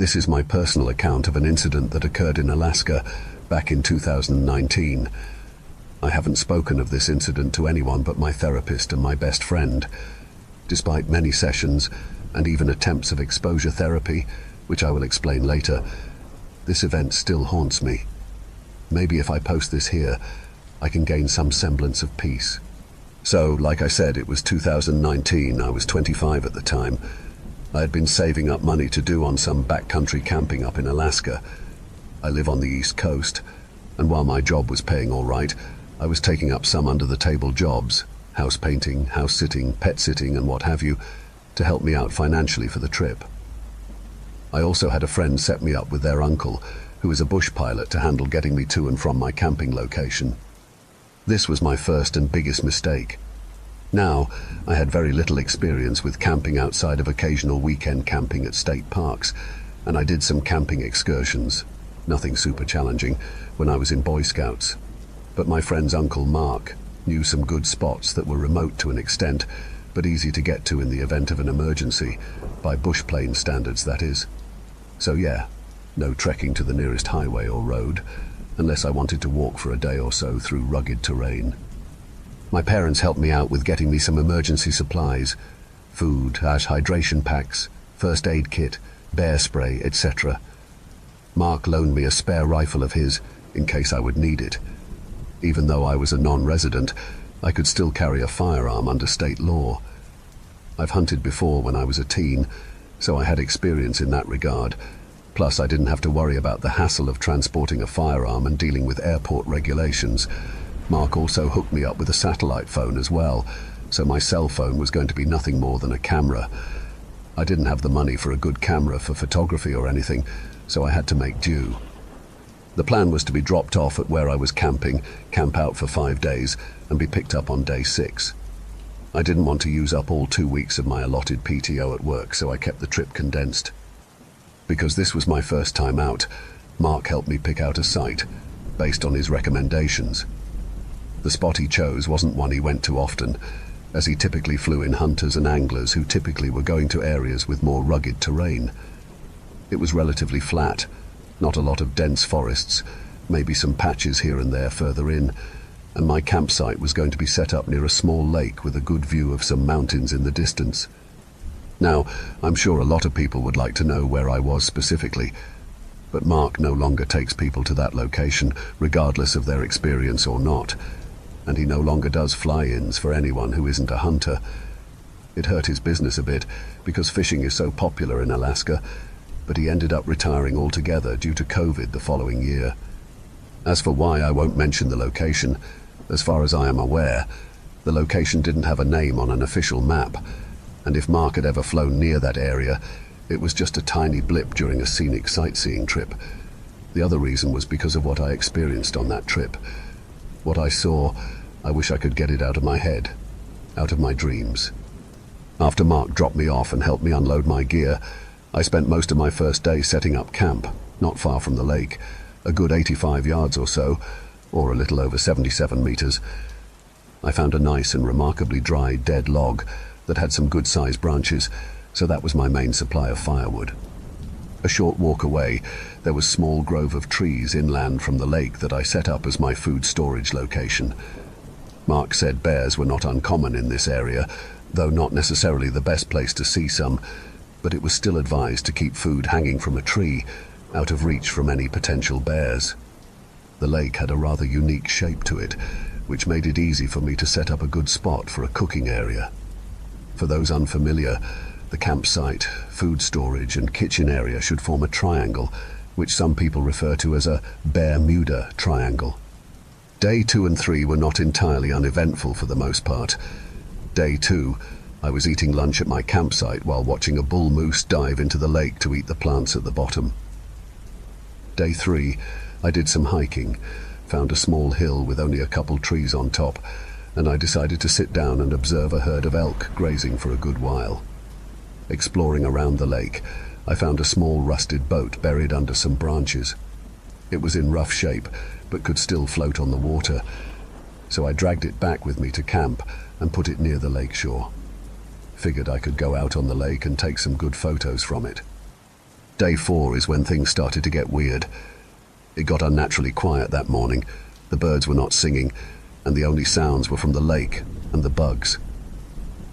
This is my personal account of an incident that occurred in Alaska back in 2019. I haven't spoken of this incident to anyone but my therapist and my best friend. Despite many sessions and even attempts of exposure therapy, which I will explain later, this event still haunts me. Maybe if I post this here, I can gain some semblance of peace. So, like I said, it was 2019. I was 25 at the time. I had been saving up money to do on some backcountry camping up in Alaska. I live on the East Coast, and while my job was paying all right, I was taking up some under-the-table jobs, house painting, house sitting, pet sitting, and what have you, to help me out financially for the trip. I also had a friend set me up with their uncle, who is a bush pilot, to handle getting me to and from my camping location. This was my first and biggest mistake. Now, I had very little experience with camping outside of occasional weekend camping at state parks, and I did some camping excursions, nothing super challenging, when I was in Boy Scouts. But my friend's uncle Mark knew some good spots that were remote to an extent, but easy to get to in the event of an emergency, by bush plane standards, that is. So yeah, no trekking to the nearest highway or road, unless I wanted to walk for a day or so through rugged terrain. My parents helped me out with getting me some emergency supplies, food, ash hydration packs, first aid kit, bear spray, etc. Mark loaned me a spare rifle of his in case I would need it. Even though I was a non-resident, I could still carry a firearm under state law. I've hunted before when I was a teen, so I had experience in that regard. Plus, I didn't have to worry about the hassle of transporting a firearm and dealing with airport regulations. Mark also hooked me up with a satellite phone as well, so my cell phone was going to be nothing more than a camera. I didn't have the money for a good camera for photography or anything, so I had to make do. The plan was to be dropped off at where I was camping, camp out for 5 days, and be picked up on day 6. I didn't want to use up all 2 weeks of my allotted PTO at work, so I kept the trip condensed. Because this was my first time out, Mark helped me pick out a site, based on his recommendations. The spot he chose wasn't one he went to often, as he typically flew in hunters and anglers who typically were going to areas with more rugged terrain. It was relatively flat, not a lot of dense forests, maybe some patches here and there further in, and my campsite was going to be set up near a small lake with a good view of some mountains in the distance. Now, I'm sure a lot of people would like to know where I was specifically, but Mark no longer takes people to that location, regardless of their experience or not, and he no longer does fly-ins for anyone who isn't a hunter. It hurt his business a bit, because fishing is so popular in Alaska, but he ended up retiring altogether due to COVID the following year. As for why, I won't mention the location. As far as I am aware, the location didn't have a name on an official map, and if Mark had ever flown near that area, it was just a tiny blip during a scenic sightseeing trip. The other reason was because of what I experienced on that trip. What I saw, I wish I could get it out of my head, out of my dreams. After Mark dropped me off and helped me unload my gear, I spent most of my first day setting up camp, not far from the lake, a good 85 yards or so, or a little over 77 meters. I found a nice and remarkably dry, dead log that had some good-sized branches, so that was my main supply of firewood. A short walk away, there was a small grove of trees inland from the lake that I set up as my food storage location. Mark said bears were not uncommon in this area, though not necessarily the best place to see some, but it was still advised to keep food hanging from a tree, out of reach from any potential bears. The lake had a rather unique shape to it, which made it easy for me to set up a good spot for a cooking area. For those unfamiliar, the campsite, food storage, and kitchen area should form a triangle, which some people refer to as a Bermuda Triangle. Day 2 and 3 were not entirely uneventful for the most part. Day 2, I was eating lunch at my campsite while watching a bull moose dive into the lake to eat the plants at the bottom. Day 3, I did some hiking, found a small hill with only a couple trees on top, and I decided to sit down and observe a herd of elk grazing for a good while. Exploring around the lake, I found a small rusted boat buried under some branches. It was in rough shape, but could still float on the water, so I dragged it back with me to camp and put it near the lake shore. Figured I could go out on the lake and take some good photos from it. Day 4 is when things started to get weird. It got unnaturally quiet that morning. The birds were not singing, and the only sounds were from the lake and the bugs.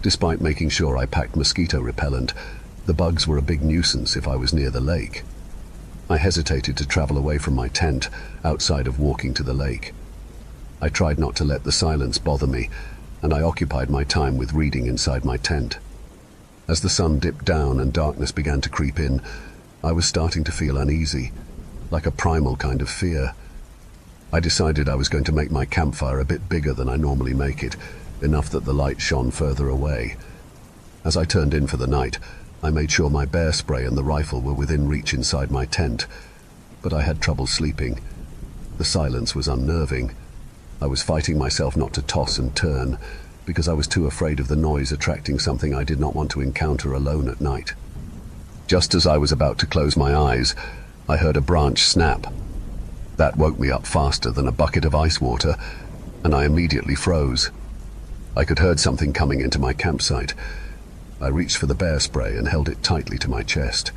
Despite making sure I packed mosquito repellent, the bugs were a big nuisance if I was near the lake. I hesitated to travel away from my tent, outside of walking to the lake. I tried not to let the silence bother me, and I occupied my time with reading inside my tent. As the sun dipped down and darkness began to creep in, I was starting to feel uneasy, like a primal kind of fear. I decided I was going to make my campfire a bit bigger than I normally make it, enough that the light shone further away. As I turned in for the night, I made sure my bear spray and the rifle were within reach inside my tent, but I had trouble sleeping. The silence was unnerving. I was fighting myself not to toss and turn, because I was too afraid of the noise attracting something I did not want to encounter alone at night. Just as I was about to close my eyes, I heard a branch snap. That woke me up faster than a bucket of ice water, and I immediately froze. I could heard something coming into my campsite. I reached for the bear spray and held it tightly to my chest.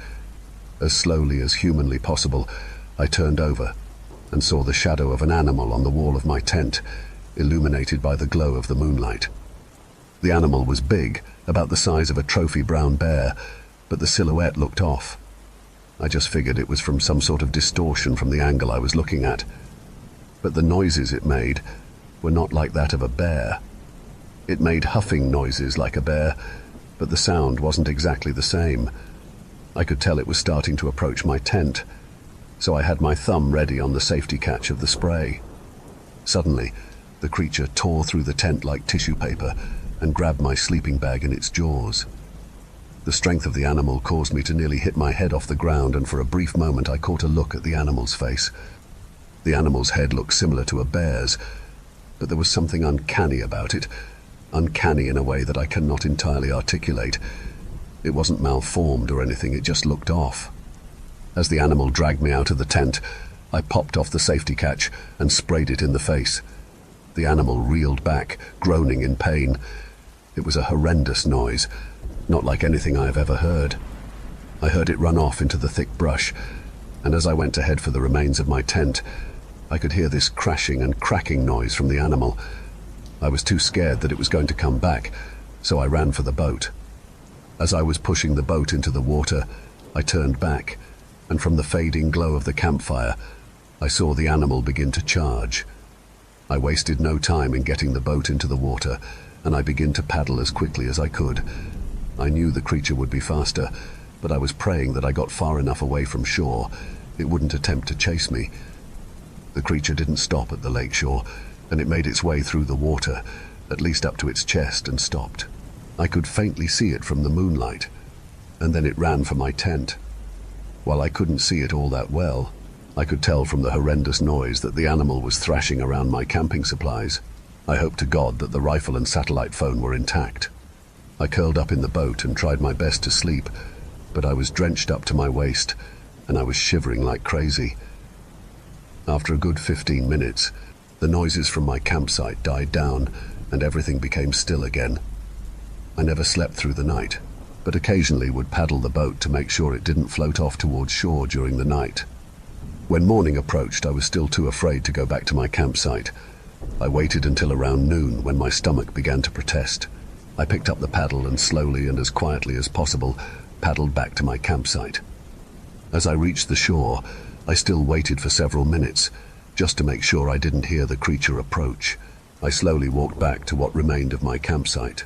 As slowly as humanly possible, I turned over and saw the shadow of an animal on the wall of my tent, illuminated by the glow of the moonlight. The animal was big, about the size of a trophy brown bear, but the silhouette looked off. I just figured it was from some sort of distortion from the angle I was looking at. But the noises it made were not like that of a bear. It made huffing noises like a bear, but the sound wasn't exactly the same. I could tell it was starting to approach my tent, so I had my thumb ready on the safety catch of the spray. Suddenly, the creature tore through the tent like tissue paper and grabbed my sleeping bag in its jaws. The strength of the animal caused me to nearly hit my head off the ground, and for a brief moment I caught a look at the animal's face. The animal's head looked similar to a bear's, but there was something uncanny about it, uncanny in a way that I cannot entirely articulate. It wasn't malformed or anything, it just looked off. As the animal dragged me out of the tent, I popped off the safety catch and sprayed it in the face. The animal reeled back, groaning in pain. It was a horrendous noise, not like anything I have ever heard. I heard it run off into the thick brush, and as I went to head for the remains of my tent, I could hear this crashing and cracking noise from the animal. I was too scared that it was going to come back, so I ran for the boat. As I was pushing the boat into the water, I turned back, and from the fading glow of the campfire, I saw the animal begin to charge. I wasted no time in getting the boat into the water, and I began to paddle as quickly as I could. I knew the creature would be faster, but I was praying that I got far enough away from shore it wouldn't attempt to chase me. The creature didn't stop at the lake shore, and it made its way through the water, at least up to its chest, and stopped. I could faintly see it from the moonlight, and then it ran for my tent. While I couldn't see it all that well, I could tell from the horrendous noise that the animal was thrashing around my camping supplies. I hoped to God that the rifle and satellite phone were intact. I curled up in the boat and tried my best to sleep, but I was drenched up to my waist, and I was shivering like crazy. After a good 15 minutes, the noises from my campsite died down, and everything became still again. I never slept through the night, but occasionally would paddle the boat to make sure it didn't float off towards shore during the night. When morning approached, I was still too afraid to go back to my campsite. I waited until around noon, when my stomach began to protest. I picked up the paddle and slowly and as quietly as possible paddled back to my campsite. As I reached the shore, I still waited for several minutes, just to make sure I didn't hear the creature approach. I slowly walked back to what remained of my campsite.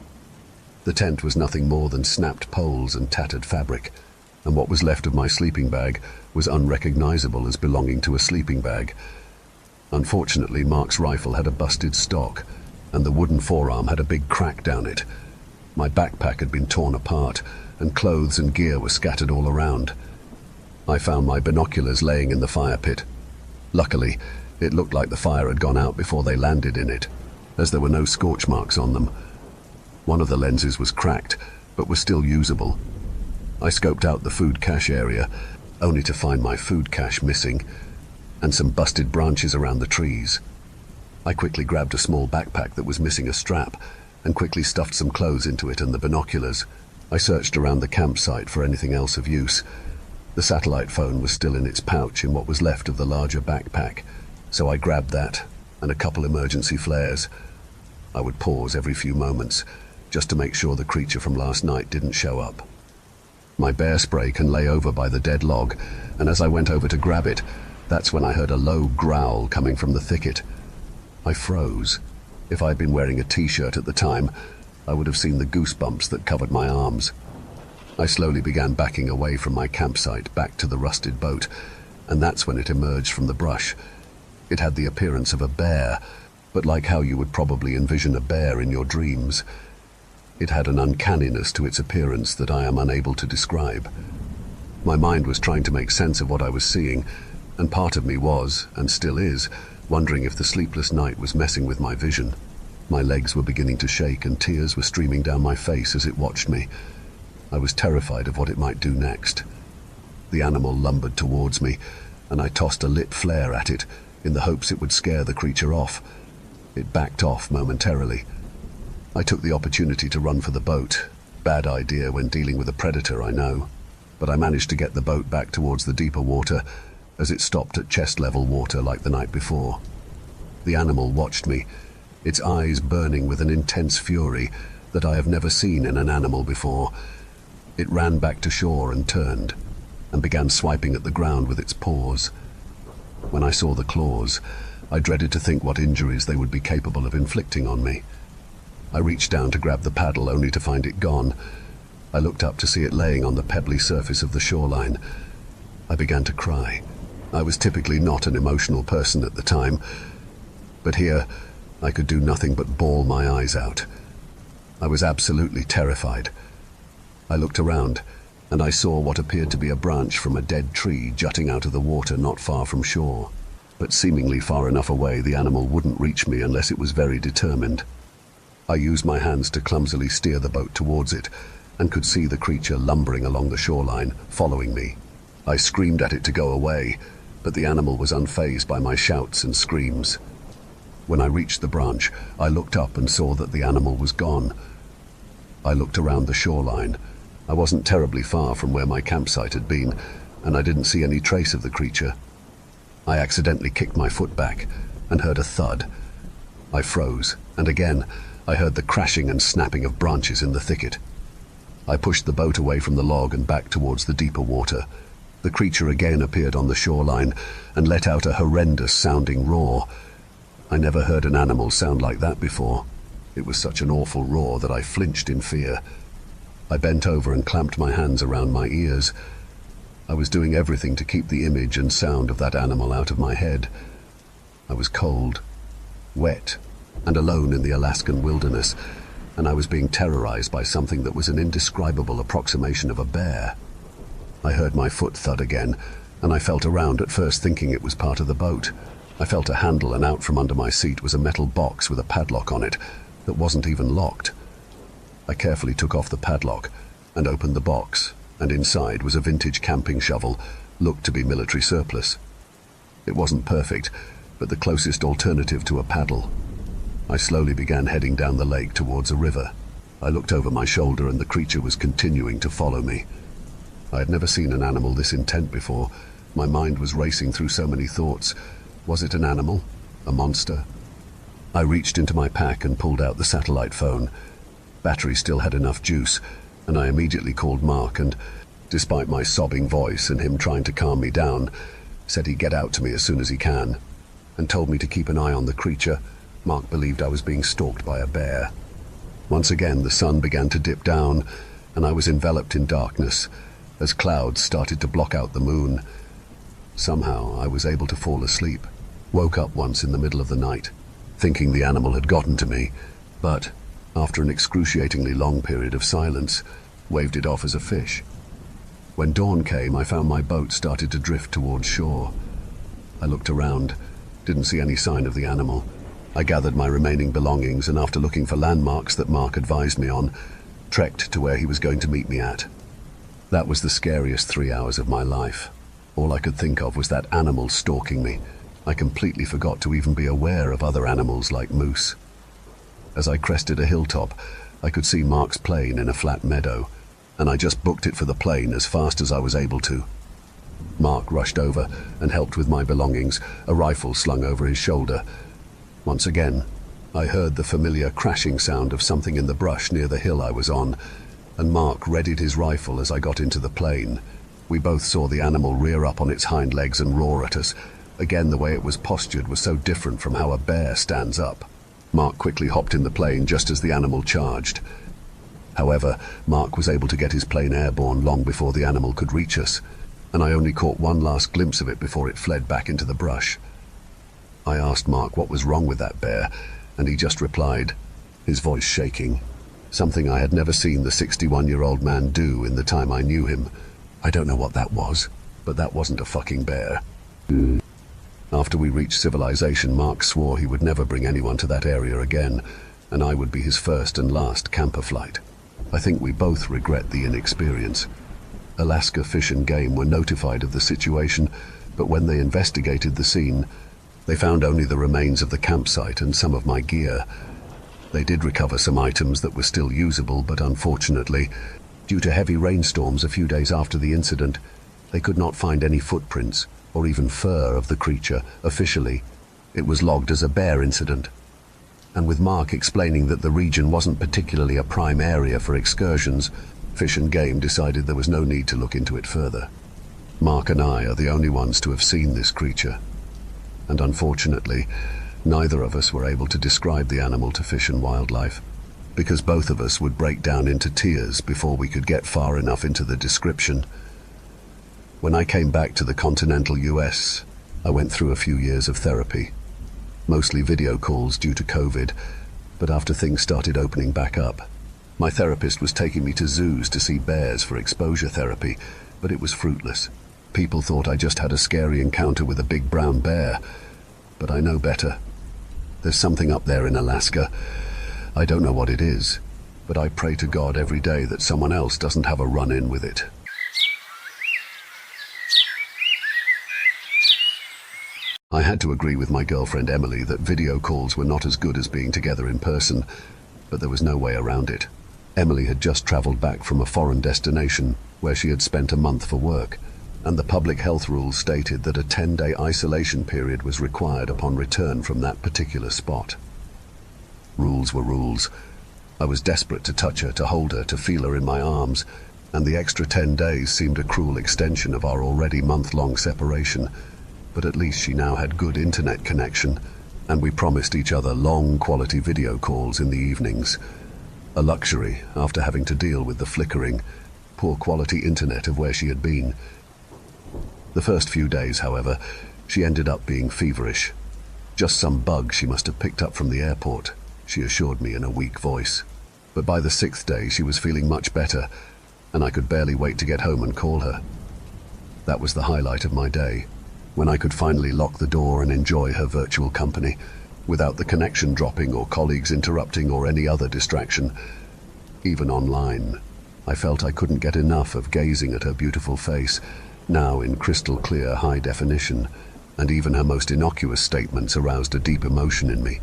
The tent was nothing more than snapped poles and tattered fabric, and what was left of my sleeping bag was unrecognizable as belonging to a sleeping bag. Unfortunately, Mark's rifle had a busted stock, and the wooden forearm had a big crack down it. My backpack had been torn apart, and clothes and gear were scattered all around. I found my binoculars laying in the fire pit. Luckily, it looked like the fire had gone out before they landed in it, as there were no scorch marks on them. One of the lenses was cracked, but was still usable. I scoped out the food cache area, only to find my food cache missing, and some busted branches around the trees. I quickly grabbed a small backpack that was missing a strap, and quickly stuffed some clothes into it and the binoculars. I searched around the campsite for anything else of use, The satellite phone was still in its pouch in what was left of the larger backpack, so I grabbed that and a couple emergency flares. I would pause every few moments, just to make sure the creature from last night didn't show up. My bear spray can lay over by the dead log, and as I went over to grab it, that's when I heard a low growl coming from the thicket. I froze. If I'd been wearing a t-shirt at the time, I would have seen the goosebumps that covered my arms. I slowly began backing away from my campsite back to the rusted boat, and that's when it emerged from the brush. It had the appearance of a bear, but like how you would probably envision a bear in your dreams. It had an uncanniness to its appearance that I am unable to describe. My mind was trying to make sense of what I was seeing, and part of me was, and still is, wondering if the sleepless night was messing with my vision. My legs were beginning to shake and tears were streaming down my face as it watched me. I was terrified of what it might do next. The animal lumbered towards me, and I tossed a lit flare at it in the hopes it would scare the creature off. It backed off momentarily. I took the opportunity to run for the boat. Bad idea when dealing with a predator, I know. But I managed to get the boat back towards the deeper water as it stopped at chest-level water like the night before. The animal watched me, its eyes burning with an intense fury that I have never seen in an animal before. It ran back to shore and turned, and began swiping at the ground with its paws. When I saw the claws, I dreaded to think what injuries they would be capable of inflicting on me. I reached down to grab the paddle only to find it gone. I looked up to see it laying on the pebbly surface of the shoreline. I began to cry. I was typically not an emotional person at the time, but here I could do nothing but bawl my eyes out. I was absolutely terrified. I looked around, and I saw what appeared to be a branch from a dead tree jutting out of the water not far from shore, but seemingly far enough away the animal wouldn't reach me unless it was very determined. I used my hands to clumsily steer the boat towards it, and could see the creature lumbering along the shoreline, following me. I screamed at it to go away, but the animal was unfazed by my shouts and screams. When I reached the branch, I looked up and saw that the animal was gone. I looked around the shoreline. I wasn't terribly far from where my campsite had been, and I didn't see any trace of the creature. I accidentally kicked my foot back and heard a thud. I froze, and again I heard the crashing and snapping of branches in the thicket. I pushed the boat away from the log and back towards the deeper water. The creature again appeared on the shoreline and let out a horrendous-sounding roar. I never heard an animal sound like that before. It was such an awful roar that I flinched in fear. I bent over and clamped my hands around my ears. I was doing everything to keep the image and sound of that animal out of my head. I was cold, wet, and alone in the Alaskan wilderness, and I was being terrorized by something that was an indescribable approximation of a bear. I heard my foot thud again, and I felt around at first thinking it was part of the boat. I felt a handle, and out from under my seat was a metal box with a padlock on it that wasn't even locked. I carefully took off the padlock and opened the box, and inside was a vintage camping shovel, looked to be military surplus. It wasn't perfect, but the closest alternative to a paddle. I slowly began heading down the lake towards a river. I looked over my shoulder and the creature was continuing to follow me. I had never seen an animal this intent before. My mind was racing through so many thoughts. Was it an animal? A monster? I reached into my pack and pulled out the satellite phone. Battery still had enough juice, and I immediately called Mark and, despite my sobbing voice and him trying to calm me down, said he'd get out to me as soon as he can, and told me to keep an eye on the creature. Mark believed I was being stalked by a bear. Once again the sun began to dip down, and I was enveloped in darkness as clouds started to block out the moon. Somehow I was able to fall asleep. Woke up once in the middle of the night, thinking the animal had gotten to me, but, after an excruciatingly long period of silence, waved it off as a fish. When dawn came, I found my boat started to drift towards shore. I looked around, didn't see any sign of the animal. I gathered my remaining belongings and, after looking for landmarks that Mark advised me on, trekked to where he was going to meet me at. That was the scariest 3 hours of my life. All I could think of was that animal stalking me. I completely forgot to even be aware of other animals like moose. As I crested a hilltop, I could see Mark's plane in a flat meadow, and I just booked it for the plane as fast as I was able to. Mark rushed over and helped with my belongings, a rifle slung over his shoulder. Once again, I heard the familiar crashing sound of something in the brush near the hill I was on, and Mark readied his rifle as I got into the plane. We both saw the animal rear up on its hind legs and roar at us. Again, the way it was postured was so different from how a bear stands up. Mark quickly hopped in the plane just as the animal charged. However, Mark was able to get his plane airborne long before the animal could reach us, and I only caught one last glimpse of it before it fled back into the brush. I asked Mark what was wrong with that bear, and he just replied, his voice shaking, something I had never seen the 61-year-old man do in the time I knew him. I don't know what that was, but that wasn't a fucking bear. After we reached civilization, Mark swore he would never bring anyone to that area again, and I would be his first and last camper flight. I think we both regret the inexperience. Alaska Fish and Game were notified of the situation, but when they investigated the scene, they found only the remains of the campsite and some of my gear. They did recover some items that were still usable, but unfortunately, due to heavy rainstorms a few days after the incident, they could not find any footprints or even fur of the creature. Officially, it was logged as a bear incident. And with Mark explaining that the region wasn't particularly a prime area for excursions, Fish and Game decided there was no need to look into it further. Mark and I are the only ones to have seen this creature, and unfortunately, neither of us were able to describe the animal to Fish and Wildlife, because both of us would break down into tears before we could get far enough into the description. When I came back to the continental US, I went through a few years of therapy, mostly video calls due to COVID, but after things started opening back up, my therapist was taking me to zoos to see bears for exposure therapy, but it was fruitless. People thought I just had a scary encounter with a big brown bear, but I know better. There's something up there in Alaska. I don't know what it is, but I pray to God every day that someone else doesn't have a run-in with it. I had to agree with my girlfriend Emily that video calls were not as good as being together in person, but there was no way around it. Emily had just traveled back from a foreign destination where she had spent a month for work, and the public health rules stated that a 10-day isolation period was required upon return from that particular spot. Rules were rules. I was desperate to touch her, to hold her, to feel her in my arms, and the extra 10 days seemed a cruel extension of our already month-long separation. But at least she now had good internet connection, and we promised each other long quality video calls in the evenings. A luxury after having to deal with the flickering, poor quality internet of where she had been. The first few days, however, she ended up being feverish. Just some bug she must have picked up from the airport, she assured me in a weak voice. But by the 6th day she was feeling much better, and I could barely wait to get home and call her. That was the highlight of my day, when I could finally lock the door and enjoy her virtual company, without the connection dropping or colleagues interrupting or any other distraction. Even online, I felt I couldn't get enough of gazing at her beautiful face, now in crystal clear high definition, and even her most innocuous statements aroused a deep emotion in me.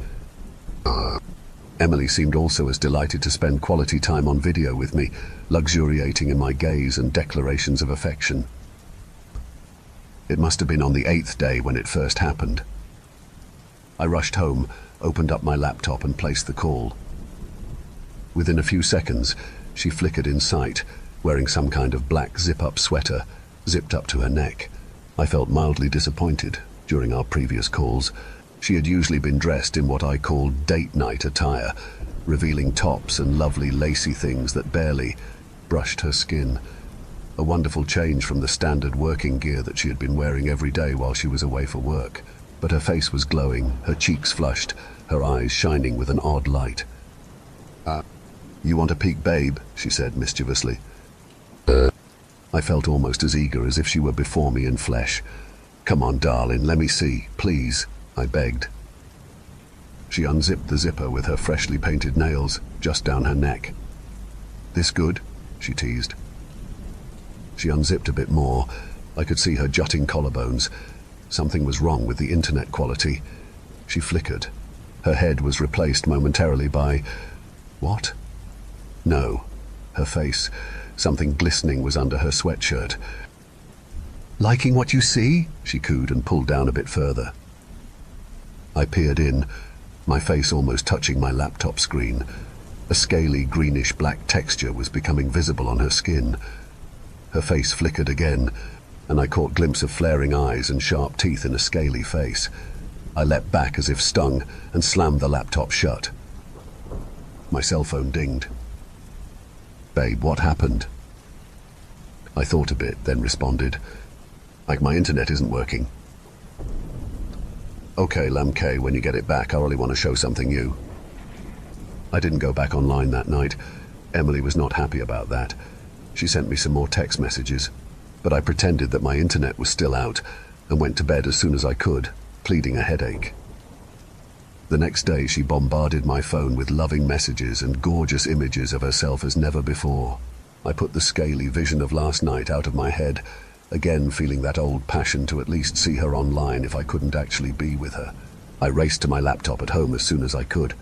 Emily seemed also as delighted to spend quality time on video with me, luxuriating in my gaze and declarations of affection. It must have been on the 8th day when it first happened. I rushed home, opened up my laptop and placed the call. Within a few seconds, she flickered in sight, wearing some kind of black zip-up sweater, zipped up to her neck. I felt mildly disappointed. During our previous calls, she had usually been dressed in what I called date night attire, revealing tops and lovely lacy things that barely brushed her skin. A wonderful change from the standard working gear that she had been wearing every day while she was away for work. But her face was glowing, her cheeks flushed, her eyes shining with an odd light. You want a peek, babe?" she said mischievously. I felt almost as eager as if she were before me in flesh. "Come on, darling, let me see, please," I begged. She unzipped the zipper with her freshly painted nails just down her neck. "This good?" she teased. She unzipped a bit more. I could see her jutting collarbones. Something was wrong with the internet quality. She flickered. Her head was replaced momentarily by... what? No. Her face. Something glistening was under her sweatshirt. Liking what you see? She cooed and pulled down a bit further. I peered in, my face almost touching my laptop screen. A scaly greenish-black texture was becoming visible on her skin. Her face flickered again, and I caught a glimpse of flaring eyes and sharp teeth in a scaly face. I leapt back as if stung and slammed the laptop shut. My cell phone dinged. "Babe, what happened?" I thought a bit, then responded, "Like, my internet isn't working." "Okay, Lam K, when you get it back, I really want to show something you." I didn't go back online that night. Emily was not happy about that. She sent me some more text messages, but I pretended that my internet was still out and went to bed as soon as I could, pleading a headache. The next day she bombarded my phone with loving messages and gorgeous images of herself as never before. I put the scaly vision of last night out of my head, again feeling that old passion to at least see her online if I couldn't actually be with her. I raced to my laptop at home as soon as I could.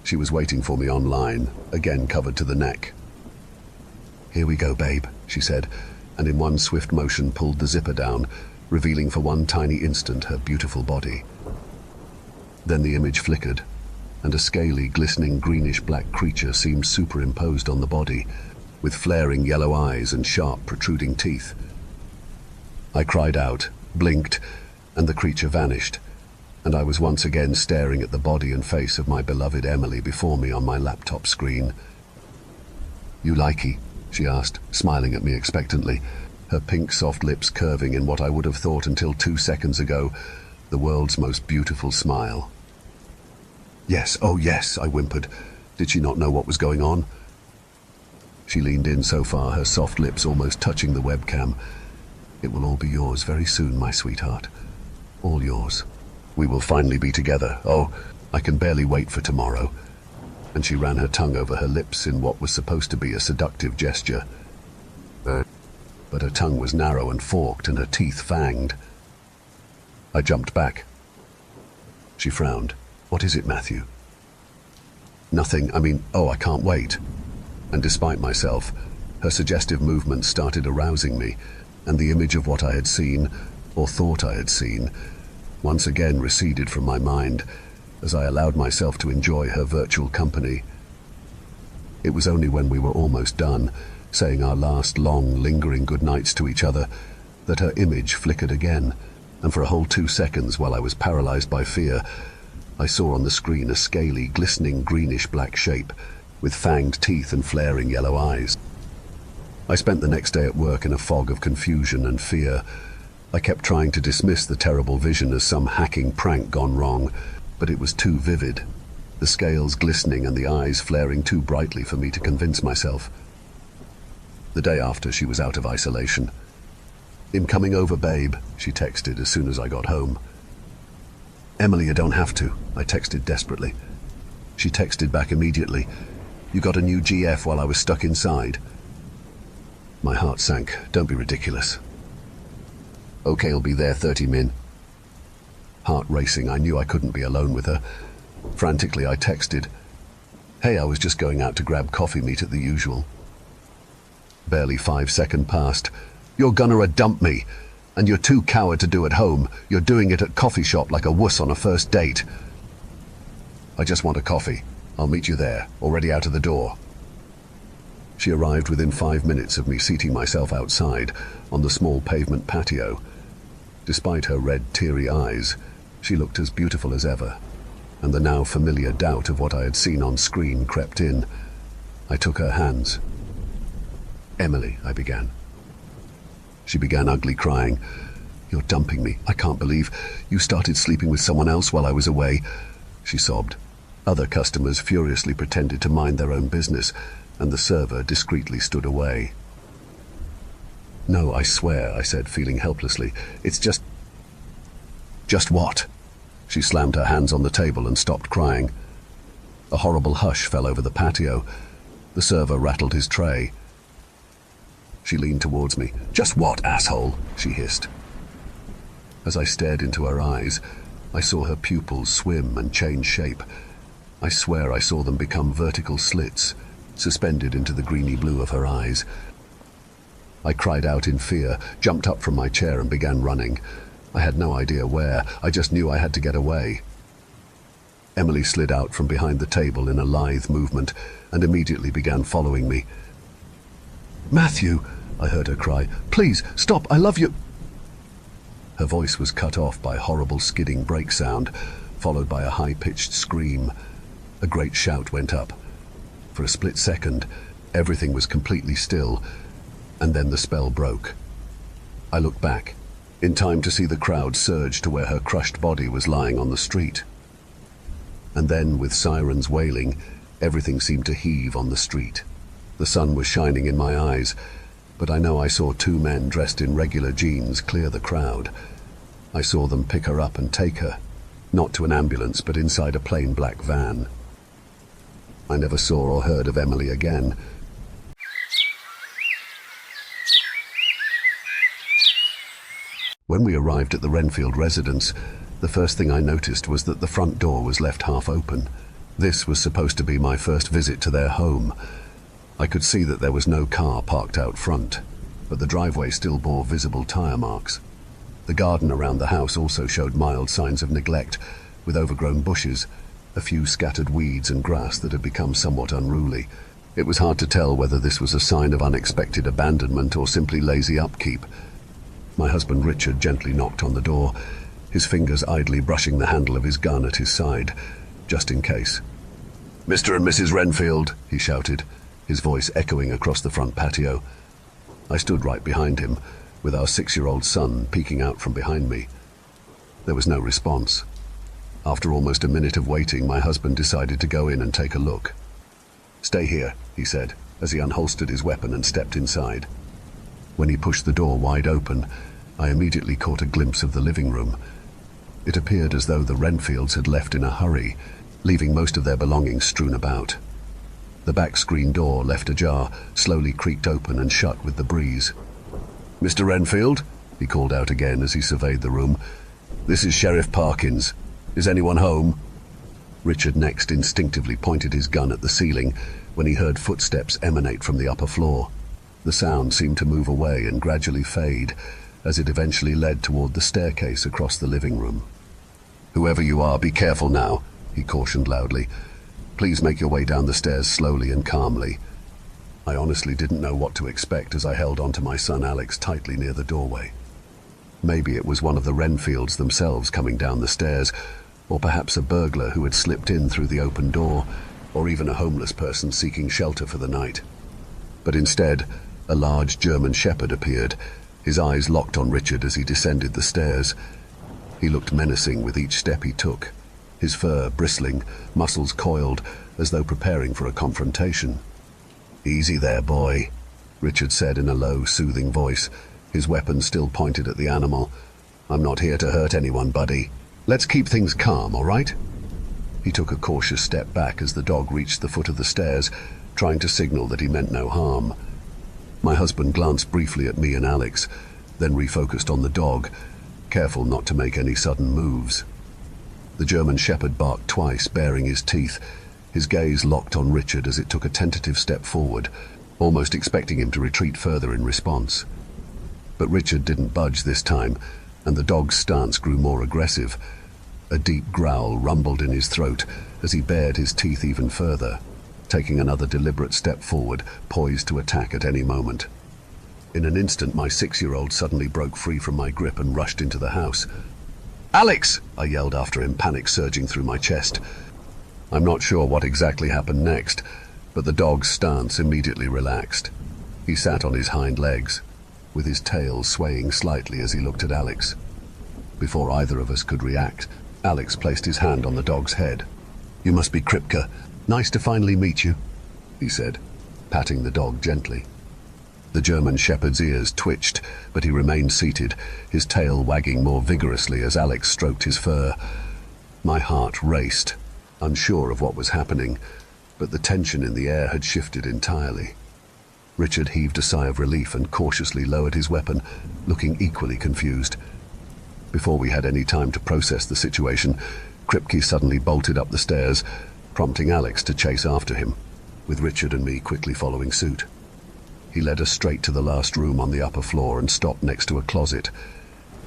She was waiting for me online, again covered to the neck. "Here we go, babe," she said, and in one swift motion pulled the zipper down, revealing for one tiny instant her beautiful body. Then the image flickered, and a scaly, glistening greenish-black creature seemed superimposed on the body, with flaring yellow eyes and sharp, protruding teeth. I cried out, blinked, and the creature vanished, and I was once again staring at the body and face of my beloved Emily before me on my laptop screen. "You likey?" she asked, smiling at me expectantly, her pink soft lips curving in what I would have thought until 2 seconds ago the world's most beautiful smile. "Yes, oh yes," I whimpered. Did she not know what was going on? She leaned in so far, her soft lips almost touching the webcam. "It will all be yours very soon, my sweetheart. All yours. We will finally be together. Oh, I can barely wait for tomorrow." And she ran her tongue over her lips in what was supposed to be a seductive gesture. But her tongue was narrow and forked, and her teeth fanged. I jumped back. She frowned. "What is it, Matthew?" "Nothing. I can't wait." And despite myself, her suggestive movements started arousing me, and the image of what I had seen, or thought I had seen, once again receded from my mind as I allowed myself to enjoy her virtual company. It was only when we were almost done, saying our last long, lingering goodnights to each other, that her image flickered again, and for a whole 2 seconds, while I was paralyzed by fear, I saw on the screen a scaly, glistening greenish-black shape, with fanged teeth and flaring yellow eyes. I spent the next day at work in a fog of confusion and fear. I kept trying to dismiss the terrible vision as some hacking prank gone wrong, but it was too vivid, the scales glistening and the eyes flaring too brightly for me to convince myself. The day after, she was out of isolation. "I'm coming over, babe," she texted as soon as I got home. "Emily, you don't have to," I texted desperately. She texted back immediately, "You got a new GF while I was stuck inside." My heart sank. "Don't be ridiculous." "Okay, I'll be there 30 min. Heart racing, I knew I couldn't be alone with her. Frantically, I texted, "Hey, I was just going out to grab coffee meat at the usual." Barely 5 seconds passed. "You're gonna dump me, and you're too coward to do at home. You're doing it at coffee shop like a wuss on a first date." "I just want a coffee. I'll meet you there, already out of the door." She arrived within 5 minutes of me seating myself outside on the small pavement patio. Despite her red, teary eyes, she looked as beautiful as ever, and the now familiar doubt of what I had seen on screen crept in. I took her hands. "Emily," I began. She began ugly crying. "You're dumping me. I can't believe you started sleeping with someone else while I was away," she sobbed. Other customers furiously pretended to mind their own business, and the server discreetly stood away. "No, I swear," I said, feeling helplessly. "It's just..." "Just what?" She slammed her hands on the table and stopped crying. A horrible hush fell over the patio. The server rattled his tray. She leaned towards me. "Just what, asshole?" she hissed. As I stared into her eyes, I saw her pupils swim and change shape. I swear I saw them become vertical slits, suspended into the greeny blue of her eyes. I cried out in fear, jumped up from my chair and began running. I had no idea where. I just knew I had to get away. Emily slid out from behind the table in a lithe movement and immediately began following me. "Matthew," I heard her cry, "please, stop, I love you." Her voice was cut off by horrible skidding brake sound, followed by a high-pitched scream. A great shout went up. For a split second, everything was completely still, and then the spell broke. I looked back, in time to see the crowd surge to where her crushed body was lying on the street. And then, with sirens wailing, everything seemed to heave on the street. The sun was shining in my eyes, but I know I saw two men dressed in regular jeans clear the crowd. I saw them pick her up and take her, not to an ambulance, but inside a plain black van. I never saw or heard of Emily again. When we arrived at the Renfield residence, the first thing I noticed was that the front door was left half open. This was supposed to be my first visit to their home. I could see that there was no car parked out front, but the driveway still bore visible tire marks. The garden around the house also showed mild signs of neglect, with overgrown bushes, a few scattered weeds and grass that had become somewhat unruly. It was hard to tell whether this was a sign of unexpected abandonment or simply lazy upkeep. My husband Richard gently knocked on the door, his fingers idly brushing the handle of his gun at his side, just in case. "Mr. and Mrs. Renfield," he shouted, his voice echoing across the front patio. I stood right behind him, with our 6-year-old son peeking out from behind me. There was no response. After almost a minute of waiting, my husband decided to go in and take a look. "Stay here," he said, as he unholstered his weapon and stepped inside. When he pushed the door wide open, I immediately caught a glimpse of the living room. It appeared as though the Renfields had left in a hurry, leaving most of their belongings strewn about. The back screen door, left ajar, slowly creaked open and shut with the breeze. "Mr. Renfield?" he called out again as he surveyed the room. "This is Sheriff Parkins. Is anyone home?" Richard next instinctively pointed his gun at the ceiling when he heard footsteps emanate from the upper floor. The sound seemed to move away and gradually fade as it eventually led toward the staircase across the living room. "Whoever you are, be careful now," he cautioned loudly. "Please make your way down the stairs slowly and calmly." I honestly didn't know what to expect as I held onto my son Alex tightly near the doorway. Maybe it was one of the Renfields themselves coming down the stairs, or perhaps a burglar who had slipped in through the open door, or even a homeless person seeking shelter for the night. But instead, a large German shepherd appeared, his eyes locked on Richard as he descended the stairs. He looked menacing with each step he took, his fur bristling, muscles coiled, as though preparing for a confrontation. "Easy there, boy," Richard said in a low, soothing voice, his weapon still pointed at the animal. "I'm not here to hurt anyone, buddy. Let's keep things calm, all right?" He took a cautious step back as the dog reached the foot of the stairs, trying to signal that he meant no harm. My husband glanced briefly at me and Alex, then refocused on the dog, careful not to make any sudden moves. The German shepherd barked twice, baring his teeth, his gaze locked on Richard as it took a tentative step forward, almost expecting him to retreat further in response. But Richard didn't budge this time, and the dog's stance grew more aggressive. A deep growl rumbled in his throat as he bared his teeth even further, taking another deliberate step forward, poised to attack at any moment. In an instant, my 6-year-old suddenly broke free from my grip and rushed into the house. "Alex!" I yelled after him, panic surging through my chest. I'm not sure what exactly happened next, but the dog's stance immediately relaxed. He sat on his hind legs, with his tail swaying slightly as he looked at Alex. Before either of us could react, Alex placed his hand on the dog's head. "You must be Kripke. Nice to finally meet you," he said, patting the dog gently. The German shepherd's ears twitched, but he remained seated, his tail wagging more vigorously as Alex stroked his fur. My heart raced, unsure of what was happening, but the tension in the air had shifted entirely. Richard heaved a sigh of relief and cautiously lowered his weapon, looking equally confused. Before we had any time to process the situation, Kripke suddenly bolted up the stairs, prompting Alex to chase after him, with Richard and me quickly following suit. He led us straight to the last room on the upper floor and stopped next to a closet.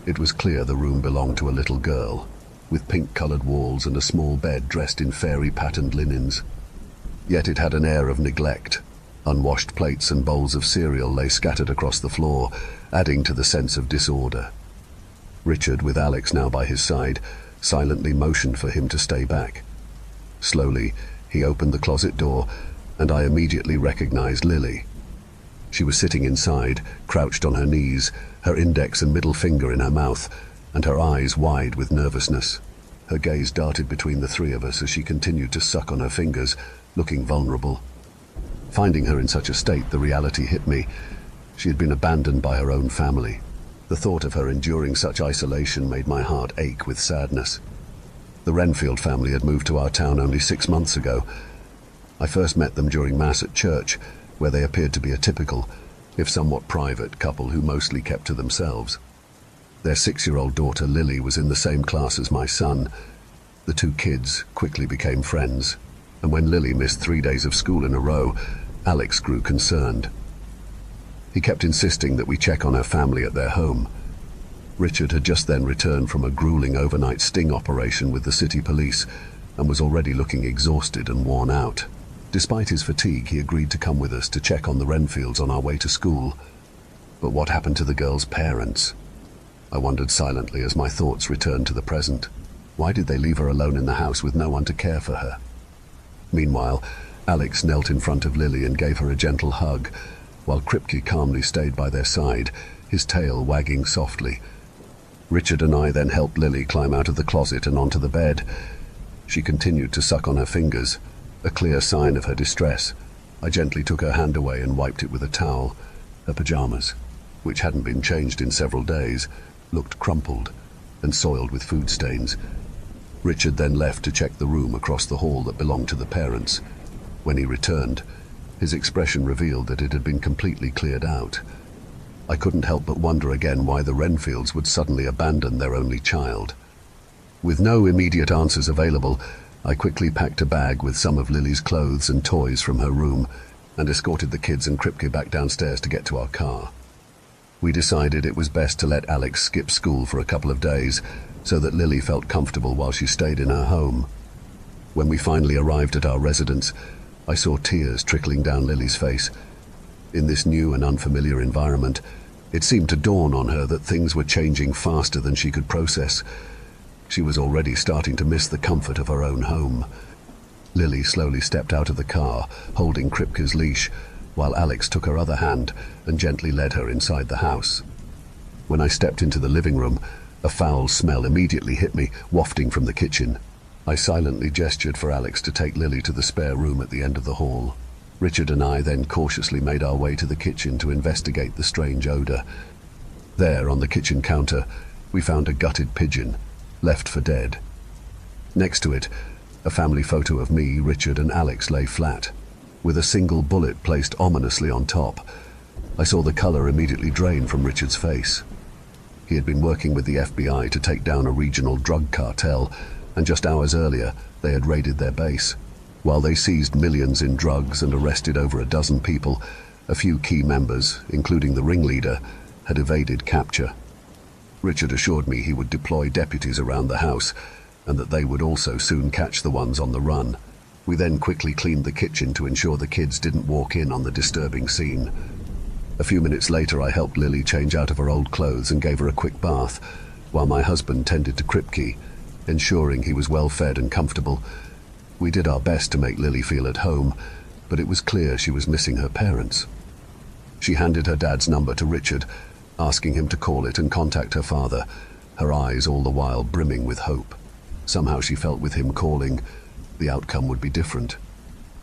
It was clear the room belonged to a little girl, with pink-colored walls and a small bed dressed in fairy-patterned linens. Yet it had an air of neglect. Unwashed plates and bowls of cereal lay scattered across the floor, adding to the sense of disorder. Richard, with Alex now by his side, silently motioned for him to stay back. Slowly, he opened the closet door, and I immediately recognized Lily. She was sitting inside, crouched on her knees, her index and middle finger in her mouth, and her eyes wide with nervousness. Her gaze darted between the three of us as she continued to suck on her fingers, looking vulnerable. Finding her in such a state, the reality hit me. She had been abandoned by her own family. The thought of her enduring such isolation made my heart ache with sadness. The Renfield family had moved to our town only 6 months ago. I first met them during Mass at church, where they appeared to be a typical, if somewhat private, couple who mostly kept to themselves. Their 6-year-old daughter Lily was in the same class as my son. The two kids quickly became friends, and when Lily missed 3 days of school in a row, Alex grew concerned. He kept insisting that we check on her family at their home. Richard had just then returned from a grueling overnight sting operation with the city police and was already looking exhausted and worn out. Despite his fatigue, he agreed to come with us to check on the Renfields on our way to school. But what happened to the girl's parents? I wondered silently as my thoughts returned to the present. Why did they leave her alone in the house with no one to care for her? Meanwhile, Alex knelt in front of Lily and gave her a gentle hug, while Kripke calmly stayed by their side, his tail wagging softly. Richard and I then helped Lily climb out of the closet and onto the bed. She continued to suck on her fingers, a clear sign of her distress. I gently took her hand away and wiped it with a towel. Her pajamas, which hadn't been changed in several days, looked crumpled and soiled with food stains. Richard then left to check the room across the hall that belonged to the parents. When he returned, his expression revealed that it had been completely cleared out. I couldn't help but wonder again why the Renfields would suddenly abandon their only child. With no immediate answers available, I quickly packed a bag with some of Lily's clothes and toys from her room and escorted the kids and Kripke back downstairs to get to our car. We decided it was best to let Alex skip school for a couple of days so that Lily felt comfortable while she stayed in her home. When we finally arrived at our residence, I saw tears trickling down Lily's face. In this new and unfamiliar environment, it seemed to dawn on her that things were changing faster than she could process. She was already starting to miss the comfort of her own home. Lily slowly stepped out of the car, holding Kripke's leash, while Alex took her other hand and gently led her inside the house. When I stepped into the living room, a foul smell immediately hit me, wafting from the kitchen. I silently gestured for Alex to take Lily to the spare room at the end of the hall. Richard and I then cautiously made our way to the kitchen to investigate the strange odor. There, on the kitchen counter, we found a gutted pigeon, left for dead. Next to it, a family photo of me, Richard, and Alex lay flat, with a single bullet placed ominously on top. I saw the color immediately drain from Richard's face. He had been working with the FBI to take down a regional drug cartel, and just hours earlier, they had raided their base. While they seized millions in drugs and arrested over a dozen people, a few key members, including the ringleader, had evaded capture. Richard assured me he would deploy deputies around the house, and that they would also soon catch the ones on the run. We then quickly cleaned the kitchen to ensure the kids didn't walk in on the disturbing scene. A few minutes later, I helped Lily change out of her old clothes and gave her a quick bath, while my husband tended to Kripke, ensuring he was well fed and comfortable. We did our best to make Lily feel at home, but it was clear she was missing her parents. She handed her dad's number to Richard, asking him to call it and contact her father, her eyes all the while brimming with hope. Somehow she felt with him calling, the outcome would be different.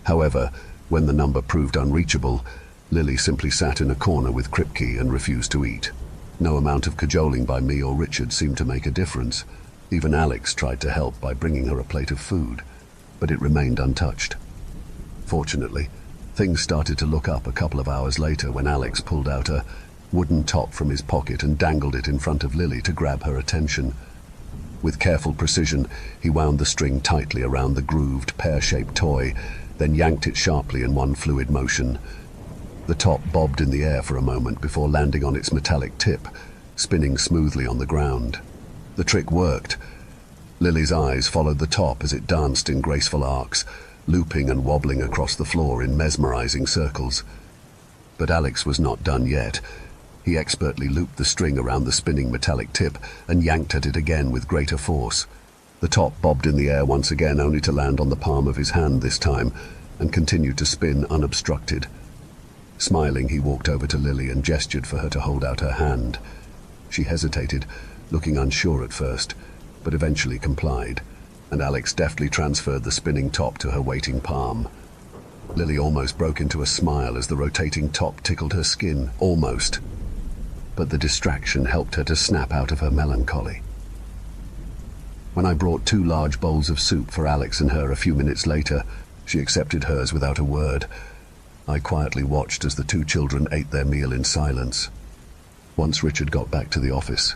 However, when the number proved unreachable, Lily simply sat in a corner with Kripke and refused to eat. No amount of cajoling by me or Richard seemed to make a difference. Even Alex tried to help by bringing her a plate of food, but it remained untouched. Fortunately, things started to look up a couple of hours later when Alex pulled out a wooden top from his pocket and dangled it in front of Lily to grab her attention. With careful precision, he wound the string tightly around the grooved, pear-shaped toy, then yanked it sharply in one fluid motion. The top bobbed in the air for a moment before landing on its metallic tip, spinning smoothly on the ground. The trick worked. Lily's eyes followed the top as it danced in graceful arcs, looping and wobbling across the floor in mesmerizing circles. But Alex was not done yet. He expertly looped the string around the spinning metallic tip and yanked at it again with greater force. The top bobbed in the air once again, only to land on the palm of his hand this time, and continued to spin unobstructed. Smiling, he walked over to Lily and gestured for her to hold out her hand. She hesitated, looking unsure at first, but eventually complied, and Alex deftly transferred the spinning top to her waiting palm. Lily almost broke into a smile as the rotating top tickled her skin, almost. But the distraction helped her to snap out of her melancholy. When I brought 2 large bowls of soup for Alex and her a few minutes later, she accepted hers without a word. I quietly watched as the 2 children ate their meal in silence. Once Richard got back to the office,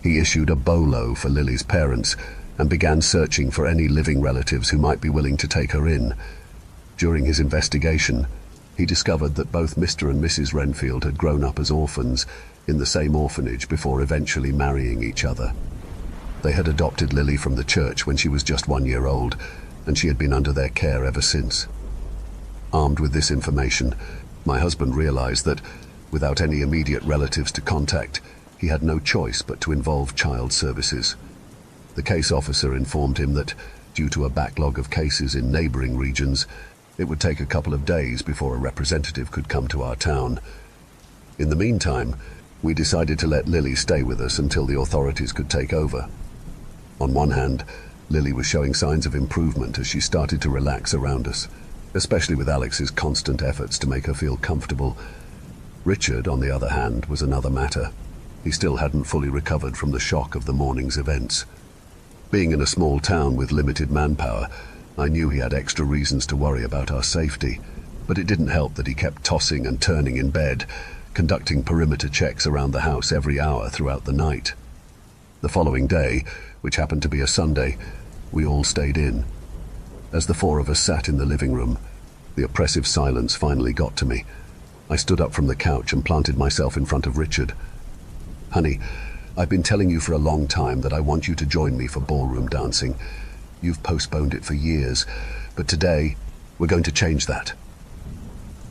he issued a bolo for Lily's parents and began searching for any living relatives who might be willing to take her in. During his investigation, he discovered that both Mr. and Mrs. Renfield had grown up as orphans in the same orphanage before eventually marrying each other. They had adopted Lily from the church when she was just 1 year old, and she had been under their care ever since. Armed with this information, my husband realized that, without any immediate relatives to contact, he had no choice but to involve child services. The case officer informed him that, due to a backlog of cases in neighboring regions, it would take a couple of days before a representative could come to our town. In the meantime, we decided to let Lily stay with us until the authorities could take over. On one hand, Lily was showing signs of improvement as she started to relax around us, especially with Alex's constant efforts to make her feel comfortable. Richard, on the other hand, was another matter. He still hadn't fully recovered from the shock of the morning's events. Being in a small town with limited manpower, I knew he had extra reasons to worry about our safety, but it didn't help that he kept tossing and turning in bed, conducting perimeter checks around the house every hour throughout the night. The following day, which happened to be a Sunday, we all stayed in. As the 4 of us sat in the living room, the oppressive silence finally got to me. I stood up from the couch and planted myself in front of Richard. "Honey, I've been telling you for a long time that I want you to join me for ballroom dancing. You've postponed it for years, but today we're going to change that."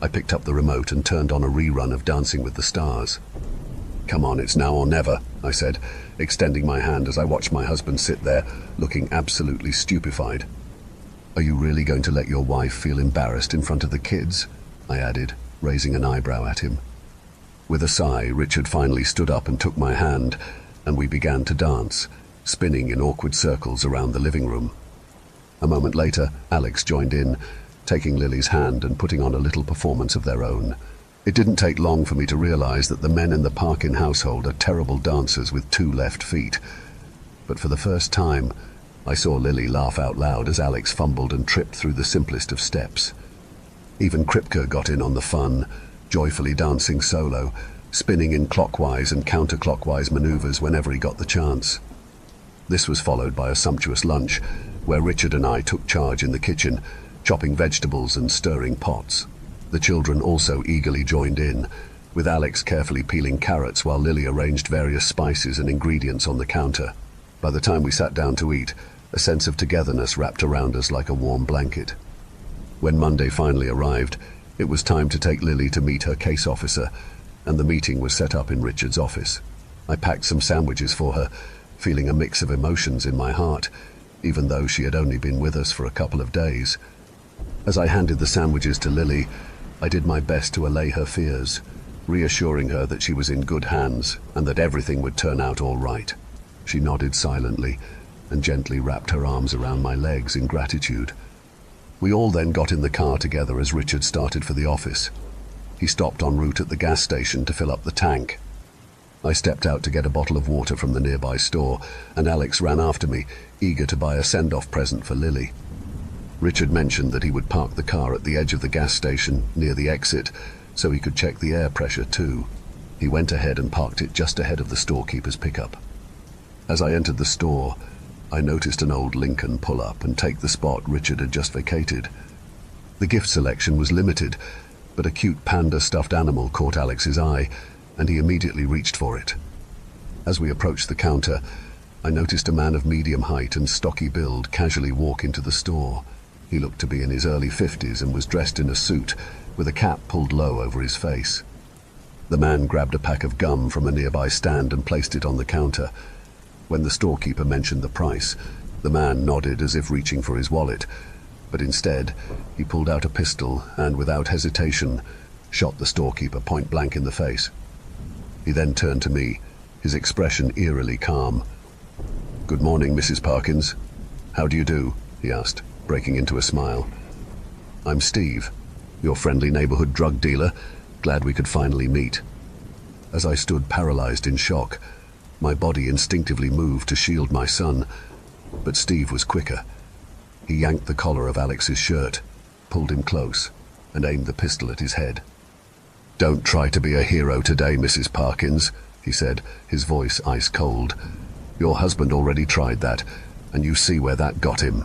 I picked up the remote and turned on a rerun of Dancing with the Stars. "Come on, it's now or never," I said, extending my hand as I watched my husband sit there, looking absolutely stupefied. "Are you really going to let your wife feel embarrassed in front of the kids?" I added, raising an eyebrow at him. With a sigh, Richard finally stood up and took my hand, and we began to dance, spinning in awkward circles around the living room. A moment later, Alex joined in, taking Lily's hand and putting on a little performance of their own. It didn't take long for me to realize that the men in the Parkin household are terrible dancers with 2 left feet. But for the first time, I saw Lily laugh out loud as Alex fumbled and tripped through the simplest of steps. Even Kripke got in on the fun, joyfully dancing solo, spinning in clockwise and counterclockwise maneuvers whenever he got the chance. This was followed by a sumptuous lunch, where Richard and I took charge in the kitchen, chopping vegetables and stirring pots. The children also eagerly joined in, with Alex carefully peeling carrots while Lily arranged various spices and ingredients on the counter. By the time we sat down to eat, a sense of togetherness wrapped around us like a warm blanket. When Monday finally arrived, it was time to take Lily to meet her case officer, and the meeting was set up in Richard's office. I packed some sandwiches for her, feeling a mix of emotions in my heart, even though she had only been with us for a couple of days. As I handed the sandwiches to Lily, I did my best to allay her fears, reassuring her that she was in good hands and that everything would turn out all right. She nodded silently and gently wrapped her arms around my legs in gratitude. We all then got in the car together as Richard started for the office. He stopped en route at the gas station to fill up the tank. I stepped out to get a bottle of water from the nearby store, and Alex ran after me, eager to buy a send-off present for Lily. Richard mentioned that he would park the car at the edge of the gas station, near the exit, so he could check the air pressure too. He went ahead and parked it just ahead of the storekeeper's pickup. As I entered the store, I noticed an old Lincoln pull up and take the spot Richard had just vacated. The gift selection was limited, but a cute panda stuffed animal caught Alex's eye, and he immediately reached for it. As we approached the counter, I noticed a man of medium height and stocky build casually walk into the store. He looked to be in his early 50s and was dressed in a suit, with a cap pulled low over his face. The man grabbed a pack of gum from a nearby stand and placed it on the counter. When the storekeeper mentioned the price, the man nodded as if reaching for his wallet, but instead he pulled out a pistol and, without hesitation, shot the storekeeper point blank in the face. He then turned to me, his expression eerily calm. "Good morning, Mrs. Parkins. How do you do?" he asked, breaking into a smile. "I'm Steve, your friendly neighborhood drug dealer. Glad we could finally meet." As I stood paralyzed in shock, my body instinctively moved to shield my son, but Steve was quicker. He yanked the collar of Alex's shirt, pulled him close, and aimed the pistol at his head. "Don't try to be a hero today, Mrs. Parkins," he said, his voice ice cold. "Your husband already tried that, and you see where that got him."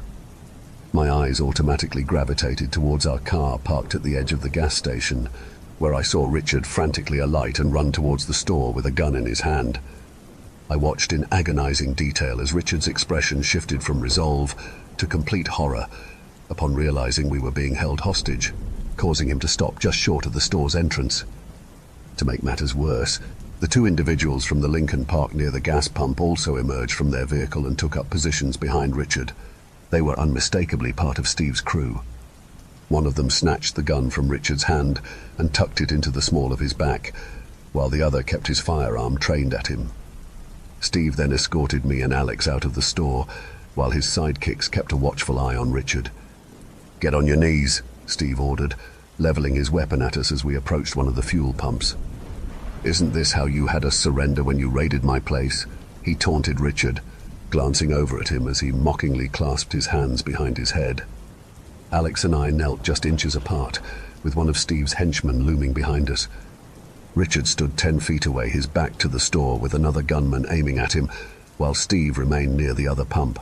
My eyes automatically gravitated towards our car parked at the edge of the gas station, where I saw Richard frantically alight and run towards the store with a gun in his hand. I watched in agonizing detail as Richard's expression shifted from resolve to complete horror upon realizing we were being held hostage, causing him to stop just short of the store's entrance. To make matters worse, the two individuals from the Lincoln parked near the gas pump also emerged from their vehicle and took up positions behind Richard. They were unmistakably part of Steve's crew. One of them snatched the gun from Richard's hand and tucked it into the small of his back, while the other kept his firearm trained at him. Steve then escorted me and Alex out of the store, while his sidekicks kept a watchful eye on Richard. "Get on your knees," Steve ordered, leveling his weapon at us as we approached one of the fuel pumps. "Isn't this how you had us surrender when you raided my place?" he taunted Richard, glancing over at him as he mockingly clasped his hands behind his head. Alex and I knelt just inches apart, with one of Steve's henchmen looming behind us. Richard stood 10 feet away, his back to the store, with another gunman aiming at him, while Steve remained near the other pump,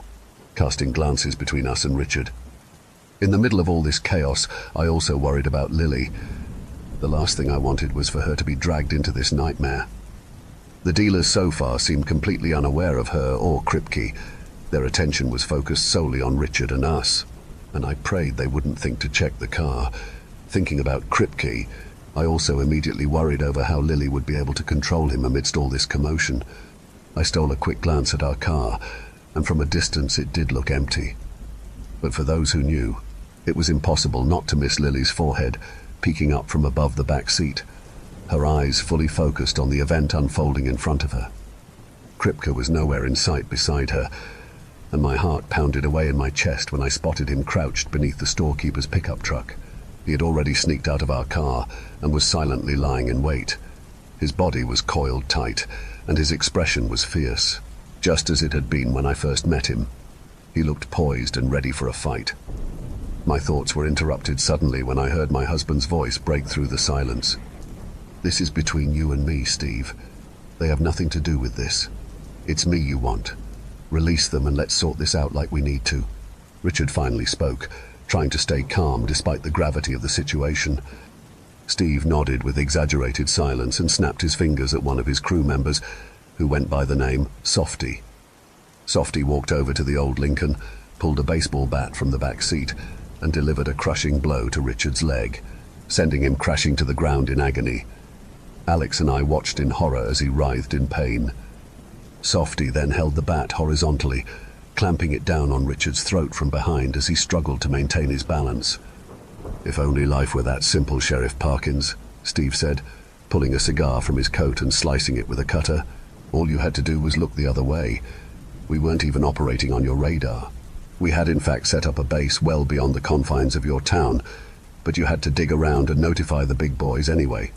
casting glances between us and Richard. In the middle of all this chaos, I also worried about Lily. The last thing I wanted was for her to be dragged into this nightmare. The dealers so far seemed completely unaware of her or Kripke. Their attention was focused solely on Richard and us, and I prayed they wouldn't think to check the car. Thinking about Kripke, I also immediately worried over how Lily would be able to control him amidst all this commotion. I stole a quick glance at our car, and from a distance it did look empty. But for those who knew, it was impossible not to miss Lily's forehead, peeking up from above the back seat, her eyes fully focused on the event unfolding in front of her. Kripke was nowhere in sight beside her, and my heart pounded away in my chest when I spotted him crouched beneath the storekeeper's pickup truck. He had already sneaked out of our car and was silently lying in wait. His body was coiled tight, and his expression was fierce, just as it had been when I first met him. He looked poised and ready for a fight. My thoughts were interrupted suddenly when I heard my husband's voice break through the silence. "This is between you and me, Steve. They have nothing to do with this. It's me you want. Release them and let's sort this out like we need to." Richard finally spoke, trying to stay calm despite the gravity of the situation. Steve nodded with exaggerated silence and snapped his fingers at one of his crew members, who went by the name Softy. Softy walked over to the old Lincoln, pulled a baseball bat from the back seat, and delivered a crushing blow to Richard's leg, sending him crashing to the ground in agony. Alex and I watched in horror as he writhed in pain. Softy then held the bat horizontally, clamping it down on Richard's throat from behind as he struggled to maintain his balance. "If only life were that simple, Sheriff Parkins," Steve said, pulling a cigar from his coat and slicing it with a cutter. "All you had to do was look the other way. We weren't even operating on your radar. We had in fact set up a base well beyond the confines of your town, but you had to dig around and notify the big boys anyway.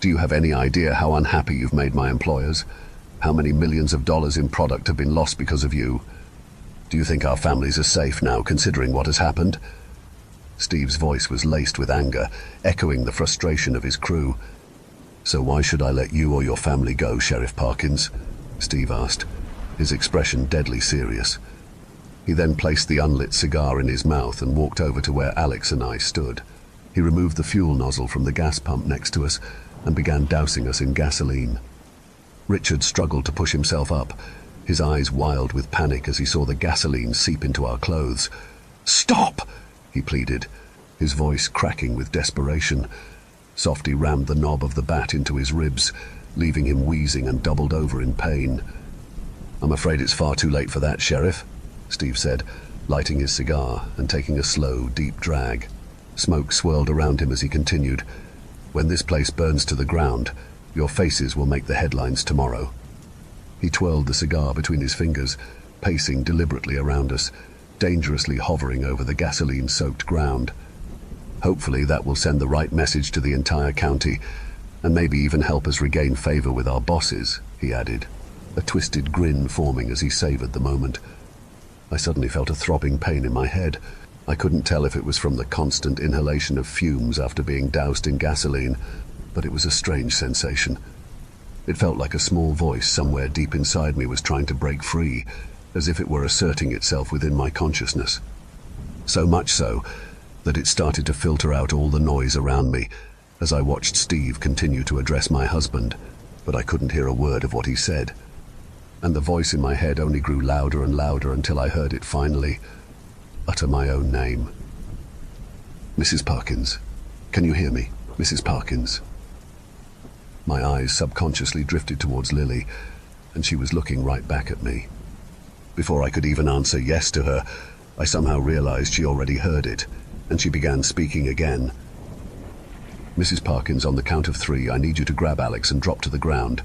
Do you have any idea how unhappy you've made my employers? How many millions of dollars in product have been lost because of you? Do you think our families are safe now, considering what has happened?" Steve's voice was laced with anger, echoing the frustration of his crew. "So why should I let you or your family go, Sheriff Parkins?" Steve asked, his expression deadly serious. He then placed the unlit cigar in his mouth and walked over to where Alex and I stood. He removed the fuel nozzle from the gas pump next to us and began dousing us in gasoline. Richard struggled to push himself up, his eyes wild with panic as he saw the gasoline seep into our clothes. "Stop!" he pleaded, his voice cracking with desperation. Softy rammed the knob of the bat into his ribs, leaving him wheezing and doubled over in pain. "I'm afraid it's far too late for that, Sheriff," Steve said, lighting his cigar and taking a slow, deep drag. Smoke swirled around him as he continued. "When this place burns to the ground, your faces will make the headlines tomorrow." He twirled the cigar between his fingers, pacing deliberately around us, dangerously hovering over the gasoline-soaked ground. "Hopefully that will send the right message to the entire county, and maybe even help us regain favor with our bosses," he added, a twisted grin forming as he savored the moment. I suddenly felt a throbbing pain in my head. I couldn't tell if it was from the constant inhalation of fumes after being doused in gasoline, but it was a strange sensation. It felt like a small voice somewhere deep inside me was trying to break free, as if it were asserting itself within my consciousness. So much so that it started to filter out all the noise around me as I watched Steve continue to address my husband, but I couldn't hear a word of what he said. And the voice in my head only grew louder and louder until I heard it finally utter my own name. "Mrs. Parkins. Can you hear me, Mrs. Parkins?" My eyes subconsciously drifted towards Lily, and she was looking right back at me. Before I could even answer yes to her, I somehow realized she already heard it, and she began speaking again. "Mrs. Parkins, on the count of 3, I need you to grab Alex and drop to the ground.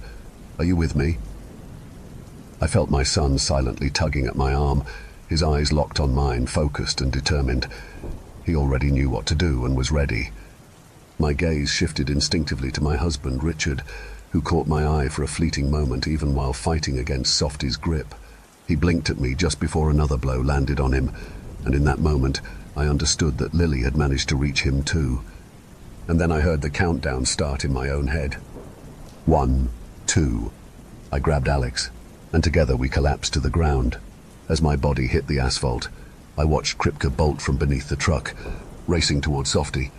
Are you with me?" I felt my son silently tugging at my arm, his eyes locked on mine, focused and determined. He already knew what to do and was ready. My gaze shifted instinctively to my husband, Richard, who caught my eye for a fleeting moment even while fighting against Softy's grip. He blinked at me just before another blow landed on him, and in that moment I understood that Lily had managed to reach him too. And then I heard the countdown start in my own head. 1, 2. I grabbed Alex, and together we collapsed to the ground. As my body hit the asphalt, I watched Kripke bolt from beneath the truck, racing towards Softy.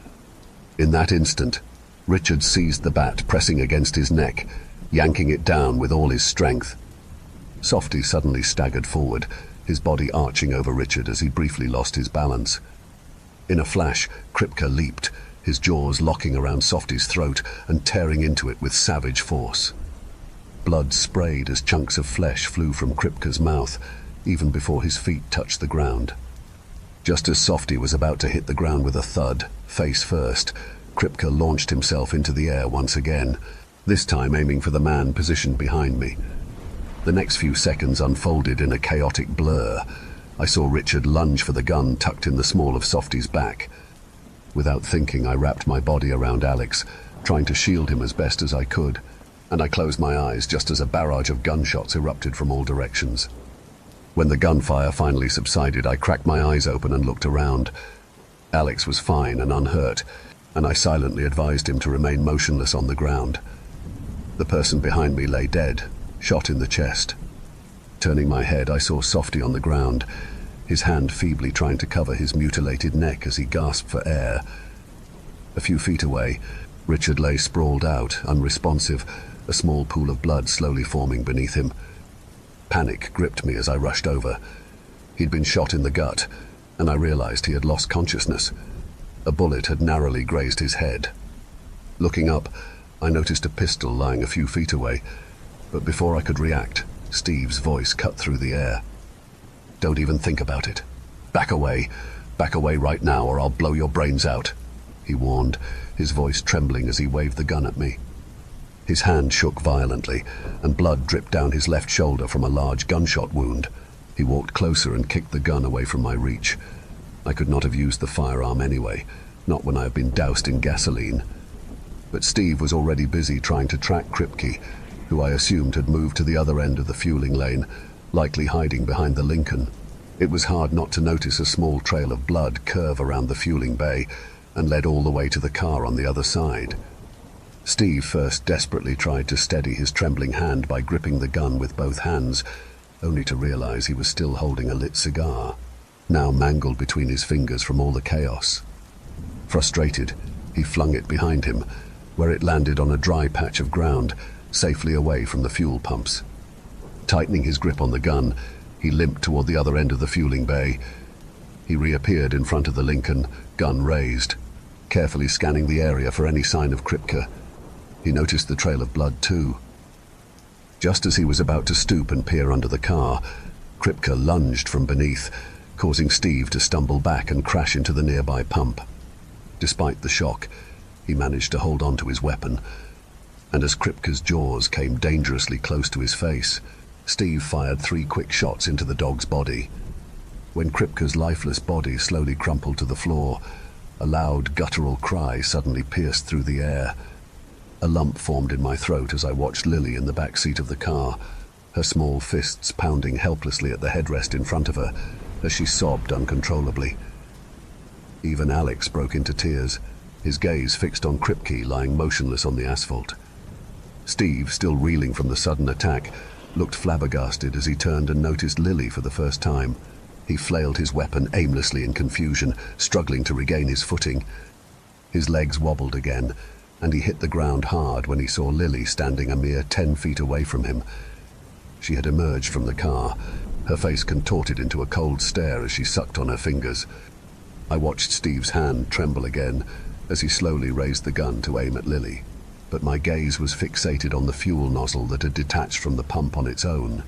In that instant, Richard seized the bat, pressing against his neck, yanking it down with all his strength. Softy suddenly staggered forward, his body arching over Richard as he briefly lost his balance. In a flash, Kripke leaped, his jaws locking around Softy's throat and tearing into it with savage force. Blood sprayed as chunks of flesh flew from Kripke's mouth, even before his feet touched the ground. Just as Softy was about to hit the ground with a thud, face first, Kripke launched himself into the air once again, this time aiming for the man positioned behind me. The next few seconds unfolded in a chaotic blur. I saw Richard lunge for the gun tucked in the small of Softy's back. Without thinking, I wrapped my body around Alex, trying to shield him as best as I could, and I closed my eyes just as a barrage of gunshots erupted from all directions. When the gunfire finally subsided, I cracked my eyes open and looked around. Alex was fine and unhurt, and I silently advised him to remain motionless on the ground. The person behind me lay dead, shot in the chest. Turning my head, I saw Softy on the ground, his hand feebly trying to cover his mutilated neck as he gasped for air. A few feet away, Richard lay sprawled out, unresponsive, a small pool of blood slowly forming beneath him. Panic gripped me as I rushed over. He'd been shot in the gut, and I realized he had lost consciousness. A bullet had narrowly grazed his head. Looking up, I noticed a pistol lying a few feet away, but before I could react, Steve's voice cut through the air. "Don't even think about it. Back away right now, or I'll blow your brains out," he warned, his voice trembling as he waved the gun at me. His hand shook violently, and blood dripped down his left shoulder from a large gunshot wound. He walked closer and kicked the gun away from my reach. I could not have used the firearm anyway, not when I had been doused in gasoline. But Steve was already busy trying to track Kripke, who I assumed had moved to the other end of the fueling lane, likely hiding behind the Lincoln. It was hard not to notice a small trail of blood curve around the fueling bay and led all the way to the car on the other side. Steve first desperately tried to steady his trembling hand by gripping the gun with both hands, only to realize he was still holding a lit cigar, now mangled between his fingers from all the chaos. Frustrated, he flung it behind him, where it landed on a dry patch of ground, safely away from the fuel pumps. Tightening his grip on the gun, he limped toward the other end of the fueling bay. He reappeared in front of the Lincoln, gun raised, carefully scanning the area for any sign of Kripke. He noticed the trail of blood too. Just as he was about to stoop and peer under the car, Kripke lunged from beneath, causing Steve to stumble back and crash into the nearby pump. Despite the shock, he managed to hold on to his weapon, and as Kripke's jaws came dangerously close to his face, Steve fired 3 quick shots into the dog's body. When Kripke's lifeless body slowly crumpled to the floor, a loud guttural cry suddenly pierced through the air. A lump formed in my throat as I watched Lily in the back seat of the car, her small fists pounding helplessly at the headrest in front of her as she sobbed uncontrollably. Even Alex broke into tears, his gaze fixed on Kripke lying motionless on the asphalt. Steve, still reeling from the sudden attack, looked flabbergasted as he turned and noticed Lily for the first time. He flailed his weapon aimlessly in confusion, struggling to regain his footing. His legs wobbled again, and he hit the ground hard when he saw Lily standing a mere 10 feet away from him. She had emerged from the car, her face contorted into a cold stare as she sucked on her fingers. I watched Steve's hand tremble again as he slowly raised the gun to aim at Lily, but my gaze was fixated on the fuel nozzle that had detached from the pump on its own.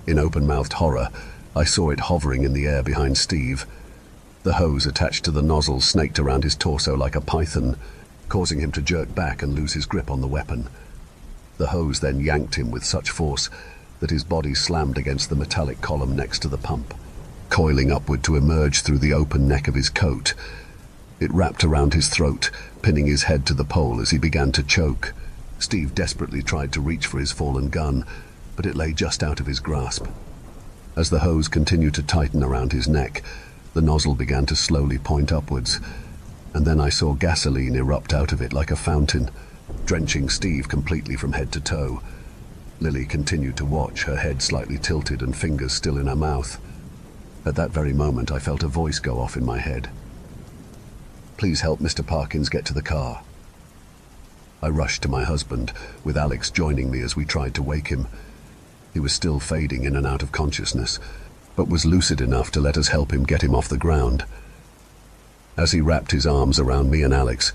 In open-mouthed horror, I saw it hovering in the air behind Steve. The hose attached to the nozzle snaked around his torso like a python, causing him to jerk back and lose his grip on the weapon. The hose then yanked him with such force that his body slammed against the metallic column next to the pump, coiling upward to emerge through the open neck of his coat. It wrapped around his throat, pinning his head to the pole as he began to choke. Steve desperately tried to reach for his fallen gun, but it lay just out of his grasp. As the hose continued to tighten around his neck, the nozzle began to slowly point upwards, and then I saw gasoline erupt out of it like a fountain, drenching Steve completely from head to toe. Lily continued to watch, her head slightly tilted and fingers still in her mouth. At that very moment, I felt a voice go off in my head. "Please help Mr. Parkins get to the car." I rushed to my husband, with Alex joining me as we tried to wake him. He was still fading in and out of consciousness, but was lucid enough to let us help him get him off the ground. As he wrapped his arms around me and Alex,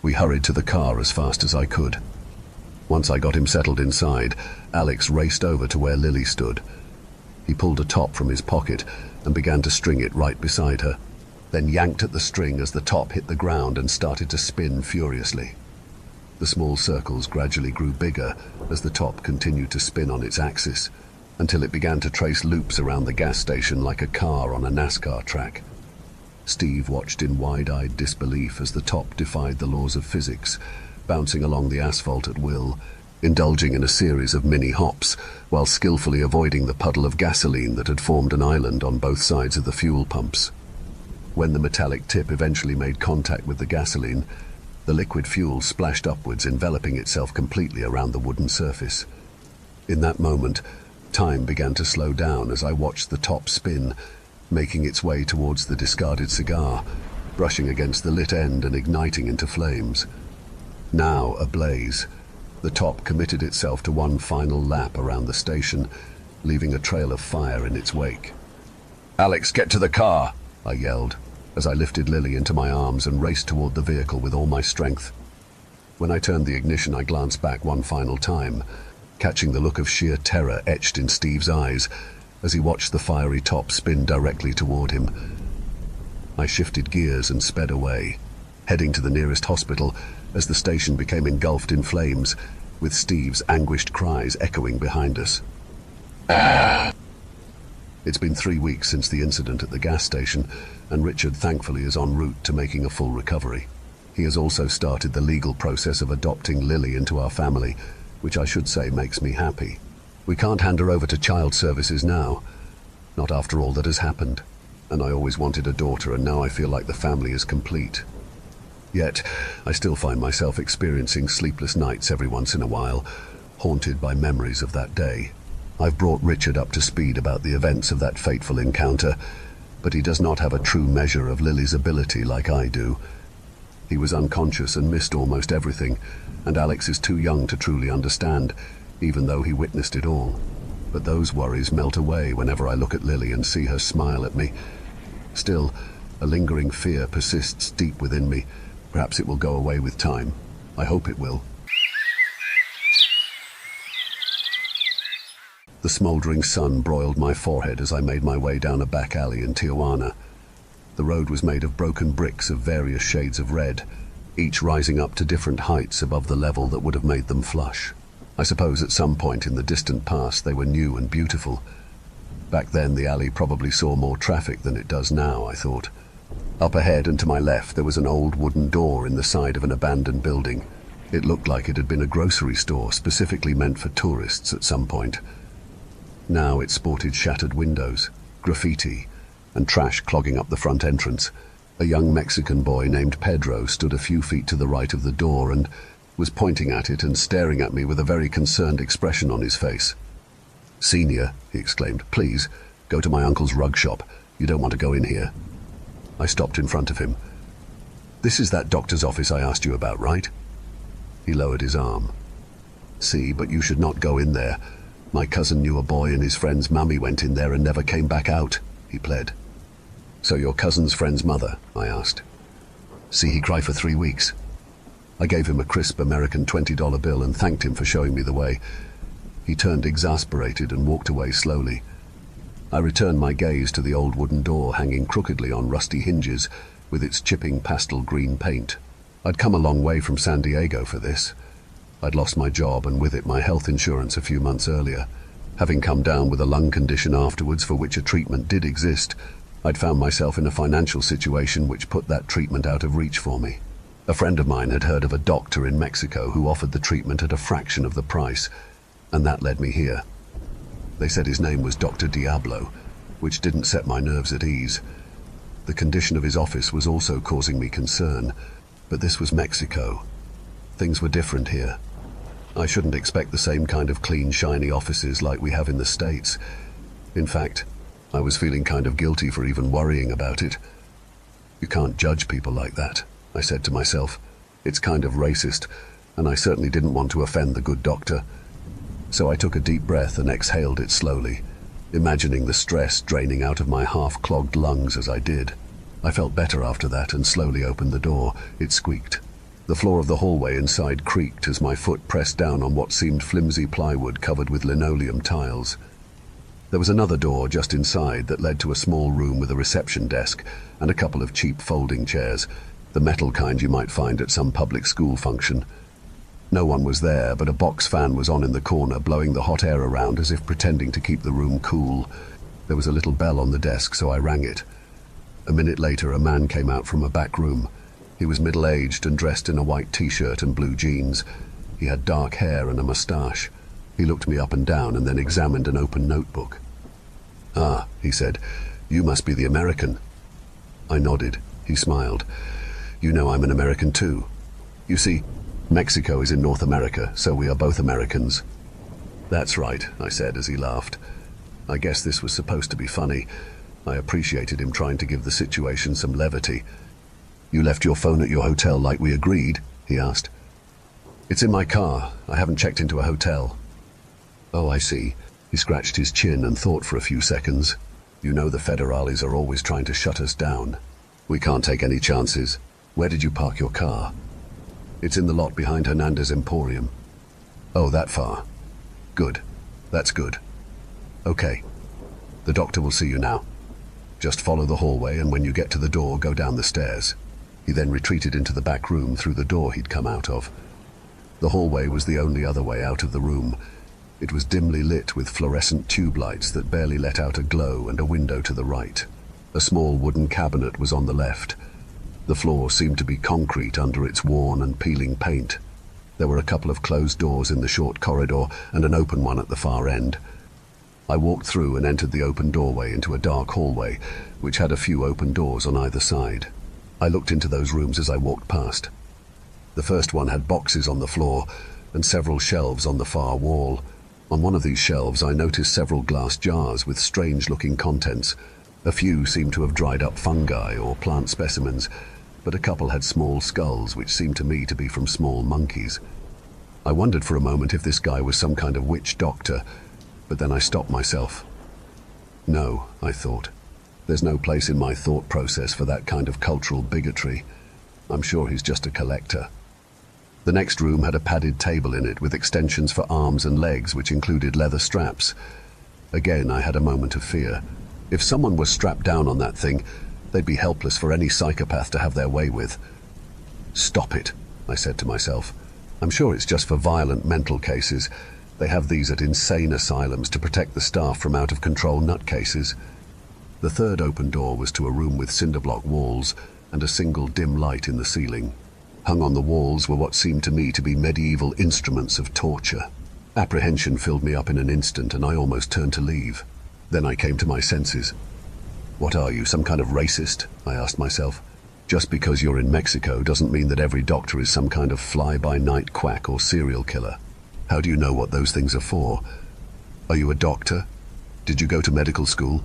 we hurried to the car as fast as I could. Once I got him settled inside, Alex raced over to where Lily stood. He pulled a top from his pocket and began to string it right beside her, then yanked at the string as the top hit the ground and started to spin furiously. The small circles gradually grew bigger as the top continued to spin on its axis, until it began to trace loops around the gas station like a car on a NASCAR track. Steve watched in wide-eyed disbelief as the top defied the laws of physics, bouncing along the asphalt at will, indulging in a series of mini hops while skillfully avoiding the puddle of gasoline that had formed an island on both sides of the fuel pumps. When the metallic tip eventually made contact with the gasoline, the liquid fuel splashed upwards, enveloping itself completely around the wooden surface. In that moment, time began to slow down as I watched the top spin, making its way towards the discarded cigar, brushing against the lit end and igniting into flames. Now ablaze, the top committed itself to one final lap around the station, leaving a trail of fire in its wake. "Alex, get to the car!" I yelled, as I lifted Lily into my arms and raced toward the vehicle with all my strength. When I turned the ignition, I glanced back one final time, catching the look of sheer terror etched in Steve's eyes as he watched the fiery top spin directly toward him. I shifted gears and sped away, heading to the nearest hospital as the station became engulfed in flames, with Steve's anguished cries echoing behind us. It's been 3 weeks since the incident at the gas station, and Richard thankfully is en route to making a full recovery. He has also started the legal process of adopting Lily into our family, which I should say makes me happy. We can't hand her over to child services now, not after all that has happened, and I always wanted a daughter, and now I feel like the family is complete. Yet, I still find myself experiencing sleepless nights every once in a while, haunted by memories of that day. I've brought Richard up to speed about the events of that fateful encounter, but he does not have a true measure of Lily's ability like I do. He was unconscious and missed almost everything, and Alex is too young to truly understand, even though he witnessed it all. But those worries melt away whenever I look at Lily and see her smile at me. Still, a lingering fear persists deep within me. Perhaps it will go away with time. I hope it will. The smouldering sun broiled my forehead as I made my way down a back alley in Tijuana. The road was made of broken bricks of various shades of red, each rising up to different heights above the level that would have made them flush. I suppose at some point in the distant past they were new and beautiful. Back then the alley probably saw more traffic than it does now, I thought. Up ahead and to my left there was an old wooden door in the side of an abandoned building. It looked like it had been a grocery store specifically meant for tourists at some point. Now it sported shattered windows, graffiti, and trash clogging up the front entrance. A young Mexican boy named Pedro stood a few feet to the right of the door and was pointing at it and staring at me with a very concerned expression on his face. "Senior," he exclaimed, "please, go to my uncle's rug shop. You don't want to go in here." I stopped in front of him. "This is that doctor's office I asked you about, right?" He lowered his arm. "See, but you should not go in there. My cousin knew a boy and his friend's mummy went in there and never came back out," he pled. "So your cousin's friend's mother?" I asked. "See, he cried for 3 weeks. I gave him a crisp American $20 bill and thanked him for showing me the way. He turned exasperated and walked away slowly. I returned my gaze to the old wooden door hanging crookedly on rusty hinges with its chipping pastel green paint. I'd come a long way from San Diego for this. I'd lost my job and with it my health insurance a few months earlier. Having come down with a lung condition afterwards for which a treatment did exist, I'd found myself in a financial situation which put that treatment out of reach for me. A friend of mine had heard of a doctor in Mexico who offered the treatment at a fraction of the price, and that led me here. They said his name was Dr. Diablo, which didn't set my nerves at ease. The condition of his office was also causing me concern, but this was Mexico. Things were different here. I shouldn't expect the same kind of clean, shiny offices like we have in the States. In fact, I was feeling kind of guilty for even worrying about it. "You can't judge people like that," I said to myself. "It's kind of racist, and I certainly didn't want to offend the good doctor." So I took a deep breath and exhaled it slowly, imagining the stress draining out of my half-clogged lungs as I did. I felt better after that and slowly opened the door. It squeaked. The floor of the hallway inside creaked as my foot pressed down on what seemed flimsy plywood covered with linoleum tiles. There was another door just inside that led to a small room with a reception desk and a couple of cheap folding chairs, the metal kind you might find at some public school function. No one was there, but a box fan was on in the corner, blowing the hot air around as if pretending to keep the room cool. There was a little bell on the desk, so I rang it. A minute later, a man came out from a back room. He was middle-aged and dressed in a white t-shirt and blue jeans. He had dark hair and a moustache. He looked me up and down and then examined an open notebook. "Ah," he said, "you must be the American." I nodded. He smiled. "You know I'm an American too. You see, Mexico is in North America, so we are both Americans." "That's right," I said as he laughed. I guess this was supposed to be funny. I appreciated him trying to give the situation some levity. "You left your phone at your hotel like we agreed?" he asked. "It's in my car. I haven't checked into a hotel." "Oh, I see." He scratched his chin and thought for a few seconds. "You know the federales are always trying to shut us down. We can't take any chances. Where did you park your car?" "It's in the lot behind Hernandez Emporium." "Oh, that far. Good. That's good. Okay. The doctor will see you now. Just follow the hallway, and when you get to the door, go down the stairs." He then retreated into the back room through the door he'd come out of. The hallway was the only other way out of the room. It was dimly lit with fluorescent tube lights that barely let out a glow and a window to the right. A small wooden cabinet was on the left. The floor seemed to be concrete under its worn and peeling paint. There were a couple of closed doors in the short corridor and an open one at the far end. I walked through and entered the open doorway into a dark hallway, which had a few open doors on either side. I looked into those rooms as I walked past. The first one had boxes on the floor and several shelves on the far wall. On one of these shelves I noticed several glass jars with strange-looking contents. A few seemed to have dried up fungi or plant specimens, but a couple had small skulls which seemed to me to be from small monkeys. I wondered for a moment if this guy was some kind of witch doctor, but then I stopped myself. No, I thought. There's no place in my thought process for that kind of cultural bigotry. I'm sure he's just a collector. The next room had a padded table in it with extensions for arms and legs which included leather straps. Again, I had a moment of fear. If someone was strapped down on that thing, they'd be helpless for any psychopath to have their way with. Stop it, I said to myself. I'm sure it's just for violent mental cases. They have these at insane asylums to protect the staff from out-of-control nutcases. The third open door was to a room with cinder-block walls and a single dim light in the ceiling. Hung on the walls were what seemed to me to be medieval instruments of torture. Apprehension filled me up in an instant, and I almost turned to leave. Then I came to my senses. What are you, some kind of racist? I asked myself. Just because you're in Mexico doesn't mean that every doctor is some kind of fly-by-night quack or serial killer. How do you know what those things are for? Are you a doctor? Did you go to medical school?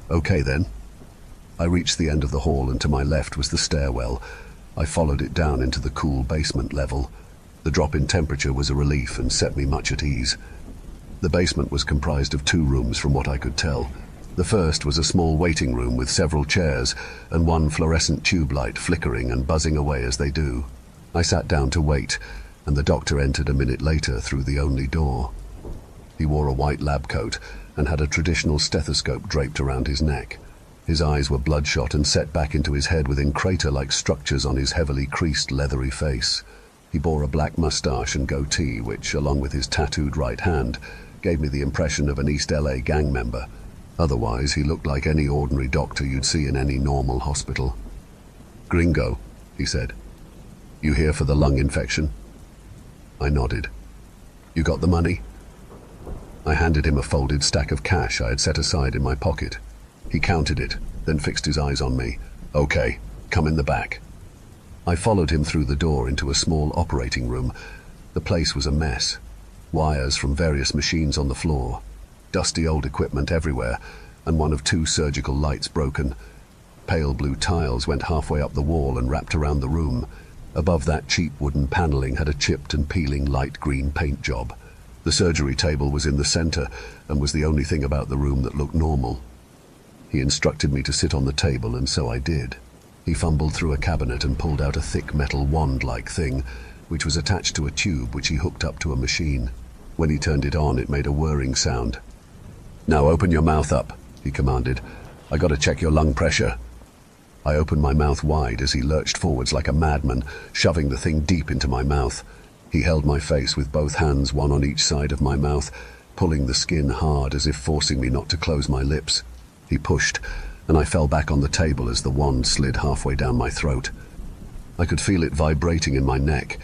Okay then. I reached the end of the hall, and to my left was the stairwell. I followed it down into the cool basement level. The drop in temperature was a relief and set me much at ease. The basement was comprised of 2 rooms from what I could tell. The first was a small waiting room with several chairs and one fluorescent tube light flickering and buzzing away as they do. I sat down to wait, and the doctor entered a minute later through the only door. He wore a white lab coat and had a traditional stethoscope draped around his neck. His eyes were bloodshot and set back into his head within crater-like structures on his heavily creased, leathery face. He bore a black mustache and goatee which, along with his tattooed right hand, gave me the impression of an East LA gang member. Otherwise, he looked like any ordinary doctor you'd see in any normal hospital. "Gringo," he said. "You here for the lung infection?" I nodded. "You got the money?" I handed him a folded stack of cash I had set aside in my pocket. He counted it, then fixed his eyes on me. "Okay, come in the back." I followed him through the door into a small operating room. The place was a mess. Wires from various machines on the floor, dusty old equipment everywhere, and one of 2 surgical lights broken. Pale blue tiles went halfway up the wall and wrapped around the room. Above that, cheap wooden paneling had a chipped and peeling light green paint job. The surgery table was in the center and was the only thing about the room that looked normal. He instructed me to sit on the table, and so I did. He fumbled through a cabinet and pulled out a thick metal wand-like thing, which was attached to a tube which he hooked up to a machine. When he turned it on, it made a whirring sound. "Now open your mouth up," he commanded. "I gotta check your lung pressure." I opened my mouth wide as he lurched forwards like a madman, shoving the thing deep into my mouth. He held my face with both hands, one on each side of my mouth, pulling the skin hard as if forcing me not to close my lips. He pushed, and I fell back on the table as the wand slid halfway down my throat. I could feel it vibrating in my neck.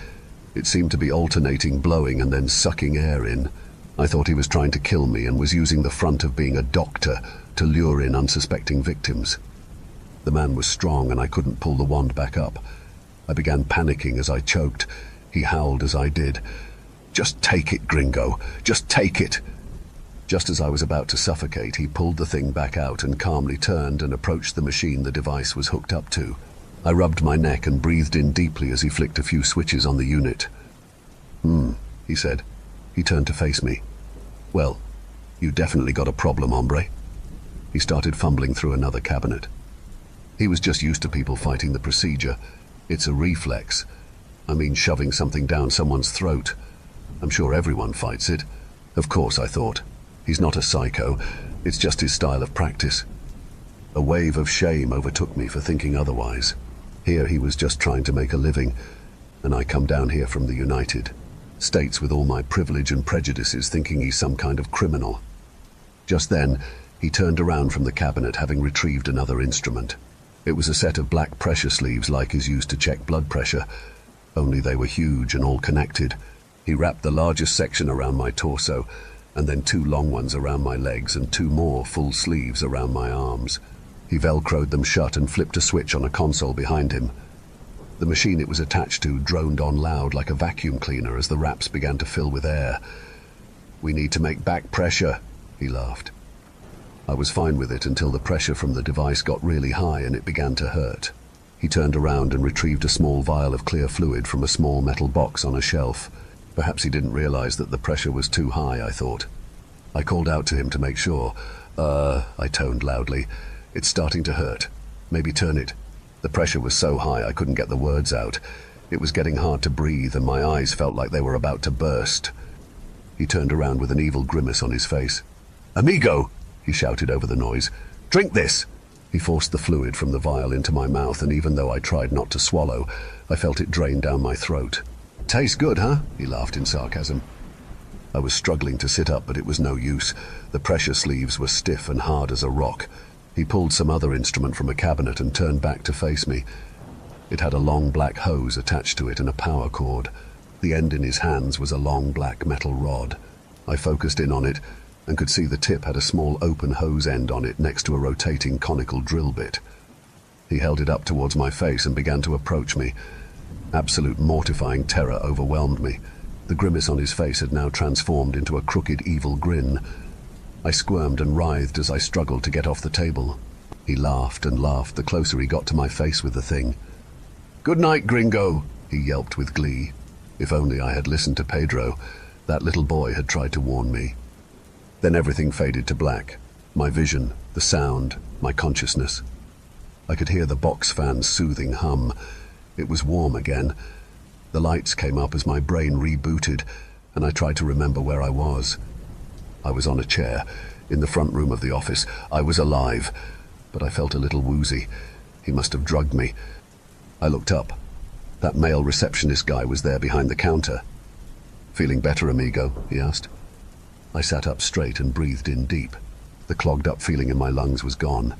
It seemed to be alternating blowing and then sucking air in. I thought he was trying to kill me and was using the front of being a doctor to lure in unsuspecting victims. The man was strong and I couldn't pull the wand back up. I began panicking as I choked. He howled as I did. "Just take it, Gringo. Just take it." Just as I was about to suffocate, he pulled the thing back out and calmly turned and approached the machine the device was hooked up to. I rubbed my neck and breathed in deeply as he flicked a few switches on the unit. He said. He turned to face me. "Well, you definitely got a problem, hombre." He started fumbling through another cabinet. He was just used to people fighting the procedure. It's a reflex. I mean, shoving something down someone's throat. I'm sure everyone fights it. Of course, I thought. He's not a psycho. It's just his style of practice. A wave of shame overtook me for thinking otherwise. Here he was just trying to make a living, and I come down here from the United States with all my privilege and prejudices thinking he's some kind of criminal. Just then, he turned around from the cabinet having retrieved another instrument. It was a set of black pressure sleeves like is used to check blood pressure, only they were huge and all connected. He wrapped the largest section around my torso, and then 2 long ones around my legs and 2 more full sleeves around my arms. He velcroed them shut and flipped a switch on a console behind him. The machine it was attached to droned on loud like a vacuum cleaner as the wraps began to fill with air. "We need to make back pressure," he laughed. I was fine with it until the pressure from the device got really high and it began to hurt. He turned around and retrieved a small vial of clear fluid from a small metal box on a shelf. Perhaps he didn't realize that the pressure was too high, I thought. I called out to him to make sure. I toned loudly. It's starting to hurt. Maybe turn it. The pressure was so high I couldn't get the words out. It was getting hard to breathe and my eyes felt like they were about to burst. He turned around with an evil grimace on his face. "Amigo!" he shouted over the noise. "Drink this!" He forced the fluid from the vial into my mouth, and even though I tried not to swallow, I felt it drain down my throat. "Tastes good, huh?" he laughed in sarcasm. I was struggling to sit up, but it was no use. The pressure sleeves were stiff and hard as a rock. He pulled some other instrument from a cabinet and turned back to face me. It had a long black hose attached to it and a power cord. The end in his hands was a long black metal rod. I focused in on it and could see the tip had a small open hose end on it next to a rotating conical drill bit. He held it up towards my face and began to approach me. Absolute mortifying terror overwhelmed me. The grimace on his face had now transformed into a crooked, evil grin. I squirmed and writhed as I struggled to get off the table. He laughed and laughed the closer he got to my face with the thing. "Good night, gringo," he yelped with glee. If only I had listened to Pedro. That little boy had tried to warn me. Then everything faded to black. My vision, the sound, my consciousness. I could hear the box fan's soothing hum. It was warm again. The lights came up as my brain rebooted, and I tried to remember where I was. I was on a chair, in the front room of the office. I was alive, but I felt a little woozy. He must have drugged me. I looked up. That male receptionist guy was there behind the counter. "Feeling better, amigo?" he asked. I sat up straight and breathed in deep. The clogged-up feeling in my lungs was gone.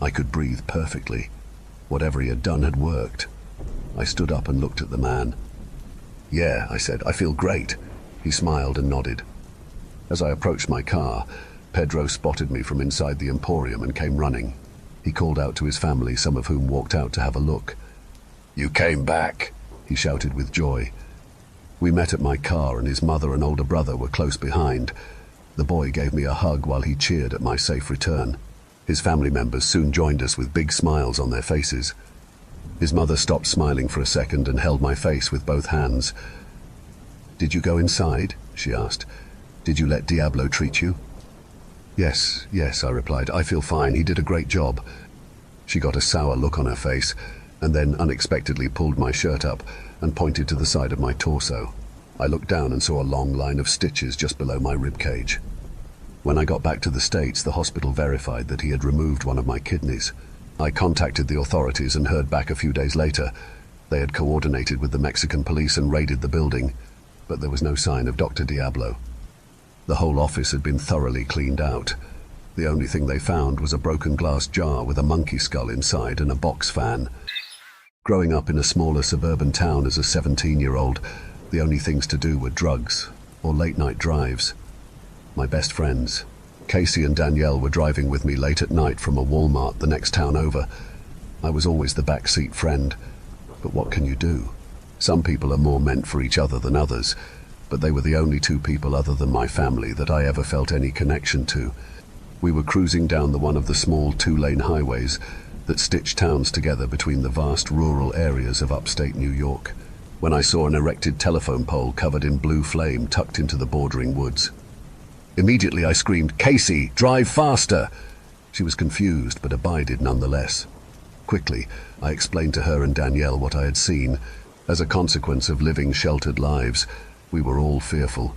I could breathe perfectly. Whatever he had done had worked. I stood up and looked at the man. "Yeah," I said, "I feel great." He smiled and nodded. As I approached my car, Pedro spotted me from inside the Emporium and came running. He called out to his family, some of whom walked out to have a look. "You came back," he shouted with joy. We met at my car, and his mother and older brother were close behind. The boy gave me a hug while he cheered at my safe return. His family members soon joined us with big smiles on their faces. His mother stopped smiling for a second and held my face with both hands. "Did you go inside?" she asked. "Did you let Diablo treat you?" Yes, I replied. "I feel fine. He did a great job." She got a sour look on her face, and then unexpectedly pulled my shirt up and pointed to the side of my torso. I looked down and saw a long line of stitches just below my rib cage. When I got back to the States, the hospital verified that he had removed one of my kidneys. I contacted the authorities and heard back a few days later. They had coordinated with the Mexican police and raided the building, but there was no sign of Dr. Diablo. The whole office had been thoroughly cleaned out. The only thing they found was a broken glass jar with a monkey skull inside and a box fan. Growing up in a smaller suburban town as a 17-year-old, the only things to do were drugs or late-night drives. My best friends, Casey and Danielle, were driving with me late at night from a Walmart the next town over. I was always the backseat friend, but what can you do? Some people are more meant for each other than others, but they were the only two people other than my family that I ever felt any connection to. We were cruising down one of the small two-lane highways that stitch towns together between the vast rural areas of upstate New York, when I saw an erected telephone pole covered in blue flame tucked into the bordering woods. Immediately I screamed, "Casey, drive faster!" She was confused, but abided nonetheless. Quickly, I explained to her and Danielle what I had seen. As a consequence of living sheltered lives, we were all fearful.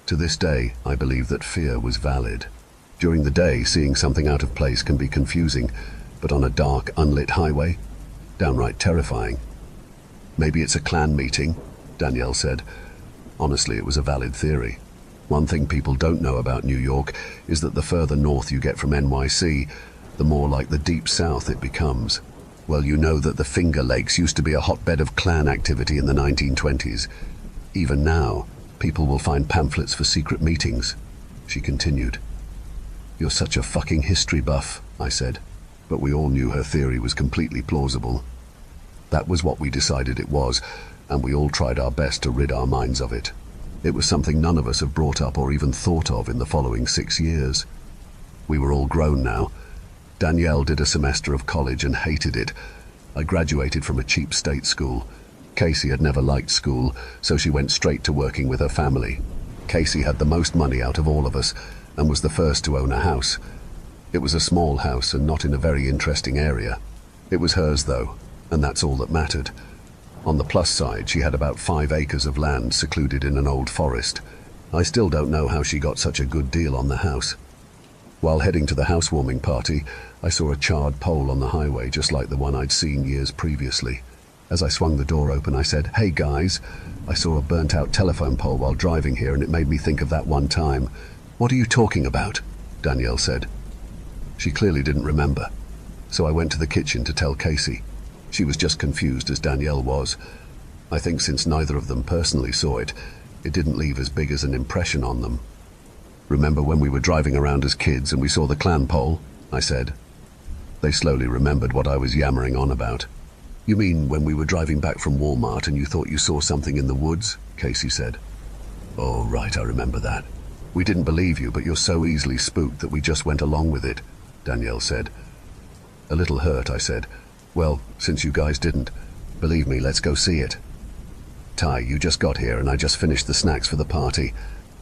To this day, I believe that fear was valid. During the day, seeing something out of place can be confusing, but on a dark, unlit highway, downright terrifying. "Maybe it's a clan meeting," Danielle said. Honestly, it was a valid theory. One thing people don't know about New York is that the further north you get from NYC, the more like the Deep South it becomes. Well, you know that the Finger Lakes used to be a hotbed of clan activity in the 1920s. Even now, people will find pamphlets for secret meetings. She continued. "You're such a fucking history buff," I said, but we all knew her theory was completely plausible. That was what we decided it was, and we all tried our best to rid our minds of it. It was something none of us have brought up or even thought of in the following 6 years. We were all grown now. Danielle did a semester of college and hated it. I graduated from a cheap state school. Casey had never liked school, so she went straight to working with her family. Casey had the most money out of all of us and was the first to own a house. It was a small house and not in a very interesting area. It was hers though, and that's all that mattered. On the plus side, she had about 5 acres of land secluded in an old forest. I still don't know how she got such a good deal on the house. While heading to the housewarming party, I saw a charred pole on the highway just like the one I'd seen years previously. As I swung the door open, I said, "Hey guys, I saw a burnt-out telephone pole while driving here and it made me think of that one time." "What are you talking about?" Danielle said. She clearly didn't remember, so I went to the kitchen to tell Casey. She was just confused as Danielle was. I think since neither of them personally saw it, it didn't leave as big as an impression on them. "Remember when we were driving around as kids and we saw the clan pole?" I said. They slowly remembered what I was yammering on about. "You mean when we were driving back from Walmart and you thought you saw something in the woods?" Casey said. "Oh, right, I remember that. We didn't believe you, but you're so easily spooked that we just went along with it," Danielle said. A little hurt, I said. "Well, since you guys didn't, believe me, let's go see it." "Ty, you just got here and I just finished the snacks for the party.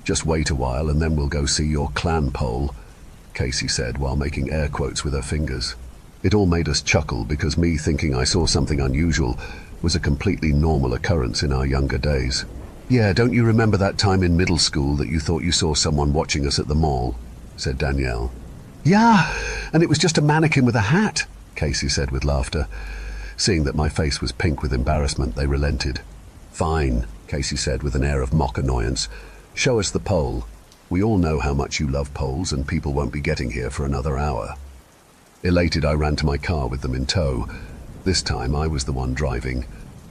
Just wait a while and then we'll go see your clan pole," Casey said while making air quotes with her fingers. It all made us chuckle because me thinking I saw something unusual was a completely normal occurrence in our younger days. "Yeah, don't you remember that time in middle school that you thought you saw someone watching us at the mall?" said Danielle. "Yeah, and it was just a mannequin with a hat," Casey said with laughter. Seeing that my face was pink with embarrassment, they relented. "Fine," Casey said with an air of mock annoyance. "Show us the pole. We all know how much you love poles and people won't be getting here for another hour." Elated, I ran to my car with them in tow. This time I was the one driving.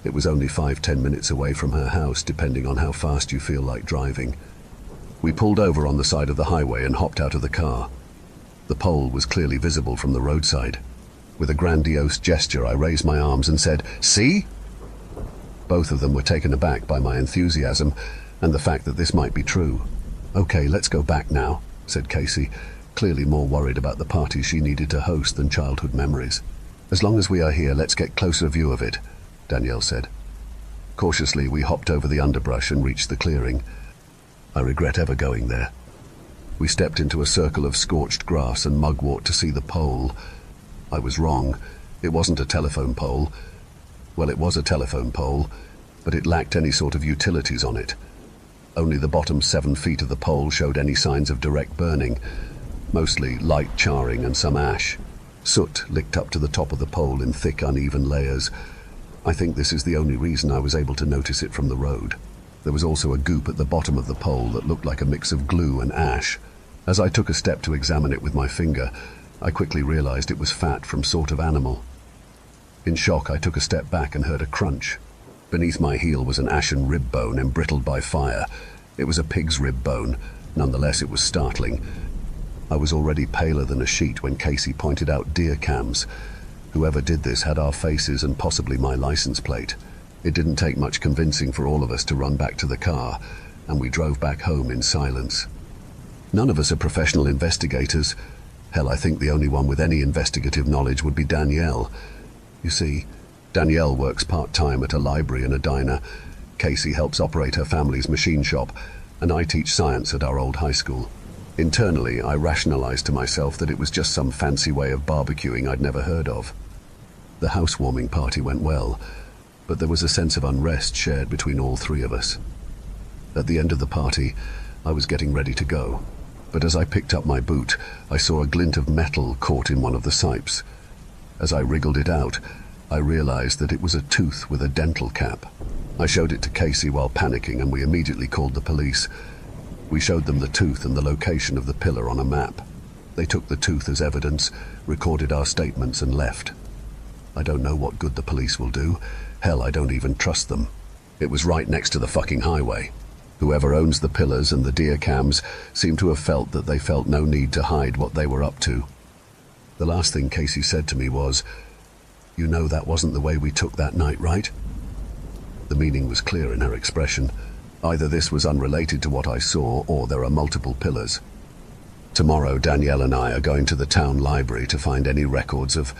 It was only 5-10 minutes away from her house, depending on how fast you feel like driving. We pulled over on the side of the highway and hopped out of the car. The pole was clearly visible from the roadside. With a grandiose gesture, I raised my arms and said, "See?" Both of them were taken aback by my enthusiasm and the fact that this might be true. "Okay, let's go back now," said Casey, clearly more worried about the party she needed to host than childhood memories. "As long as we are here, let's get closer view of it," Danielle said. Cautiously, we hopped over the underbrush and reached the clearing. I regret ever going there. We stepped into a circle of scorched grass and mugwort to see the pole. I was wrong. It wasn't a telephone pole. Well, it was a telephone pole, but it lacked any sort of utilities on it. Only the bottom 7 feet of the pole showed any signs of direct burning, mostly light charring and some ash. Soot licked up to the top of the pole in thick, uneven layers. I think this is the only reason I was able to notice it from the road. There was also a goop at the bottom of the pole that looked like a mix of glue and ash. As I took a step to examine it with my finger, I quickly realized it was fat from sort of animal. In shock, I took a step back and heard a crunch. Beneath my heel was an ashen rib bone embrittled by fire. It was a pig's rib bone. Nonetheless, it was startling. I was already paler than a sheet when Casey pointed out deer cams. Whoever did this had our faces and possibly my license plate. It didn't take much convincing for all of us to run back to the car, and we drove back home in silence. None of us are professional investigators. Hell, I think the only one with any investigative knowledge would be Danielle. You see, Danielle works part-time at a library and a diner. Casey helps operate her family's machine shop, and I teach science at our old high school. Internally, I rationalized to myself that it was just some fancy way of barbecuing I'd never heard of. The housewarming party went well, but there was a sense of unrest shared between all 3 of us. At the end of the party, I was getting ready to go, but as I picked up my boot, I saw a glint of metal caught in one of the sipes. As I wriggled it out, I realized that it was a tooth with a dental cap. I showed it to Casey while panicking, and we immediately called the police. We showed them the tooth and the location of the pillar on a map. They took the tooth as evidence, recorded our statements, and left. I don't know what good the police will do. Hell, I don't even trust them. It was right next to the fucking highway. Whoever owns the pillars and the deer cams seemed to have felt that they felt no need to hide what they were up to. The last thing Casey said to me was, "You know that wasn't the way we took that night, right?" The meaning was clear in her expression. Either this was unrelated to what I saw, or there are multiple pillars. Tomorrow, Danielle and I are going to the town library to find any records of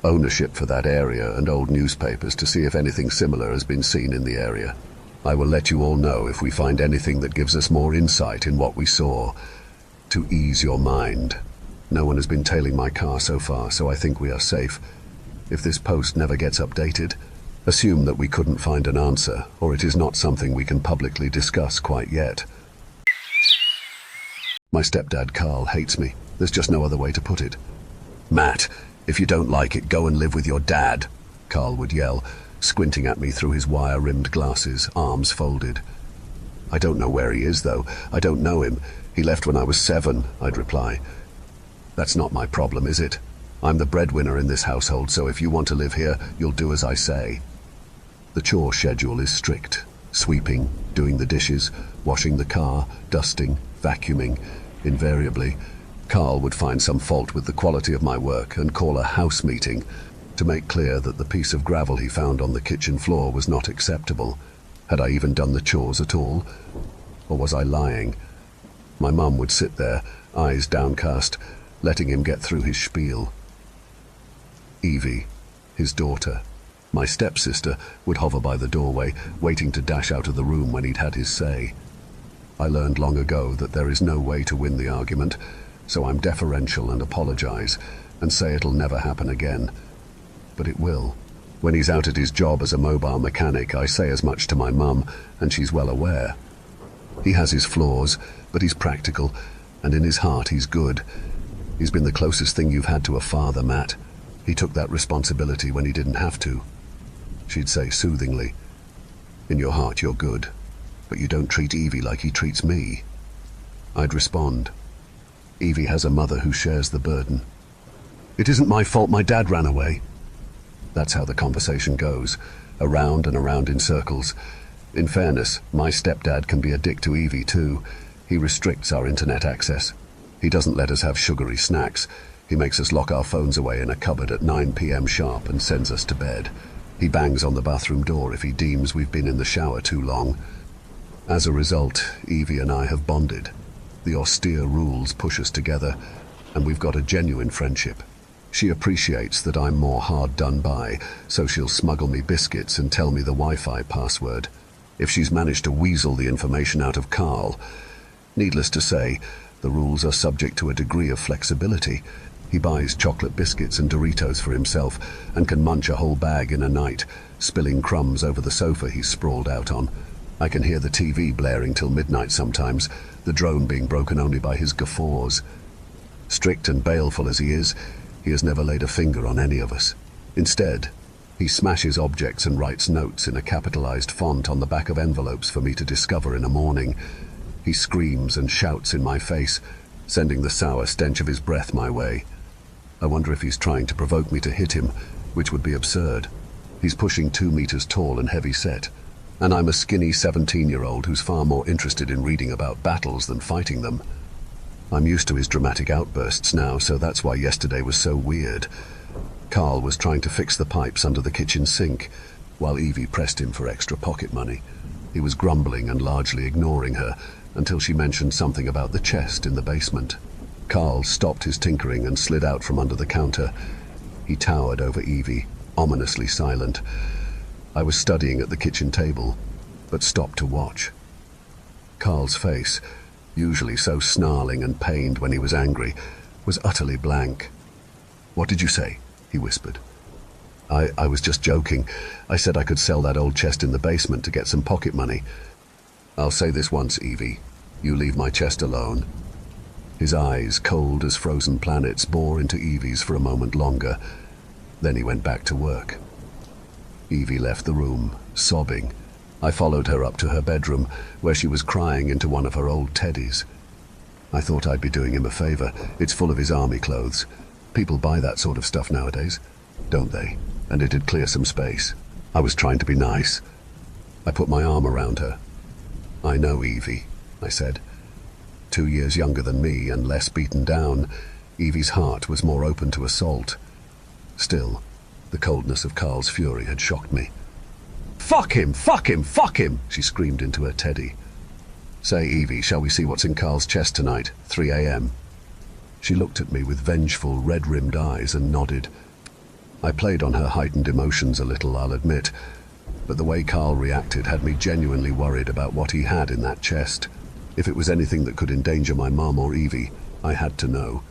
ownership for that area and old newspapers to see if anything similar has been seen in the area. I will let you all know if we find anything that gives us more insight in what we saw, to ease your mind. No one has been tailing my car so far, so I think we are safe. If this post never gets updated, assume that we couldn't find an answer, or it is not something we can publicly discuss quite yet. My stepdad Carl hates me. There's just no other way to put it. Matt, if you don't like it, go and live with your dad, Carl would yell, squinting at me through his wire-rimmed glasses, arms folded. I don't know where he is, though. I don't know him. He left when I was 7, I'd reply. That's not my problem, is it? I'm the breadwinner in this household, so if you want to live here, you'll do as I say. The chore schedule is strict. Sweeping, doing the dishes, washing the car, dusting, vacuuming. Invariably, Carl would find some fault with the quality of my work and call a house meeting to make clear that the piece of gravel he found on the kitchen floor was not acceptable. Had I even done the chores at all? Or was I lying? My mum would sit there, eyes downcast, letting him get through his spiel. Evie, his daughter, my stepsister, would hover by the doorway, waiting to dash out of the room when he'd had his say. I learned long ago that there is no way to win the argument, so I'm deferential and apologize, and say it'll never happen again. But it will. When he's out at his job as a mobile mechanic, I say as much to my mum, and she's well aware. He has his flaws, but he's practical, and in his heart he's good. He's been the closest thing you've had to a father, Matt. He took that responsibility when he didn't have to. She'd say soothingly, "In your heart you're good, but you don't treat Evie like he treats me." I'd respond, "Evie has a mother who shares the burden. It isn't my fault my dad ran away." That's how the conversation goes, around and around in circles. In fairness, my stepdad can be a dick to Evie too. He restricts our internet access. He doesn't let us have sugary snacks. He makes us lock our phones away in a cupboard at 9 p.m. sharp and sends us to bed. He bangs on the bathroom door if he deems we've been in the shower too long. As a result, Evie and I have bonded. The austere rules push us together, and we've got a genuine friendship. She appreciates that I'm more hard done by, so she'll smuggle me biscuits and tell me the Wi-Fi password. If she's managed to weasel the information out of Carl, needless to say, the rules are subject to a degree of flexibility. He buys chocolate biscuits and Doritos for himself and can munch a whole bag in a night, spilling crumbs over the sofa he's sprawled out on. I can hear the TV blaring till midnight sometimes, the drone being broken only by his guffaws. Strict and baleful as he has never laid a finger on any of us. Instead, he smashes objects and writes notes in a capitalized font on the back of envelopes for me to discover in a morning. He screams and shouts in my face, sending the sour stench of his breath my way. I wonder if he's trying to provoke me to hit him, which would be absurd. He's pushing 2 meters tall and heavy set, and I'm a skinny 17-year-old who's far more interested in reading about battles than fighting them. I'm used to his dramatic outbursts now, so that's why yesterday was so weird. Carl was trying to fix the pipes under the kitchen sink, while Evie pressed him for extra pocket money. He was grumbling and largely ignoring her, until she mentioned something about the chest in the basement. Carl stopped his tinkering and slid out from under the counter. He towered over Evie, ominously silent. I was studying at the kitchen table, but stopped to watch. Carl's face, usually so snarling and pained when he was angry, was utterly blank. "What did you say?" he whispered. I was just joking. I said I could sell that old chest in the basement to get some pocket money. I'll say this once, Evie. You leave my chest alone. His eyes, cold as frozen planets, bore into Evie's for a moment longer. Then he went back to work. Evie left the room, sobbing. I followed her up to her bedroom, where she was crying into one of her old teddies. I thought I'd be doing him a favor. It's full of his army clothes. People buy that sort of stuff nowadays, don't they? And it'd clear some space. I was trying to be nice. I put my arm around her. "I know Evie," I said. 2 years younger than me and less beaten down, Evie's heart was more open to assault. Still, the coldness of Carl's fury had shocked me. "Fuck him! Fuck him! Fuck him!" she screamed into her teddy. "Say, Evie, shall we see what's in Carl's chest tonight, 3 a.m.? She looked at me with vengeful, red-rimmed eyes and nodded. I played on her heightened emotions a little, I'll admit, but the way Carl reacted had me genuinely worried about what he had in that chest. If it was anything that could endanger my mom or Evie, I had to know.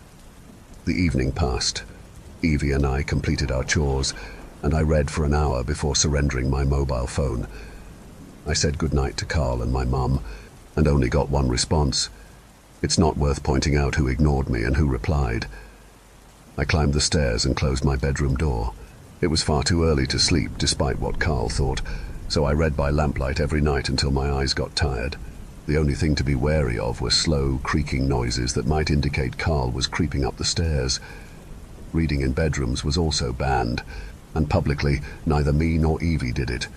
The evening passed. Evie and I completed our chores, and I read for an hour before surrendering my mobile phone. I said goodnight to Carl and my mum, and only got one response. It's not worth pointing out who ignored me and who replied. I climbed the stairs and closed my bedroom door. It was far too early to sleep, despite what Carl thought, so I read by lamplight every night until my eyes got tired. The only thing to be wary of were slow, creaking noises that might indicate Carl was creeping up the stairs. Reading in bedrooms was also banned, and publicly, neither me nor Evie did it.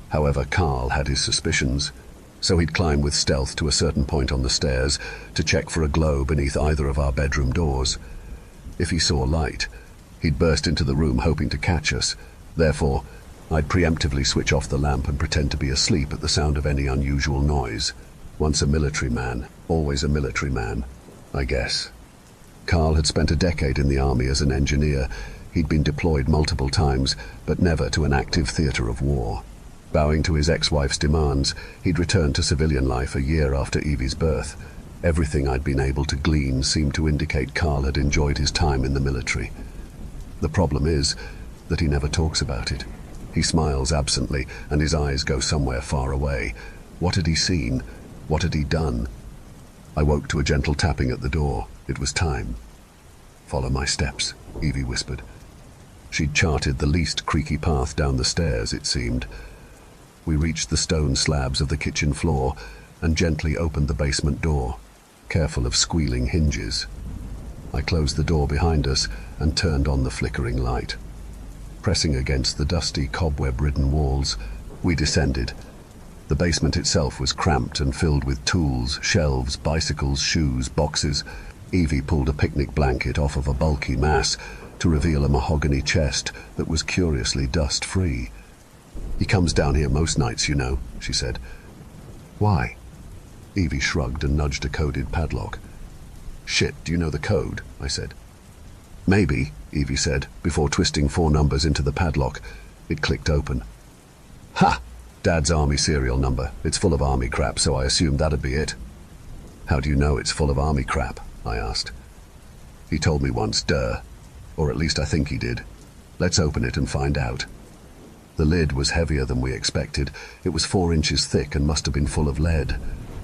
However, Carl had his suspicions, so he'd climb with stealth to a certain point on the stairs to check for a glow beneath either of our bedroom doors. If he saw light, he'd burst into the room hoping to catch us. Therefore, I'd preemptively switch off the lamp and pretend to be asleep at the sound of any unusual noise. Once a military man, always a military man, I guess. Carl had spent a decade in the army as an engineer. He'd been deployed multiple times, but never to an active theatre of war. Bowing to his ex-wife's demands, he'd returned to civilian life a year after Evie's birth. Everything I'd been able to glean seemed to indicate Carl had enjoyed his time in the military. The problem is that he never talks about it. He smiles absently, and his eyes go somewhere far away. What had he seen? What had he done? I woke to a gentle tapping at the door. It was time. "Follow my steps," Evie whispered. She'd charted the least creaky path down the stairs, it seemed. We reached the stone slabs of the kitchen floor and gently opened the basement door, careful of squealing hinges. I closed the door behind us and turned on the flickering light. Pressing against the dusty, cobweb-ridden walls, we descended. The basement itself was cramped and filled with tools, shelves, bicycles, shoes, boxes. Evie pulled a picnic blanket off of a bulky mass to reveal a mahogany chest that was curiously dust-free. "He comes down here most nights, you know," she said. "Why?" Evie shrugged and nudged a coded padlock. "Shit, do you know the code?" I said. "Maybe," Evie said, before twisting 4 numbers into the padlock. It clicked open. "Ha! Dad's army serial number. It's full of army crap, so I assumed that'd be it." "How do you know it's full of army crap?" I asked. "He told me once, duh. Or at least I think he did. Let's open it and find out." The lid was heavier than we expected. It was 4 inches thick and must have been full of lead.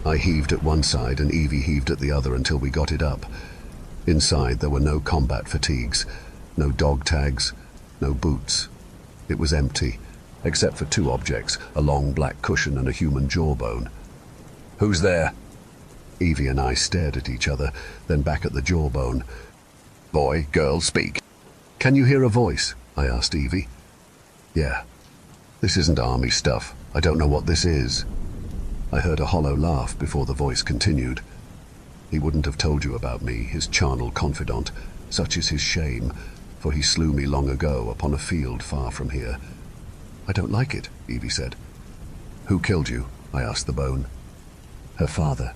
I heaved at one side and Evie heaved at the other until we got it up. Inside there were no combat fatigues, no dog tags, no boots. It was empty, except for 2 objects, a long black cushion and a human jawbone. "Who's there?" Evie and I stared at each other, then back at the jawbone. "Boy, girl, speak." "Can you hear a voice?" I asked Evie. "Yeah. This isn't army stuff. I don't know what this is." I heard a hollow laugh before the voice continued. "He wouldn't have told you about me, his charnel confidant. Such is his shame, for he slew me long ago upon a field far from here." "I don't like it," Evie said. "Who killed you?" I asked the bone. "Her father."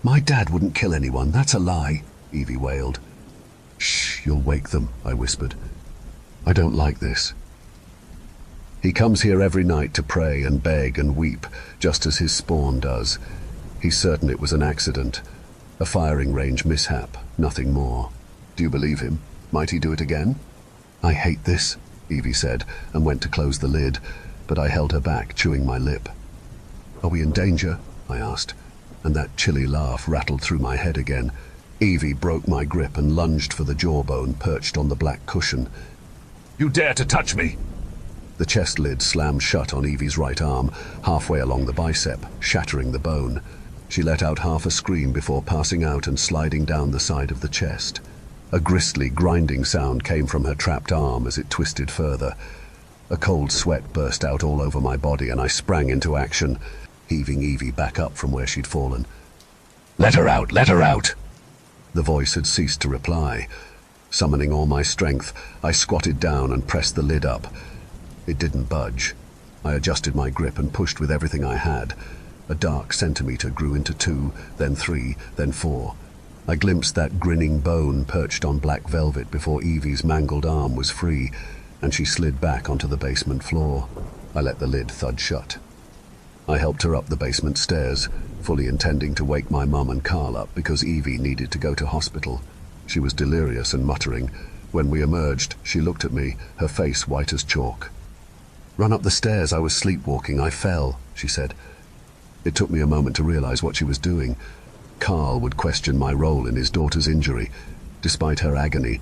"My dad wouldn't kill anyone, that's a lie," Evie wailed. "Shh, you'll wake them," I whispered. "I don't like this." "He comes here every night to pray and beg and weep, just as his spawn does. He's certain it was an accident, a firing range mishap, nothing more. Do you believe him? Might he do it again?" "I hate this," Evie said, and went to close the lid, but I held her back, chewing my lip. "Are we in danger?" I asked, and that chilly laugh rattled through my head again. Evie broke my grip and lunged for the jawbone perched on the black cushion. "You dare to touch me!" The chest lid slammed shut on Evie's right arm, halfway along the bicep, shattering the bone. She let out half a scream before passing out and sliding down the side of the chest. A grisly, grinding sound came from her trapped arm as it twisted further. A cold sweat burst out all over my body and I sprang into action, heaving Evie back up from where she'd fallen. "Let her out! Let her out!" The voice had ceased to reply. Summoning all my strength, I squatted down and pressed the lid up. It didn't budge. I adjusted my grip and pushed with everything I had. A dark centimeter grew into 2, then 3, then 4. I glimpsed that grinning bone perched on black velvet before Evie's mangled arm was free. and she slid back onto the basement floor. I let the lid thud shut. I helped her up the basement stairs, fully intending to wake my mum and Carl up because Evie needed to go to hospital. She was delirious and muttering. When we emerged, she looked at me, her face white as chalk. "Run up the stairs, I was sleepwalking, I fell," she said. It took me a moment to realize what she was doing. Carl would question my role in his daughter's injury. Despite her agony,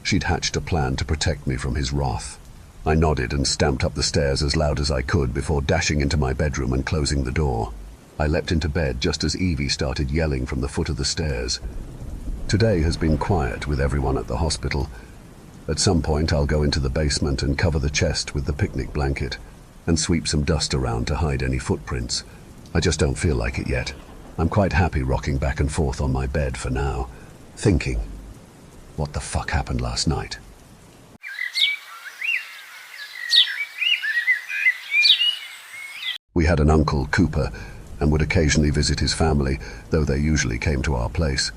she'd hatched a plan to protect me from his wrath. I nodded and stamped up the stairs as loud as I could before dashing into my bedroom and closing the door. I leapt into bed just as Evie started yelling from the foot of the stairs. Today has been quiet with everyone at the hospital. At some point I'll go into the basement and cover the chest with the picnic blanket and sweep some dust around to hide any footprints. I just don't feel like it yet. I'm quite happy rocking back and forth on my bed for now, thinking, what the fuck happened last night? We had an uncle, Cooper, and would occasionally visit his family, though they usually came to our place.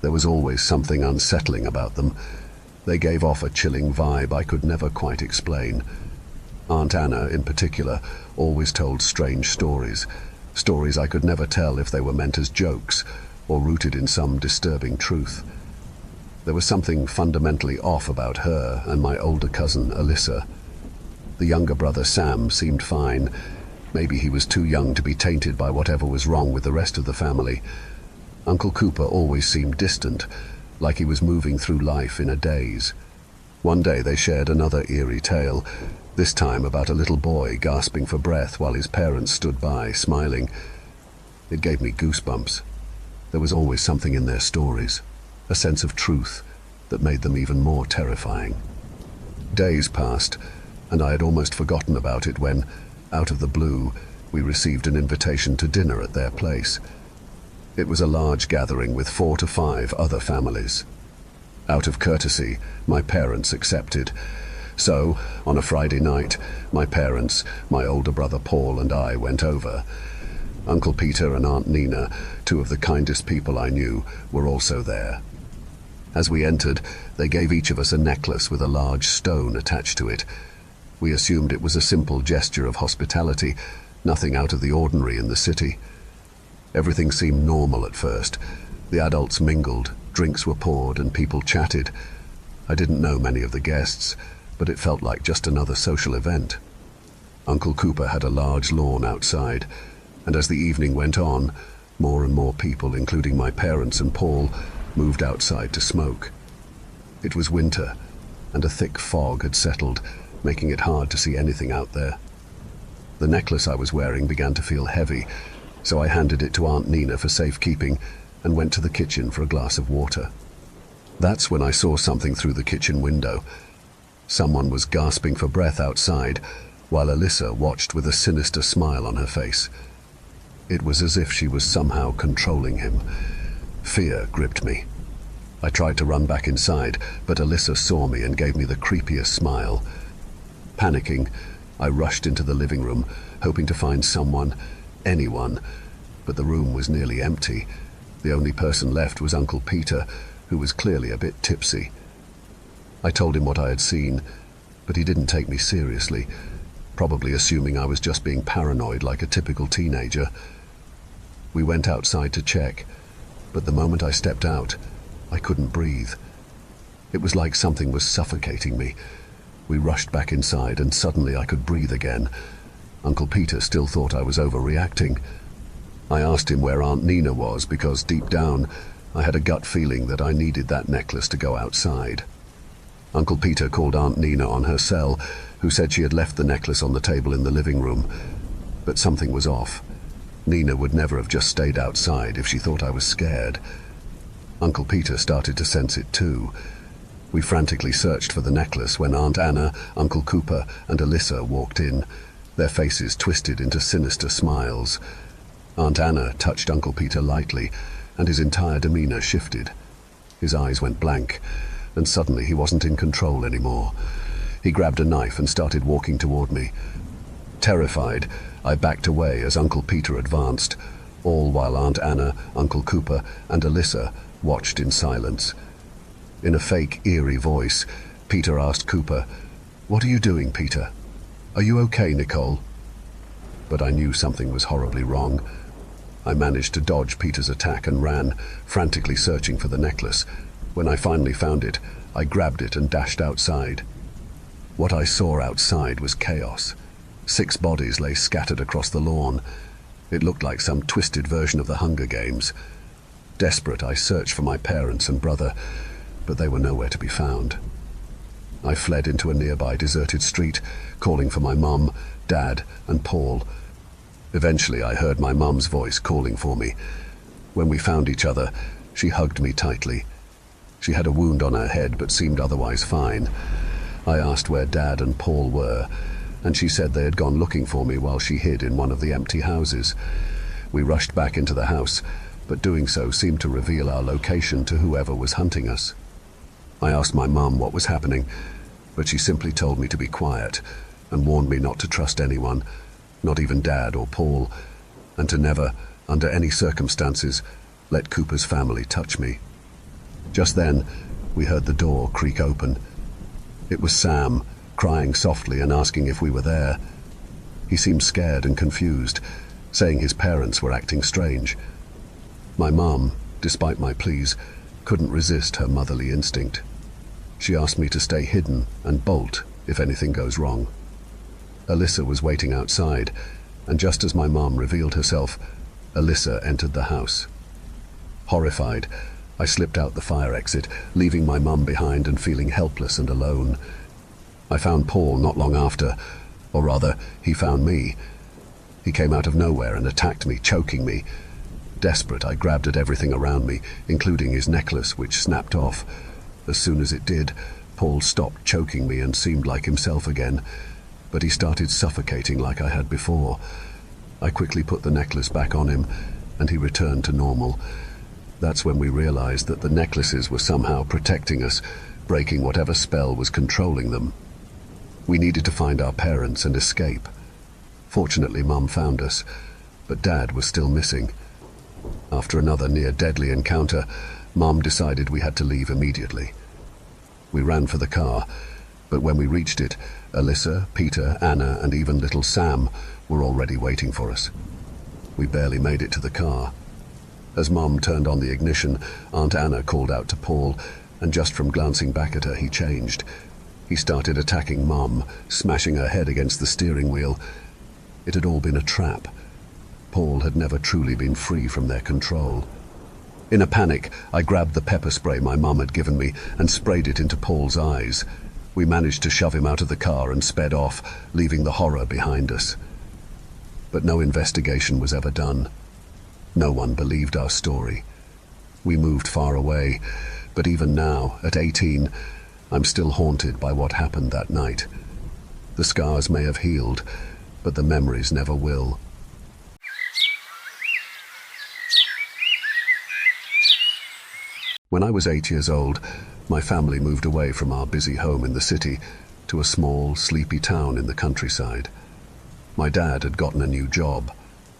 There was always something unsettling about them. They gave off a chilling vibe I could never quite explain. Aunt Anna, in particular, always told strange stories. Stories I could never tell if they were meant as jokes or rooted in some disturbing truth. There was something fundamentally off about her and my older cousin, Alyssa. The younger brother, Sam, seemed fine. Maybe he was too young to be tainted by whatever was wrong with the rest of the family. Uncle Cooper always seemed distant, like he was moving through life in a daze. One day they shared another eerie tale, this time about a little boy gasping for breath while his parents stood by, smiling. It gave me goosebumps. There was always something in their stories, a sense of truth that made them even more terrifying. Days passed, and I had almost forgotten about it when, out of the blue, we received an invitation to dinner at their place. It was a large gathering with 4 to 5 other families. Out of courtesy, my parents accepted. So, on a Friday night, my parents, my older brother Paul and I went over. Uncle Peter and Aunt Nina, 2 of the kindest people I knew, were also there. As we entered, they gave each of us a necklace with a large stone attached to it. We assumed it was a simple gesture of hospitality, nothing out of the ordinary in the city. Everything seemed normal at first. The adults mingled, drinks were poured, and people chatted. I didn't know many of the guests, but it felt like just another social event. Uncle Cooper had a large lawn outside, and as the evening went on, more and more people, including my parents and Paul, moved outside to smoke. It was winter, and a thick fog had settled, making it hard to see anything out there. The necklace I was wearing began to feel heavy, so I handed it to Aunt Nina for safekeeping and went to the kitchen for a glass of water. That's when I saw something through the kitchen window. Someone was gasping for breath outside, while Alyssa watched with a sinister smile on her face. It was as if she was somehow controlling him. Fear gripped me. I tried to run back inside, but Alyssa saw me and gave me the creepiest smile. Panicking, I rushed into the living room, hoping to find someone, anyone, but the room was nearly empty. The only person left was Uncle Peter, who was clearly a bit tipsy. I told him what I had seen, but he didn't take me seriously, probably assuming I was just being paranoid like a typical teenager. We went outside to check, but the moment I stepped out, I couldn't breathe. It was like something was suffocating me. We rushed back inside, and suddenly I could breathe again. Uncle Peter still thought I was overreacting. I asked him where Aunt Nina was because deep down I had a gut feeling that I needed that necklace to go outside. Uncle Peter called Aunt Nina on her cell, who said she had left the necklace on the table in the living room. But something was off. Nina would never have just stayed outside if she thought I was scared. Uncle Peter started to sense it too. We frantically searched for the necklace when Aunt Anna, Uncle Cooper, and Alyssa walked in, their faces twisted into sinister smiles. Aunt Anna touched Uncle Peter lightly, and his entire demeanor shifted. His eyes went blank, and suddenly he wasn't in control anymore. He grabbed a knife and started walking toward me. Terrified, I backed away as Uncle Peter advanced, all while Aunt Anna, Uncle Cooper, and Alyssa watched in silence. In a fake, eerie voice, Peter asked Cooper, "What are you doing, Peter? Are you okay, Nicole?" But I knew something was horribly wrong. I managed to dodge Peter's attack and ran, frantically searching for the necklace. When I finally found it, I grabbed it and dashed outside. What I saw outside was chaos. 6 bodies lay scattered across the lawn. It looked like some twisted version of the Hunger Games. Desperate, I searched for my parents and brother, but they were nowhere to be found. I fled into a nearby deserted street, calling for my mum, dad, and Paul. Eventually, I heard my mum's voice calling for me. When we found each other, she hugged me tightly. She had a wound on her head, but seemed otherwise fine. I asked where Dad and Paul were, and she said they had gone looking for me while she hid in one of the empty houses. We rushed back into the house, but doing so seemed to reveal our location to whoever was hunting us. I asked my mum what was happening, but she simply told me to be quiet and warned me not to trust anyone, not even Dad or Paul, and to never, under any circumstances, let Cooper's family touch me. Just then, we heard the door creak open. It was Sam, crying softly and asking if we were there. He seemed scared and confused, saying his parents were acting strange. My mum, despite my pleas, couldn't resist her motherly instinct. She asked me to stay hidden and bolt if anything goes wrong. Alyssa was waiting outside, and just as my mum revealed herself, Alyssa entered the house. Horrified, I slipped out the fire exit, leaving my mum behind and feeling helpless and alone. I found Paul not long after, or rather, he found me. He came out of nowhere and attacked me, choking me. Desperate, I grabbed at everything around me, including his necklace, which snapped off. As soon as it did, Paul stopped choking me and seemed like himself again, but he started suffocating like I had before. I quickly put the necklace back on him, and he returned to normal. That's when we realized that the necklaces were somehow protecting us, breaking whatever spell was controlling them. We needed to find our parents and escape. Fortunately, Mum found us, but Dad was still missing. After another near-deadly encounter, Mum decided we had to leave immediately. We ran for the car, but when we reached it, Alyssa, Peter, Anna, and even little Sam were already waiting for us. We barely made it to the car. As Mum turned on the ignition, Aunt Anna called out to Paul, and just from glancing back at her, he changed. He started attacking Mum, smashing her head against the steering wheel. It had all been a trap. Paul had never truly been free from their control. In a panic, I grabbed the pepper spray my mum had given me and sprayed it into Paul's eyes. We managed to shove him out of the car and sped off, leaving the horror behind us. But no investigation was ever done. No one believed our story. We moved far away, but even now, at 18, I'm still haunted by what happened that night. The scars may have healed, but the memories never will. When I was 8 years old, my family moved away from our busy home in the city to a small, sleepy town in the countryside. My dad had gotten a new job,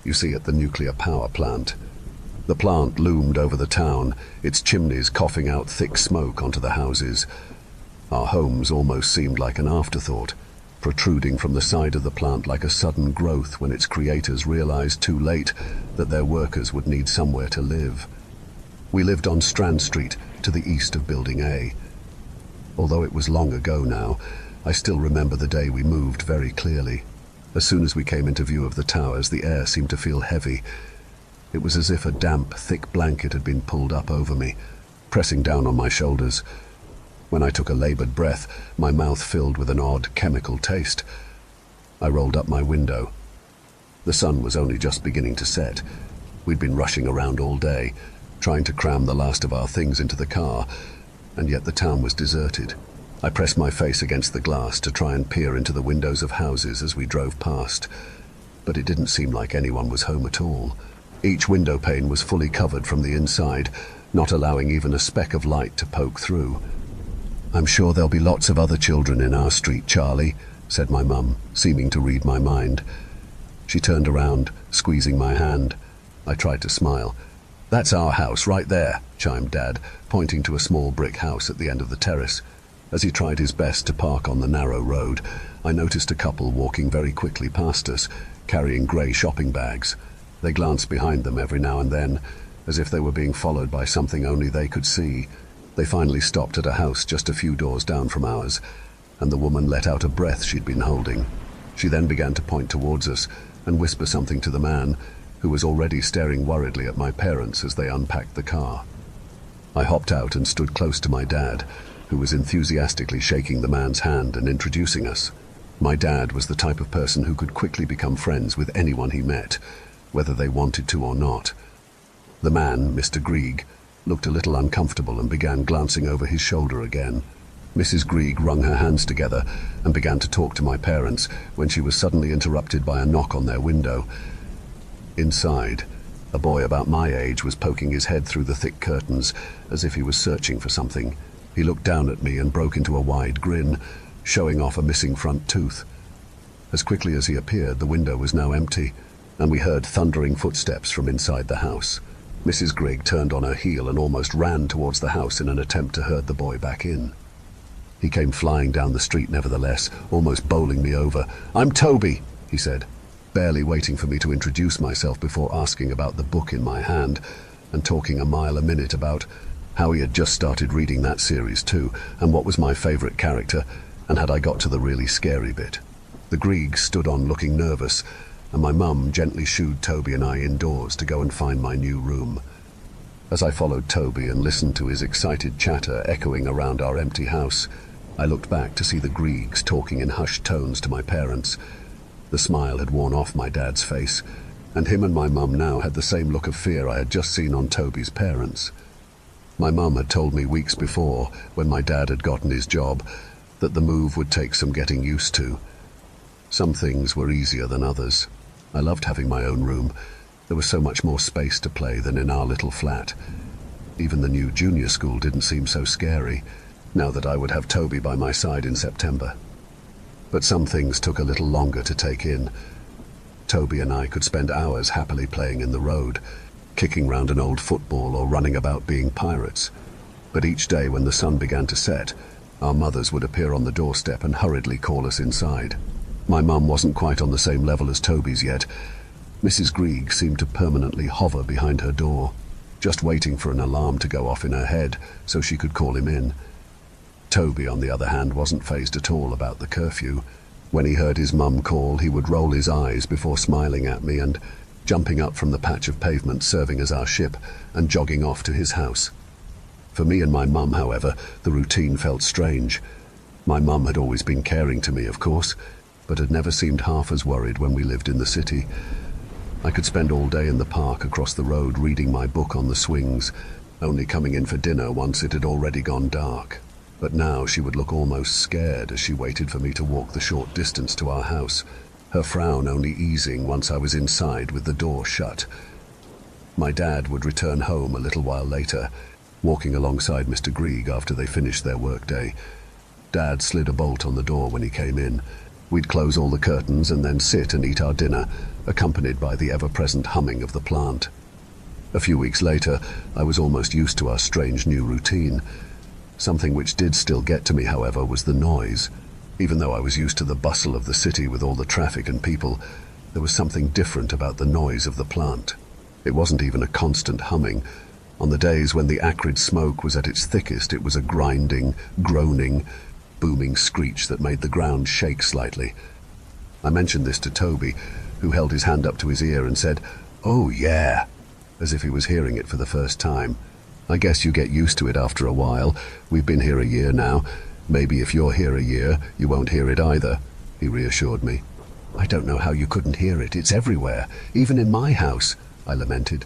you see, at the nuclear power plant. The plant loomed over the town, its chimneys coughing out thick smoke onto the houses. Our homes almost seemed like an afterthought, protruding from the side of the plant like a sudden growth when its creators realized too late that their workers would need somewhere to live. We lived on Strand Street, to the east of Building A. Although it was long ago now, I still remember the day we moved very clearly. As soon as we came into view of the towers, the air seemed to feel heavy. It was as if a damp, thick blanket had been pulled up over me, pressing down on my shoulders. When I took a labored breath, my mouth filled with an odd, chemical taste. I rolled up my window. The sun was only just beginning to set. We'd been rushing around all day, trying to cram the last of our things into the car, and yet the town was deserted. I pressed my face against the glass to try and peer into the windows of houses as we drove past, but it didn't seem like anyone was home at all. Each window pane was fully covered from the inside, not allowing even a speck of light to poke through. "I'm sure there'll be lots of other children in our street, Charlie," said my mum, seeming to read my mind. She turned around, squeezing my hand. I tried to smile. "That's our house right there," chimed Dad, pointing to a small brick house at the end of the terrace. As he tried his best to park on the narrow road, I noticed a couple walking very quickly past us, carrying grey shopping bags. They glanced behind them every now and then, as if they were being followed by something only they could see. They finally stopped at a house just a few doors down from ours, and the woman let out a breath she'd been holding. She then began to point towards us and whisper something to the man, who was already staring worriedly at my parents as they unpacked the car. I hopped out and stood close to my dad, who was enthusiastically shaking the man's hand and introducing us. My dad was the type of person who could quickly become friends with anyone he met, whether they wanted to or not. The man, Mr. Grieg, looked a little uncomfortable and began glancing over his shoulder again. Mrs. Grieg wrung her hands together and began to talk to my parents when she was suddenly interrupted by a knock on their window. Inside, a boy about my age was poking his head through the thick curtains as if he was searching for something. He looked down at me and broke into a wide grin, showing off a missing front tooth. As quickly as he appeared, the window was now empty, and we heard thundering footsteps from inside the house. Mrs. Grieg turned on her heel and almost ran towards the house in an attempt to herd the boy back in. He came flying down the street nevertheless, almost bowling me over. "I'm Toby," he said, barely waiting for me to introduce myself before asking about the book in my hand and talking a mile a minute about how he had just started reading that series too, and what was my favourite character, and had I got to the really scary bit. The Griegs stood on looking nervous, and my mum gently shooed Toby and I indoors to go and find my new room. As I followed Toby and listened to his excited chatter echoing around our empty house, I looked back to see the Griegs talking in hushed tones to my parents. The smile had worn off my dad's face, and him and my mum now had the same look of fear I had just seen on Toby's parents. My mum had told me weeks before, when my dad had gotten his job, that the move would take some getting used to. Some things were easier than others. I loved having my own room. There was so much more space to play than in our little flat. Even the new junior school didn't seem so scary, now that I would have Toby by my side in September. But some things took a little longer to take in. Toby and I could spend hours happily playing in the road, kicking round an old football or running about being pirates. But each day when the sun began to set, our mothers would appear on the doorstep and hurriedly call us inside. My mum wasn't quite on the same level as Toby's yet. Mrs. Grieg seemed to permanently hover behind her door, just waiting for an alarm to go off in her head so she could call him in. Toby, on the other hand, wasn't fazed at all about the curfew. When he heard his mum call, he would roll his eyes before smiling at me and jumping up from the patch of pavement serving as our ship and jogging off to his house. For me and my mum, however, the routine felt strange. My mum had always been caring to me, of course, but had never seemed half as worried when we lived in the city. I could spend all day in the park across the road reading my book on the swings, only coming in for dinner once it had already gone dark. But now she would look almost scared as she waited for me to walk the short distance to our house, her frown only easing once I was inside with the door shut. My dad would return home a little while later, walking alongside Mr. Grieg after they finished their workday. Dad slid a bolt on the door when he came in. We'd close all the curtains and then sit and eat our dinner, accompanied by the ever-present humming of the plant. A few weeks later, I was almost used to our strange new routine. Something which did still get to me, however, was the noise. Even though I was used to the bustle of the city with all the traffic and people, there was something different about the noise of the plant. It wasn't even a constant humming. On the days when the acrid smoke was at its thickest, it was a grinding, groaning, booming screech that made the ground shake slightly. I mentioned this to Toby, who held his hand up to his ear and said, "Oh yeah," as if he was hearing it for the first time. "I guess you get used to it after a while. We've been here a year now. Maybe if you're here a year, you won't hear it either," he reassured me. "I don't know how you couldn't hear it. It's everywhere, even in my house," I lamented.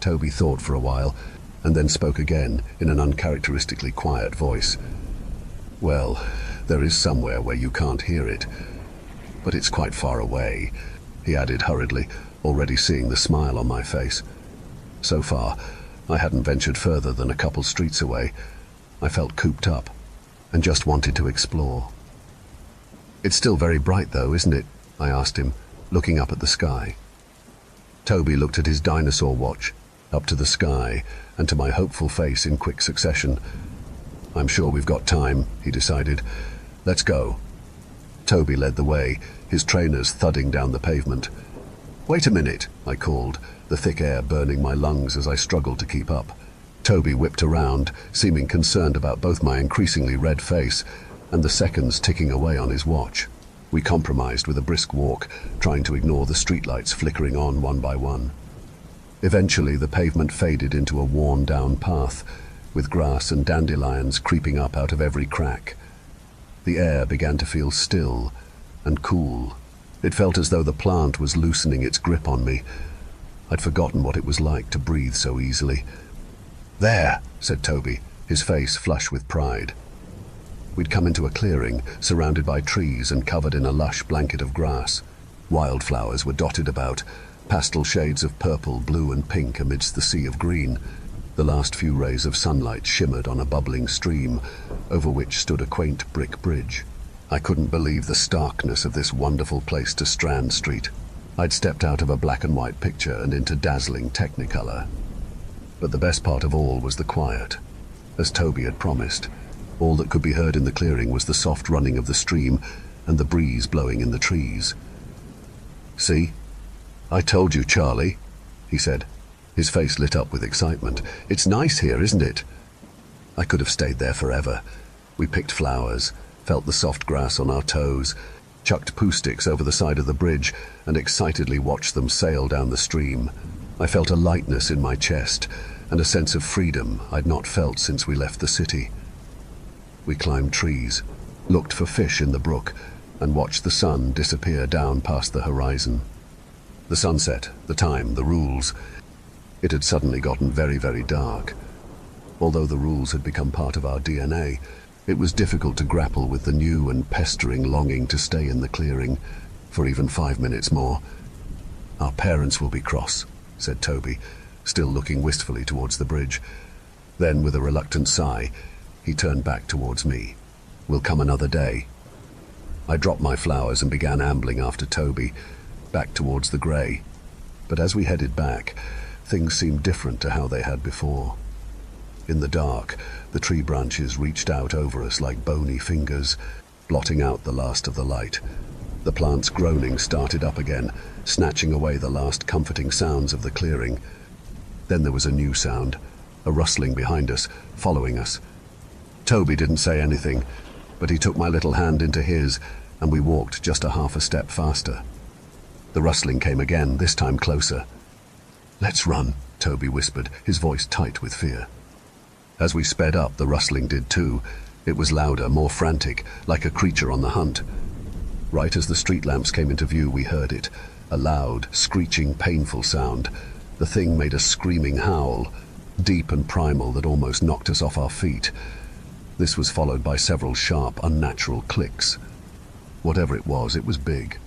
Toby thought for a while, and then spoke again in an uncharacteristically quiet voice. "Well, there is somewhere where you can't hear it, but it's quite far away," he added hurriedly, already seeing the smile on my face. So far, I hadn't ventured further than a couple streets away. I felt cooped up and just wanted to explore. "It's still very bright though, isn't it?" I asked him, looking up at the sky. Toby looked at his dinosaur watch, up to the sky, and to my hopeful face in quick succession. "I'm sure we've got time," he decided. "Let's go." Toby led the way, his trainers thudding down the pavement. "Wait a minute," I called, the thick air burning my lungs as I struggled to keep up. Toby whipped around, seeming concerned about both my increasingly red face and the seconds ticking away on his watch. We compromised with a brisk walk, trying to ignore the streetlights flickering on one by one. Eventually, the pavement faded into a worn-down path, with grass and dandelions creeping up out of every crack. The air began to feel still and cool. It felt as though the plant was loosening its grip on me. I'd forgotten what it was like to breathe so easily. "There," said Toby, his face flush with pride. We'd come into a clearing, surrounded by trees and covered in a lush blanket of grass. Wildflowers were dotted about, pastel shades of purple, blue and pink amidst the sea of green. The last few rays of sunlight shimmered on a bubbling stream, over which stood a quaint brick bridge. I couldn't believe the starkness of this wonderful place to Strand Street. I'd stepped out of a black and white picture and into dazzling technicolor. But the best part of all was the quiet. As Toby had promised, all that could be heard in the clearing was the soft running of the stream and the breeze blowing in the trees. "See? I told you, Charlie," he said. His face lit up with excitement. "It's nice here, isn't it?" I could have stayed there forever. We picked flowers, felt the soft grass on our toes, chucked poo sticks over the side of the bridge, and excitedly watched them sail down the stream. I felt a lightness in my chest and a sense of freedom I'd not felt since we left the city. We climbed trees, looked for fish in the brook, and watched the sun disappear down past the horizon. The sunset, the time, the rules. It had suddenly gotten very, very dark. Although the rules had become part of our DNA, it was difficult to grapple with the new and pestering longing to stay in the clearing for even 5 minutes more. "Our parents will be cross," said Toby, still looking wistfully towards the bridge. Then, with a reluctant sigh, he turned back towards me. "We'll come another day." I dropped my flowers and began ambling after Toby, back towards the grey. But as we headed back, things seemed different to how they had before. In the dark, the tree branches reached out over us like bony fingers, blotting out the last of the light. The plant's groaning started up again, snatching away the last comforting sounds of the clearing. Then there was a new sound, a rustling behind us, following us. Toby didn't say anything, but he took my little hand into his, and we walked just a half a step faster. The rustling came again, this time closer. "Let's run," Toby whispered, his voice tight with fear. As we sped up, the rustling did too. It was louder, more frantic, like a creature on the hunt. Right as the street lamps came into view, we heard it, a loud, screeching, painful sound. The thing made a screaming howl, deep and primal, that almost knocked us off our feet. This was followed by several sharp, unnatural clicks. Whatever it was big.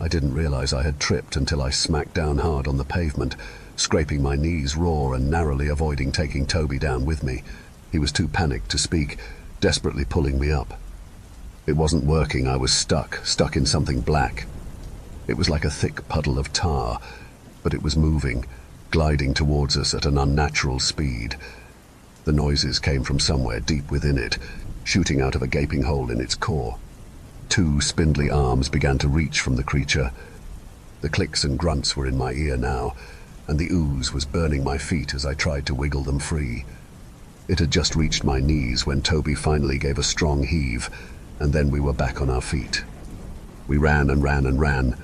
I didn't realize I had tripped until I smacked down hard on the pavement, scraping my knees raw and narrowly avoiding taking Toby down with me. He was too panicked to speak, desperately pulling me up. It wasn't working. I was stuck in something black. It was like a thick puddle of tar, but it was moving, gliding towards us at an unnatural speed. The noises came from somewhere deep within it, shooting out of a gaping hole in its core. 2 spindly arms began to reach from the creature. The clicks and grunts were in my ear now, and the ooze was burning my feet as I tried to wiggle them free. It had just reached my knees when Toby finally gave a strong heave, and then we were back on our feet. We ran and ran and ran.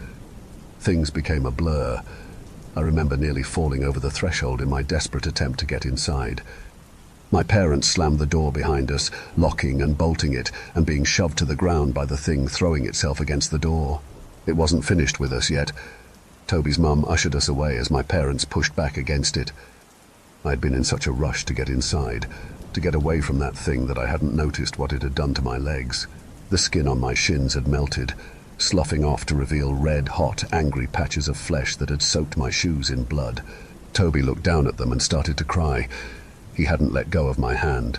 Things became a blur. I remember nearly falling over the threshold in my desperate attempt to get inside. My parents slammed the door behind us, locking and bolting it, and being shoved to the ground by the thing throwing itself against the door. It wasn't finished with us yet. Toby's mum ushered us away as my parents pushed back against it. I'd been in such a rush to get inside, to get away from that thing, that I hadn't noticed what it had done to my legs. The skin on my shins had melted, sloughing off to reveal red, hot, angry patches of flesh that had soaked my shoes in blood. Toby looked down at them and started to cry. He hadn't let go of my hand.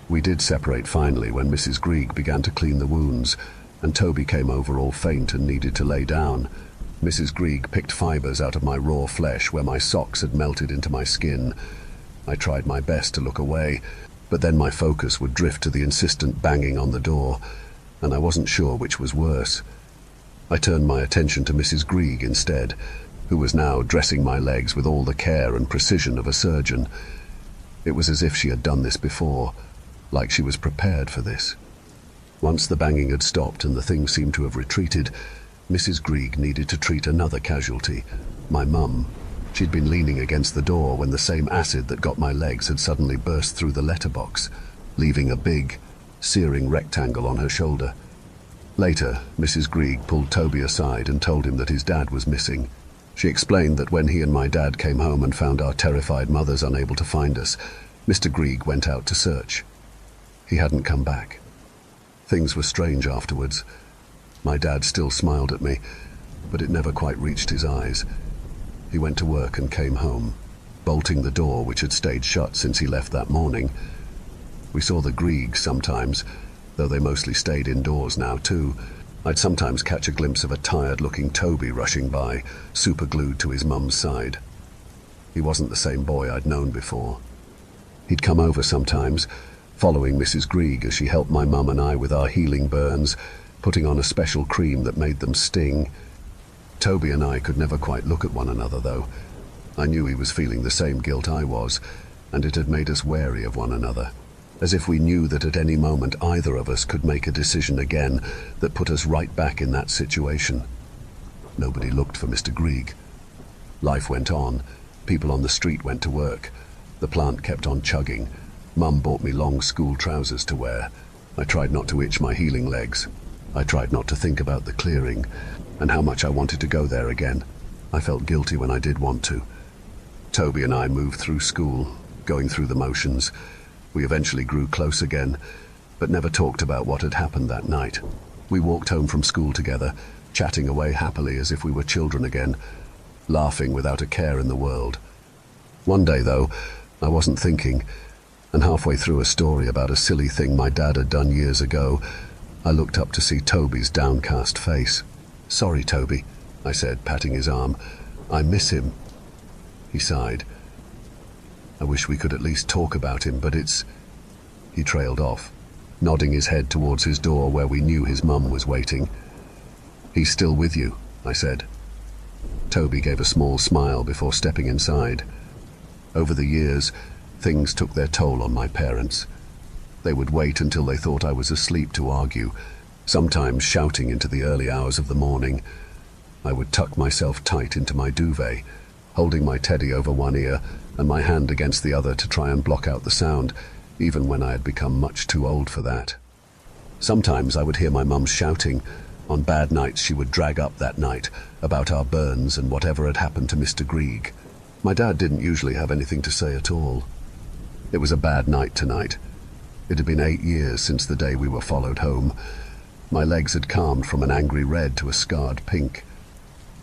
We did separate finally when Mrs. Grieg began to clean the wounds, and Toby came over all faint and needed to lay down. Mrs. Grieg picked fibers out of my raw flesh where my socks had melted into my skin. I tried my best to look away, But then my focus would drift to the insistent banging on the door, and I wasn't sure which was worse. I turned my attention to Mrs. Grieg instead, who was now dressing my legs with all the care and precision of a surgeon. It was as if she had done this before, like she was prepared for this. Once the banging had stopped and the thing seemed to have retreated, Mrs. Grieg needed to treat another casualty, my mum. She'd been leaning against the door when the same acid that got my legs had suddenly burst through the letterbox, leaving a big, searing rectangle on her shoulder. Later, Mrs. Grieg pulled Toby aside and told him that his dad was missing. She explained that when he and my dad came home and found our terrified mothers unable to find us, Mr. Grieg went out to search. He hadn't come back. Things were strange afterwards. My dad still smiled at me, but it never quite reached his eyes. He went to work and came home, bolting the door which had stayed shut since he left that morning. We saw the Griegs sometimes, though they mostly stayed indoors now too. I'd sometimes catch a glimpse of a tired-looking Toby rushing by, superglued to his mum's side. He wasn't the same boy I'd known before. He'd come over sometimes, following Mrs. Grieg as she helped my mum and I with our healing burns, putting on a special cream that made them sting. Toby and I could never quite look at one another, though. I knew he was feeling the same guilt I was, and it had made us wary of one another, as if we knew that at any moment either of us could make a decision again that put us right back in that situation. Nobody looked for Mr. Grieg. Life went on. People on the street went to work. The plant kept on chugging. Mum bought me long school trousers to wear. I tried not to itch my healing legs. I tried not to think about the clearing and how much I wanted to go there again. I felt guilty when I did want to. Toby and I moved through school, going through the motions. We eventually grew close again, but never talked about what had happened that night. We walked home from school together, chatting away happily as if we were children again, laughing without a care in the world. One day, though, I wasn't thinking, and halfway through a story about a silly thing my dad had done years ago, I looked up to see Toby's downcast face. "Sorry, Toby," I said, patting his arm. "I miss him." He sighed. "I wish we could at least talk about him, but it's—" He trailed off, nodding his head towards his door where we knew his mum was waiting. "He's still with you," I said. Toby gave a small smile before stepping inside. Over the years, things took their toll on my parents. They would wait until they thought I was asleep to argue, sometimes shouting into the early hours of the morning. I would tuck myself tight into my duvet, holding my teddy over one ear and my hand against the other to try and block out the sound, even when I had become much too old for that. Sometimes I would hear my mum shouting. On bad nights she would drag up that night about our burns and whatever had happened to Mr. Grieg. My dad didn't usually have anything to say at all. It was a bad night tonight. It had been 8 years since the day we were followed home. My legs had calmed from an angry red to a scarred pink.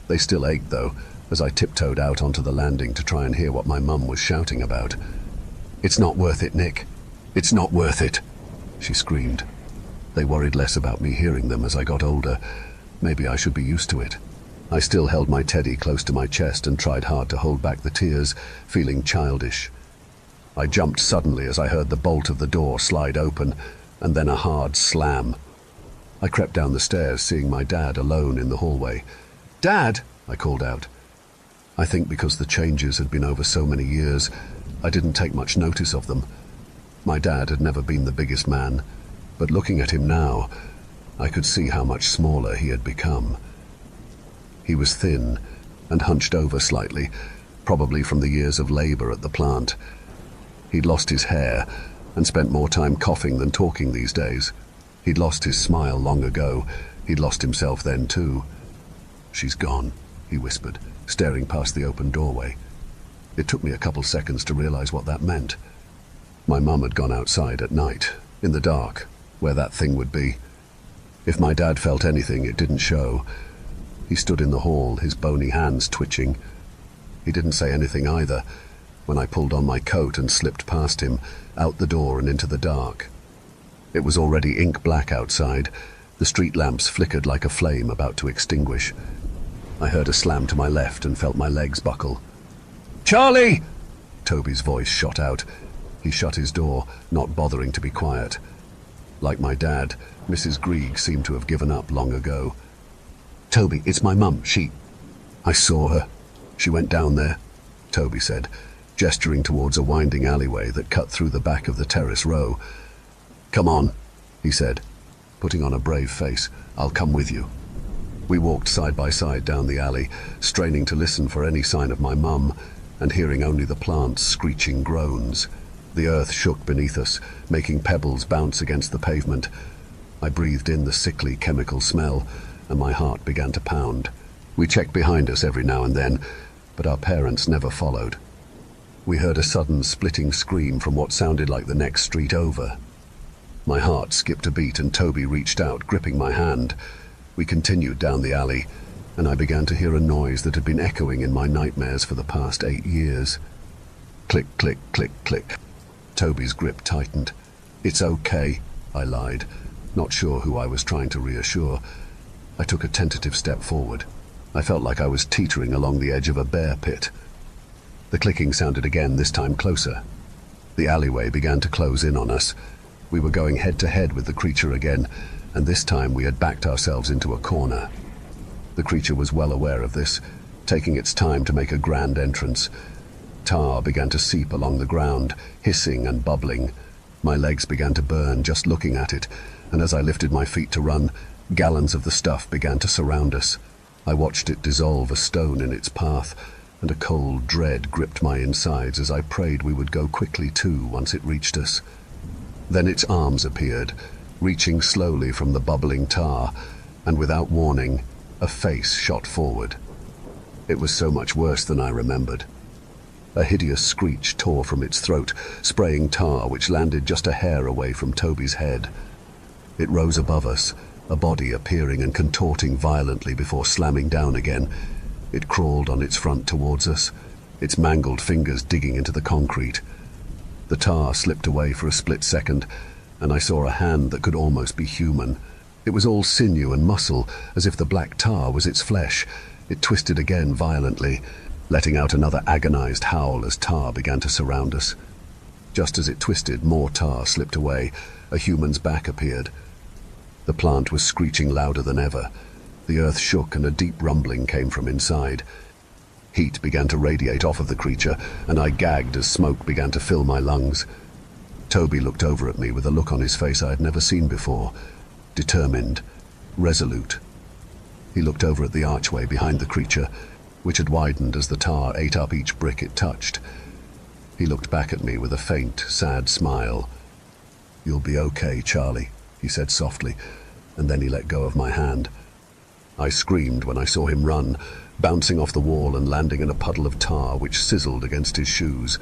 They still ached, though, as I tiptoed out onto the landing to try and hear what my mum was shouting about. "It's not worth it, Nick. It's not worth it," she screamed. They worried less about me hearing them as I got older. Maybe I should be used to it. I still held my teddy close to my chest and tried hard to hold back the tears, feeling childish. I jumped suddenly as I heard the bolt of the door slide open, and then a hard slam. I crept down the stairs, seeing my dad alone in the hallway. "Dad!" I called out. I think because the changes had been over so many years, I didn't take much notice of them. My dad had never been the biggest man, but looking at him now, I could see how much smaller he had become. He was thin and hunched over slightly, probably from the years of labor at the plant. He'd lost his hair and spent more time coughing than talking these days. He'd lost his smile long ago. He'd lost himself then too. "She's gone," he whispered, staring past the open doorway. It took me a couple seconds to realize what that meant. My mum had gone outside at night, in the dark, where that thing would be. If my dad felt anything, it didn't show. He stood in the hall, his bony hands twitching. He didn't say anything either when I pulled on my coat and slipped past him, out the door and into the dark. It was already ink black outside. The street lamps flickered like a flame about to extinguish. I heard a slam to my left and felt my legs buckle. "Charlie!" Toby's voice shot out. He shut his door, not bothering to be quiet. Like my dad, Mrs. Grieg seemed to have given up long ago. Toby, it's my mum. I saw her. She went down there, Toby said, gesturing towards a winding alleyway that cut through the back of the terrace row. Come on, he said, putting on a brave face. I'll come with you. We walked side by side down the alley, straining to listen for any sign of my mum, and hearing only the plant's screeching groans. The earth shook beneath us, making pebbles bounce against the pavement. I breathed in the sickly chemical smell, and my heart began to pound. We checked behind us every now and then, but our parents never followed. We heard a sudden splitting scream from what sounded like the next street over. My heart skipped a beat and Toby reached out, gripping my hand. We continued down the alley, and I began to hear a noise that had been echoing in my nightmares for the past 8 years. Click, click, click, click. Toby's grip tightened. It's okay, I lied, not sure who I was trying to reassure. I took a tentative step forward. I felt like I was teetering along the edge of a bear pit. The clicking sounded again, this time closer. The alleyway began to close in on us. We were going head to head with the creature again, and this time we had backed ourselves into a corner. The creature was well aware of this, taking its time to make a grand entrance. Tar began to seep along the ground, hissing and bubbling. My legs began to burn just looking at it, and as I lifted my feet to run, gallons of the stuff began to surround us. I watched it dissolve a stone in its path, and a cold dread gripped my insides as I prayed we would go quickly too once it reached us. Then its arms appeared, reaching slowly from the bubbling tar, and without warning, a face shot forward. It was so much worse than I remembered. A hideous screech tore from its throat, spraying tar which landed just a hair away from Toby's head. It rose above us, a body appearing and contorting violently before slamming down again. It crawled on its front towards us, its mangled fingers digging into the concrete. The tar slipped away for a split second, and I saw a hand that could almost be human. It was all sinew and muscle, as if the black tar was its flesh. It twisted again violently, letting out another agonized howl as tar began to surround us. Just as it twisted, more tar slipped away. A human's back appeared. The plant was screeching louder than ever. The earth shook and a deep rumbling came from inside. Heat began to radiate off of the creature, and I gagged as smoke began to fill my lungs. Toby looked over at me with a look on his face I had never seen before. Determined, resolute. He looked over at the archway behind the creature, which had widened as the tar ate up each brick it touched. He looked back at me with a faint, sad smile. "You'll be okay, Charlie," he said softly, and then he let go of my hand. I screamed when I saw him run, bouncing off the wall and landing in a puddle of tar which sizzled against his shoes.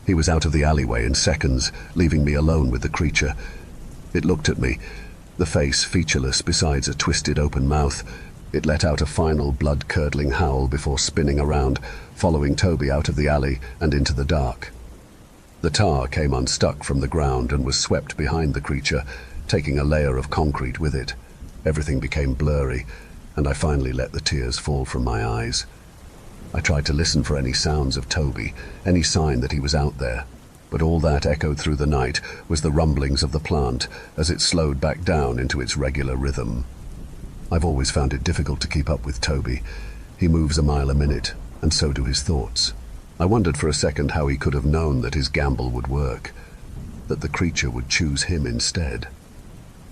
He was out of the alleyway in seconds, leaving me alone with the creature. It looked at me, the face featureless besides a twisted open mouth. It let out a final blood-curdling howl before spinning around, following Toby out of the alley and into the dark. The tar came unstuck from the ground and was swept behind the creature, taking a layer of concrete with it. Everything became blurry, and I finally let the tears fall from my eyes. I tried to listen for any sounds of Toby, any sign that he was out there, but all that echoed through the night was the rumblings of the plant as it slowed back down into its regular rhythm. I've always found it difficult to keep up with Toby. He moves a mile a minute, and so do his thoughts. I wondered for a second how he could have known that his gamble would work, that the creature would choose him instead.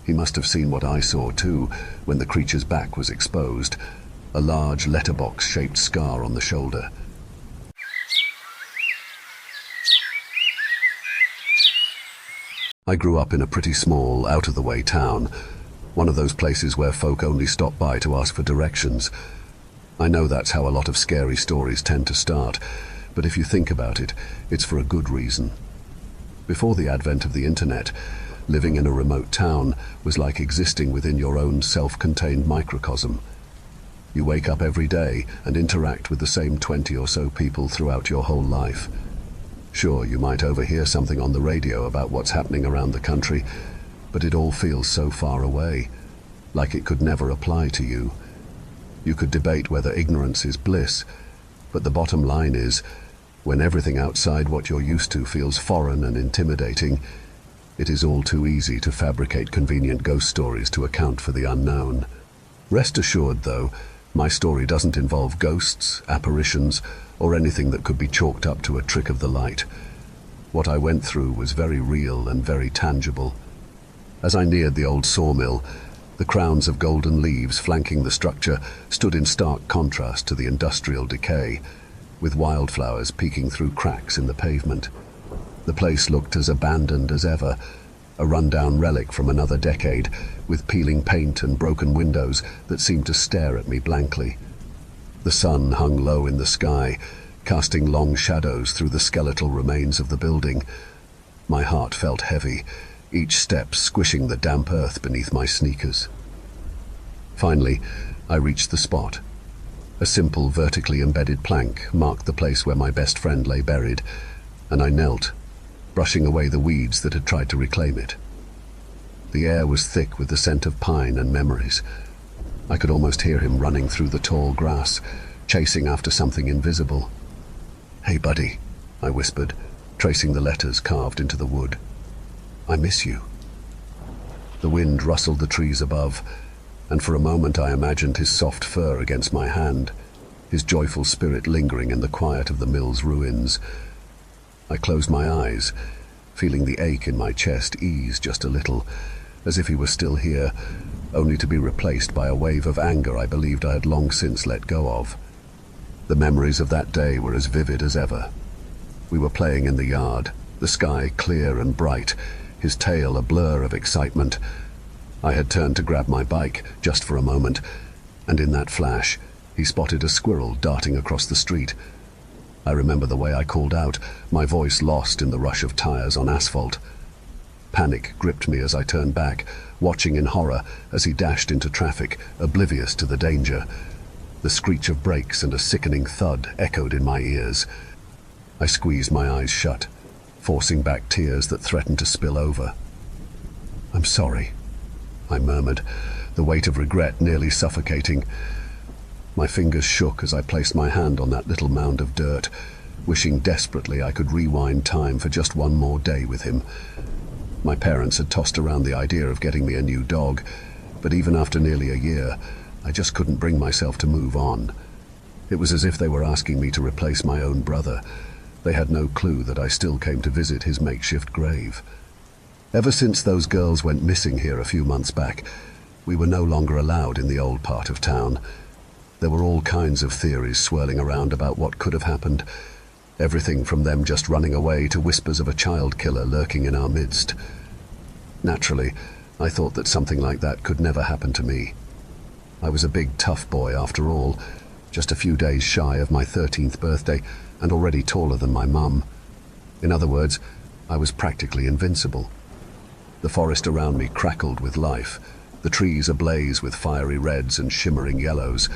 He must have seen what I saw too, when the creature's back was exposed, a large letterbox-shaped scar on the shoulder. I grew up in a pretty small, out-of-the-way town, one of those places where folk only stop by to ask for directions. I know that's how a lot of scary stories tend to start, but if you think about it, it's for a good reason. Before the advent of the internet, living in a remote town was like existing within your own self-contained microcosm. You wake up every day and interact with the same 20 or so people throughout your whole life. Sure, you might overhear something on the radio about what's happening around the country, but it all feels so far away, like it could never apply to you. You could debate whether ignorance is bliss, but the bottom line is, When everything outside what you're used to feels foreign and intimidating, it is all too easy to fabricate convenient ghost stories to account for the unknown. Rest assured, though, my story doesn't involve ghosts, apparitions, or anything that could be chalked up to a trick of the light. What I went through was very real and very tangible. As I neared the old sawmill, the crowns of golden leaves flanking the structure stood in stark contrast to the industrial decay, with wildflowers peeking through cracks in the pavement. The place looked as abandoned as ever, a rundown relic from another decade, with peeling paint and broken windows that seemed to stare at me blankly. The sun hung low in the sky, casting long shadows through the skeletal remains of the building. My heart felt heavy, each step squishing the damp earth beneath my sneakers. Finally, I reached the spot. A simple vertically embedded plank marked the place where my best friend lay buried, and I knelt, brushing away the weeds that had tried to reclaim it. The air was thick with the scent of pine and memories. I could almost hear him running through the tall grass, chasing after something invisible. "Hey, buddy," I whispered, tracing the letters carved into the wood. "I miss you." The wind rustled the trees above, and for a moment I imagined his soft fur against my hand, his joyful spirit lingering in the quiet of the mill's ruins. I closed my eyes, feeling the ache in my chest ease just a little, as if he were still here, only to be replaced by a wave of anger I believed I had long since let go of. The memories of that day were as vivid as ever. We were playing in the yard, the sky clear and bright, his tail a blur of excitement. I had turned to grab my bike just for a moment, and in that flash, he spotted a squirrel darting across the street. I remember the way I called out, my voice lost in the rush of tires on asphalt. Panic gripped me as I turned back, watching in horror as he dashed into traffic, oblivious to the danger. The screech of brakes and a sickening thud echoed in my ears. I squeezed my eyes shut, forcing back tears that threatened to spill over. "I'm sorry," I murmured, the weight of regret nearly suffocating. My fingers shook as I placed my hand on that little mound of dirt, wishing desperately I could rewind time for just one more day with him. My parents had tossed around the idea of getting me a new dog, but even after nearly a year, I just couldn't bring myself to move on. It was as if they were asking me to replace my own brother. They had no clue that I still came to visit his makeshift grave. Ever since those girls went missing here a few months back, we were no longer allowed in the old part of town. There were all kinds of theories swirling around about what could have happened. Everything from them just running away to whispers of a child killer lurking in our midst. Naturally, I thought that something like that could never happen to me. I was a big, tough boy after all, just a few days shy of my 13th birthday and already taller than my mum. In other words, I was practically invincible. The forest around me crackled with life, the trees ablaze with fiery reds and shimmering yellows,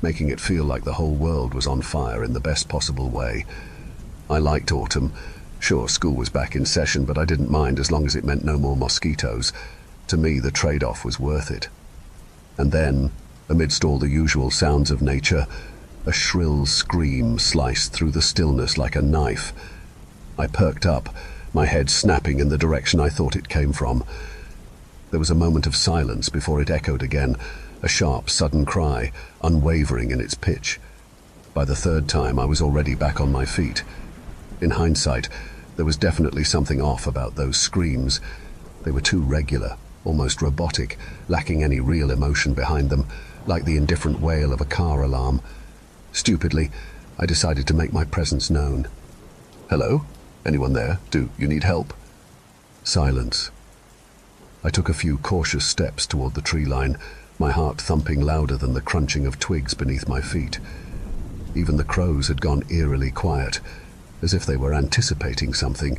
making it feel like the whole world was on fire in the best possible way. I liked autumn. Sure, school was back in session, but I didn't mind as long as it meant no more mosquitoes. To me, the trade-off was worth it. And then, amidst all the usual sounds of nature, a shrill scream sliced through the stillness like a knife. I perked up, my head snapping in the direction I thought it came from. There was a moment of silence before it echoed again, a sharp, sudden cry, unwavering in its pitch. By the third time, I was already back on my feet. In hindsight, there was definitely something off about those screams. They were too regular, almost robotic, lacking any real emotion behind them, like the indifferent wail of a car alarm. Stupidly, I decided to make my presence known. "Hello? Anyone there? Do you need help?" Silence. I took a few cautious steps toward the tree line, my heart thumping louder than the crunching of twigs beneath my feet. Even the crows had gone eerily quiet, as if they were anticipating something.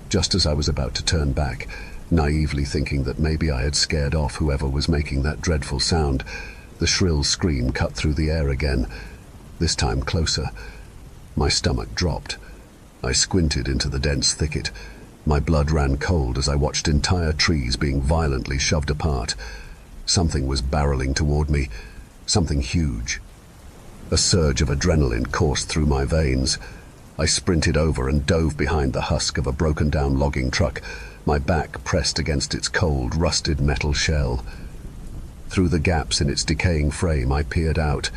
Just as I was about to turn back, naively thinking that maybe I had scared off whoever was making that dreadful sound, the shrill scream cut through the air again, this time closer. My stomach dropped. I squinted into the dense thicket. My blood ran cold as I watched entire trees being violently shoved apart. Something was barreling toward me, something huge. A surge of adrenaline coursed through my veins. I sprinted over and dove behind the husk of a broken-down logging truck, my back pressed against its cold, rusted metal shell. Through the gaps in its decaying frame, I peered out,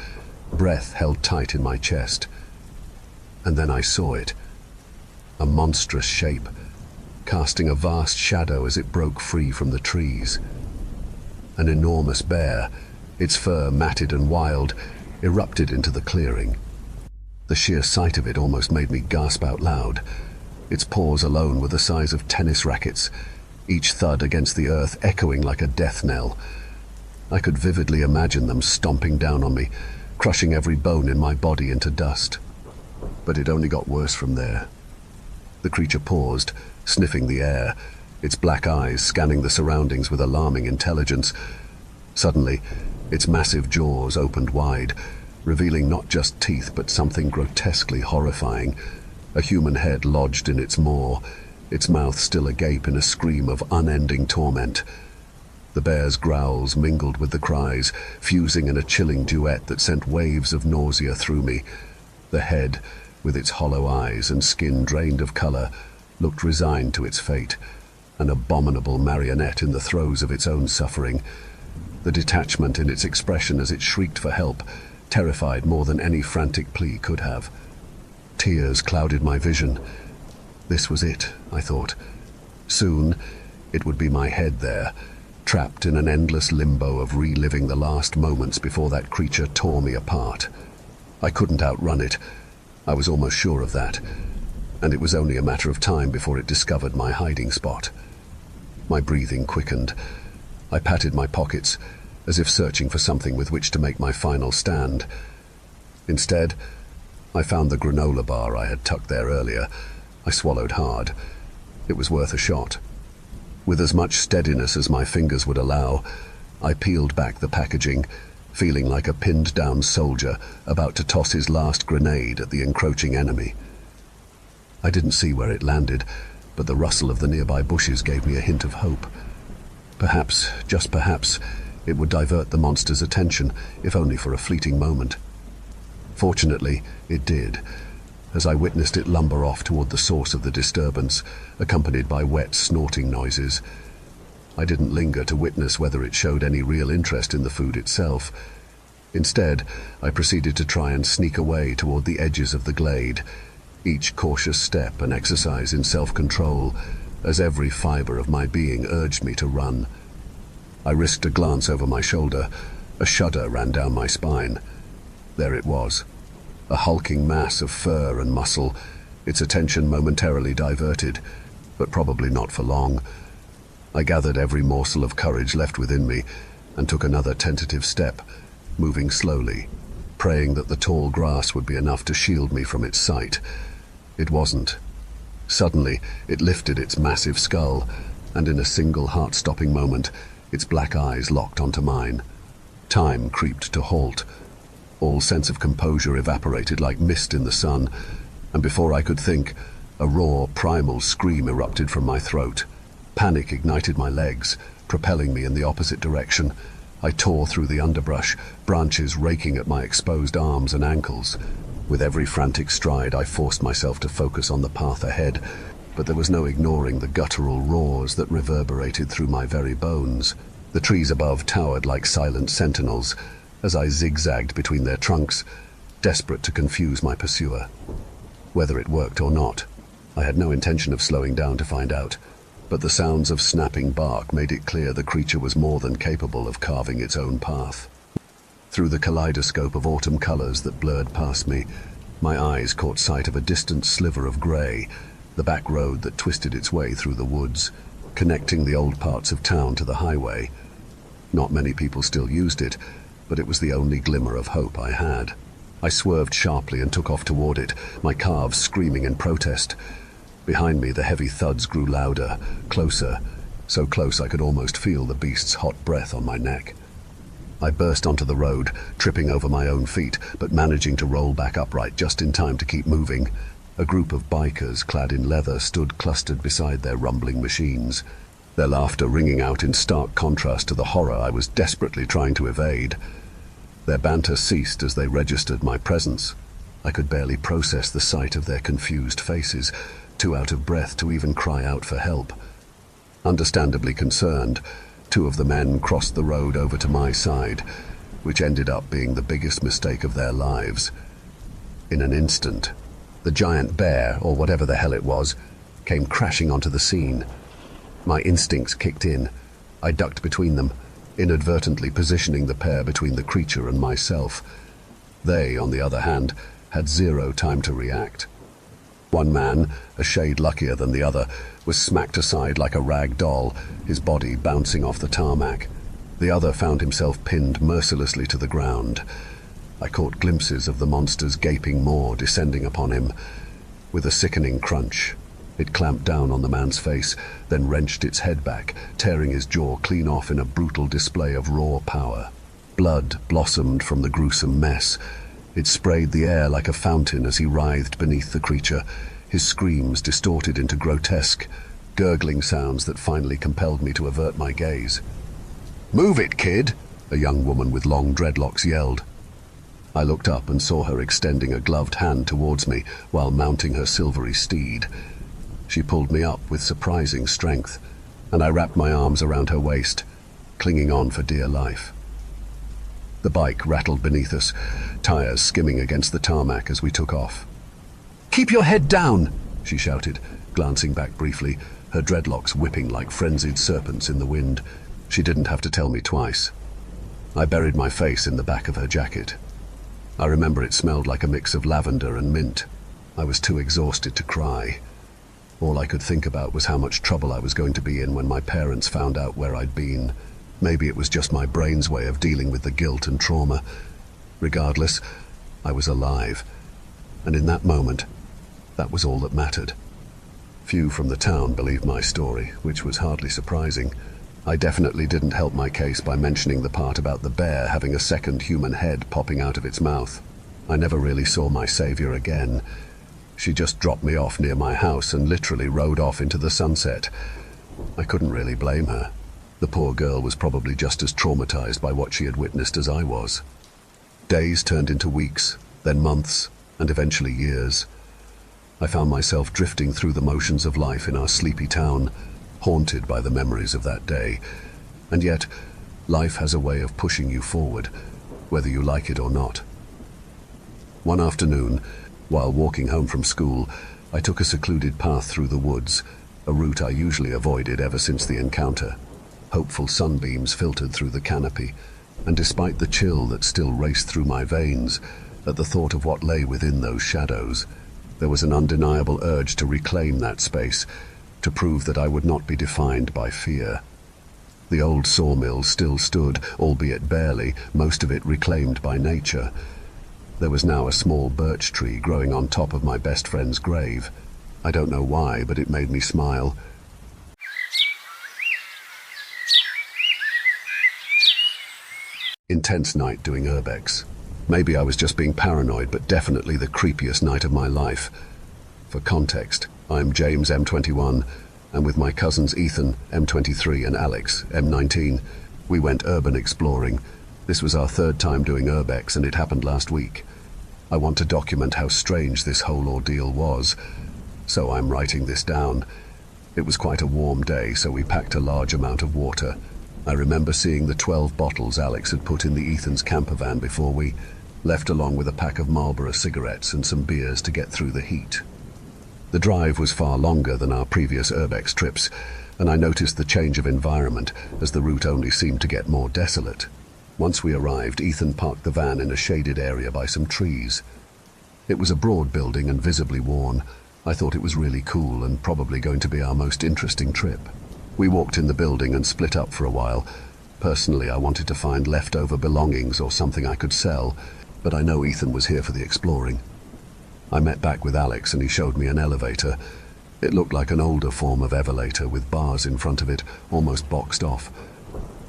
breath held tight in my chest. And then I saw it, a monstrous shape, casting a vast shadow as it broke free from the trees. An enormous bear, its fur matted and wild, erupted into the clearing. The sheer sight of it almost made me gasp out loud. Its paws alone were the size of tennis rackets, each thud against the earth echoing like a death knell. I could vividly imagine them stomping down on me, crushing every bone in my body into dust. But it only got worse from there. The creature paused, sniffing the air, its black eyes scanning the surroundings with alarming intelligence. Suddenly, its massive jaws opened wide, revealing not just teeth but something grotesquely horrifying. A human head lodged in its maw, its mouth still agape in a scream of unending torment. The bear's growls mingled with the cries, fusing in a chilling duet that sent waves of nausea through me. The head, with its hollow eyes and skin drained of color, looked resigned to its fate, an abominable marionette in the throes of its own suffering. The detachment in its expression as it shrieked for help terrified more than any frantic plea could have. Tears clouded my vision. This was it, I thought. Soon, it would be my head there, trapped in an endless limbo of reliving the last moments before that creature tore me apart. I couldn't outrun it. I was almost sure of that, and it was only a matter of time before it discovered my hiding spot. My breathing quickened. I patted my pockets, as if searching for something with which to make my final stand. Instead, I found the granola bar I had tucked there earlier. I swallowed hard. It was worth a shot. With as much steadiness as my fingers would allow, I peeled back the packaging, feeling like a pinned-down soldier about to toss his last grenade at the encroaching enemy. I didn't see where it landed, but the rustle of the nearby bushes gave me a hint of hope. Perhaps, just perhaps, it would divert the monster's attention, if only for a fleeting moment. Fortunately, it did, as I witnessed it lumber off toward the source of the disturbance, accompanied by wet, snorting noises. I didn't linger to witness whether it showed any real interest in the food itself. Instead, I proceeded to try and sneak away toward the edges of the glade, each cautious step an exercise in self-control, as every fiber of my being urged me to run. I risked a glance over my shoulder. A shudder ran down my spine. There it was, a hulking mass of fur and muscle, its attention momentarily diverted, but probably not for long. I gathered every morsel of courage left within me and took another tentative step, moving slowly, praying that the tall grass would be enough to shield me from its sight. It wasn't. Suddenly, it lifted its massive skull, and in a single heart-stopping moment, its black eyes locked onto mine. Time creeped to halt. All sense of composure evaporated like mist in the sun, and before I could think, a raw, primal scream erupted from my throat. Panic ignited my legs, propelling me in the opposite direction. I tore through the underbrush, branches raking at my exposed arms and ankles. With every frantic stride, I forced myself to focus on the path ahead, but there was no ignoring the guttural roars that reverberated through my very bones. The trees above towered like silent sentinels, as I zigzagged between their trunks, desperate to confuse my pursuer. Whether it worked or not, I had no intention of slowing down to find out, but the sounds of snapping bark made it clear the creature was more than capable of carving its own path. Through the kaleidoscope of autumn colors that blurred past me, my eyes caught sight of a distant sliver of gray, the back road that twisted its way through the woods, connecting the old parts of town to the highway. Not many people still used it, but it was the only glimmer of hope I had. I swerved sharply and took off toward it, my calves screaming in protest. Behind me, the heavy thuds grew louder, closer, so close I could almost feel the beast's hot breath on my neck. I burst onto the road, tripping over my own feet, but managing to roll back upright just in time to keep moving. A group of bikers clad in leather stood clustered beside their rumbling machines, their laughter ringing out in stark contrast to the horror I was desperately trying to evade. Their banter ceased as they registered my presence. I could barely process the sight of their confused faces, too out of breath to even cry out for help. Understandably concerned, two of the men crossed the road over to my side, which ended up being the biggest mistake of their lives. In an instant, the giant bear, or whatever the hell it was, came crashing onto the scene. My instincts kicked in. I ducked between them, inadvertently positioning the pair between the creature and myself. They, on the other hand, had zero time to react. One man, a shade luckier than the other, was smacked aside like a rag doll, his body bouncing off the tarmac. The other found himself pinned mercilessly to the ground. I caught glimpses of the monster's gaping maw descending upon him. With a sickening crunch, it clamped down on the man's face, then wrenched its head back, tearing his jaw clean off in a brutal display of raw power. Blood blossomed from the gruesome mess. It sprayed the air like a fountain as he writhed beneath the creature, his screams distorted into grotesque, gurgling sounds that finally compelled me to avert my gaze. "Move it, kid!" a young woman with long dreadlocks yelled. I looked up and saw her extending a gloved hand towards me while mounting her silvery steed. She pulled me up with surprising strength, and I wrapped my arms around her waist, clinging on for dear life. The bike rattled beneath us, tires skimming against the tarmac as we took off. "Keep your head down!" she shouted, glancing back briefly, her dreadlocks whipping like frenzied serpents in the wind. She didn't have to tell me twice. I buried my face in the back of her jacket. I remember it smelled like a mix of lavender and mint. I was too exhausted to cry. All I could think about was how much trouble I was going to be in when my parents found out where I'd been. Maybe it was just my brain's way of dealing with the guilt and trauma. Regardless, I was alive. And in that moment, that was all that mattered. Few from the town believed my story, which was hardly surprising. I definitely didn't help my case by mentioning the part about the bear having a second human head popping out of its mouth. I never really saw my savior again. She just dropped me off near my house and literally rode off into the sunset. I couldn't really blame her. The poor girl was probably just as traumatized by what she had witnessed as I was. Days turned into weeks, then months, and eventually years. I found myself drifting through the motions of life in our sleepy town, haunted by the memories of that day. And yet, life has a way of pushing you forward, whether you like it or not. One afternoon, while walking home from school, I took a secluded path through the woods, a route I usually avoided ever since the encounter. Hopeful sunbeams filtered through the canopy, and despite the chill that still raced through my veins, at the thought of what lay within those shadows, there was an undeniable urge to reclaim that space, to prove that I would not be defined by fear. The old sawmill still stood, albeit barely, most of it reclaimed by nature. There was now a small birch tree growing on top of my best friend's grave. I don't know why, but it made me smile. Intense night doing urbex. Maybe I was just being paranoid, but definitely the creepiest night of my life. For context, I'm James, M21, and with my cousins Ethan, M23, and Alex, M19, we went urban exploring. This was our third time doing urbex, and it happened last week. I want to document how strange this whole ordeal was, so I'm writing this down. It was quite a warm day, so we packed a large amount of water. I remember seeing the 12 bottles Alex had put in the Ethan's camper van before we left, along with a pack of Marlboro cigarettes and some beers to get through the heat. The drive was far longer than our previous urbex trips, and I noticed the change of environment as the route only seemed to get more desolate. Once we arrived, Ethan parked the van in a shaded area by some trees. It was a broad building and visibly worn. I thought it was really cool and probably going to be our most interesting trip. We walked in the building and split up for a while. Personally, I wanted to find leftover belongings or something I could sell, but I know Ethan was here for the exploring. I met back with Alex and he showed me an elevator. It looked like an older form of evelator with bars in front of it, almost boxed off.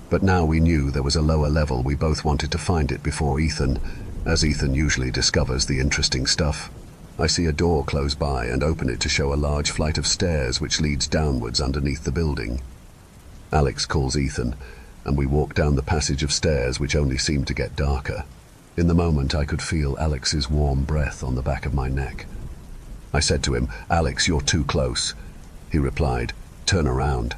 But now we knew there was a lower level. We both wanted to find it before Ethan, as Ethan usually discovers the interesting stuff. I see a door close by and open it to show a large flight of stairs which leads downwards underneath the building. Alex calls Ethan, and we walk down the passage of stairs which only seemed to get darker. In the moment, I could feel Alex's warm breath on the back of my neck. I said to him, "Alex, you're too close." He replied, "Turn around."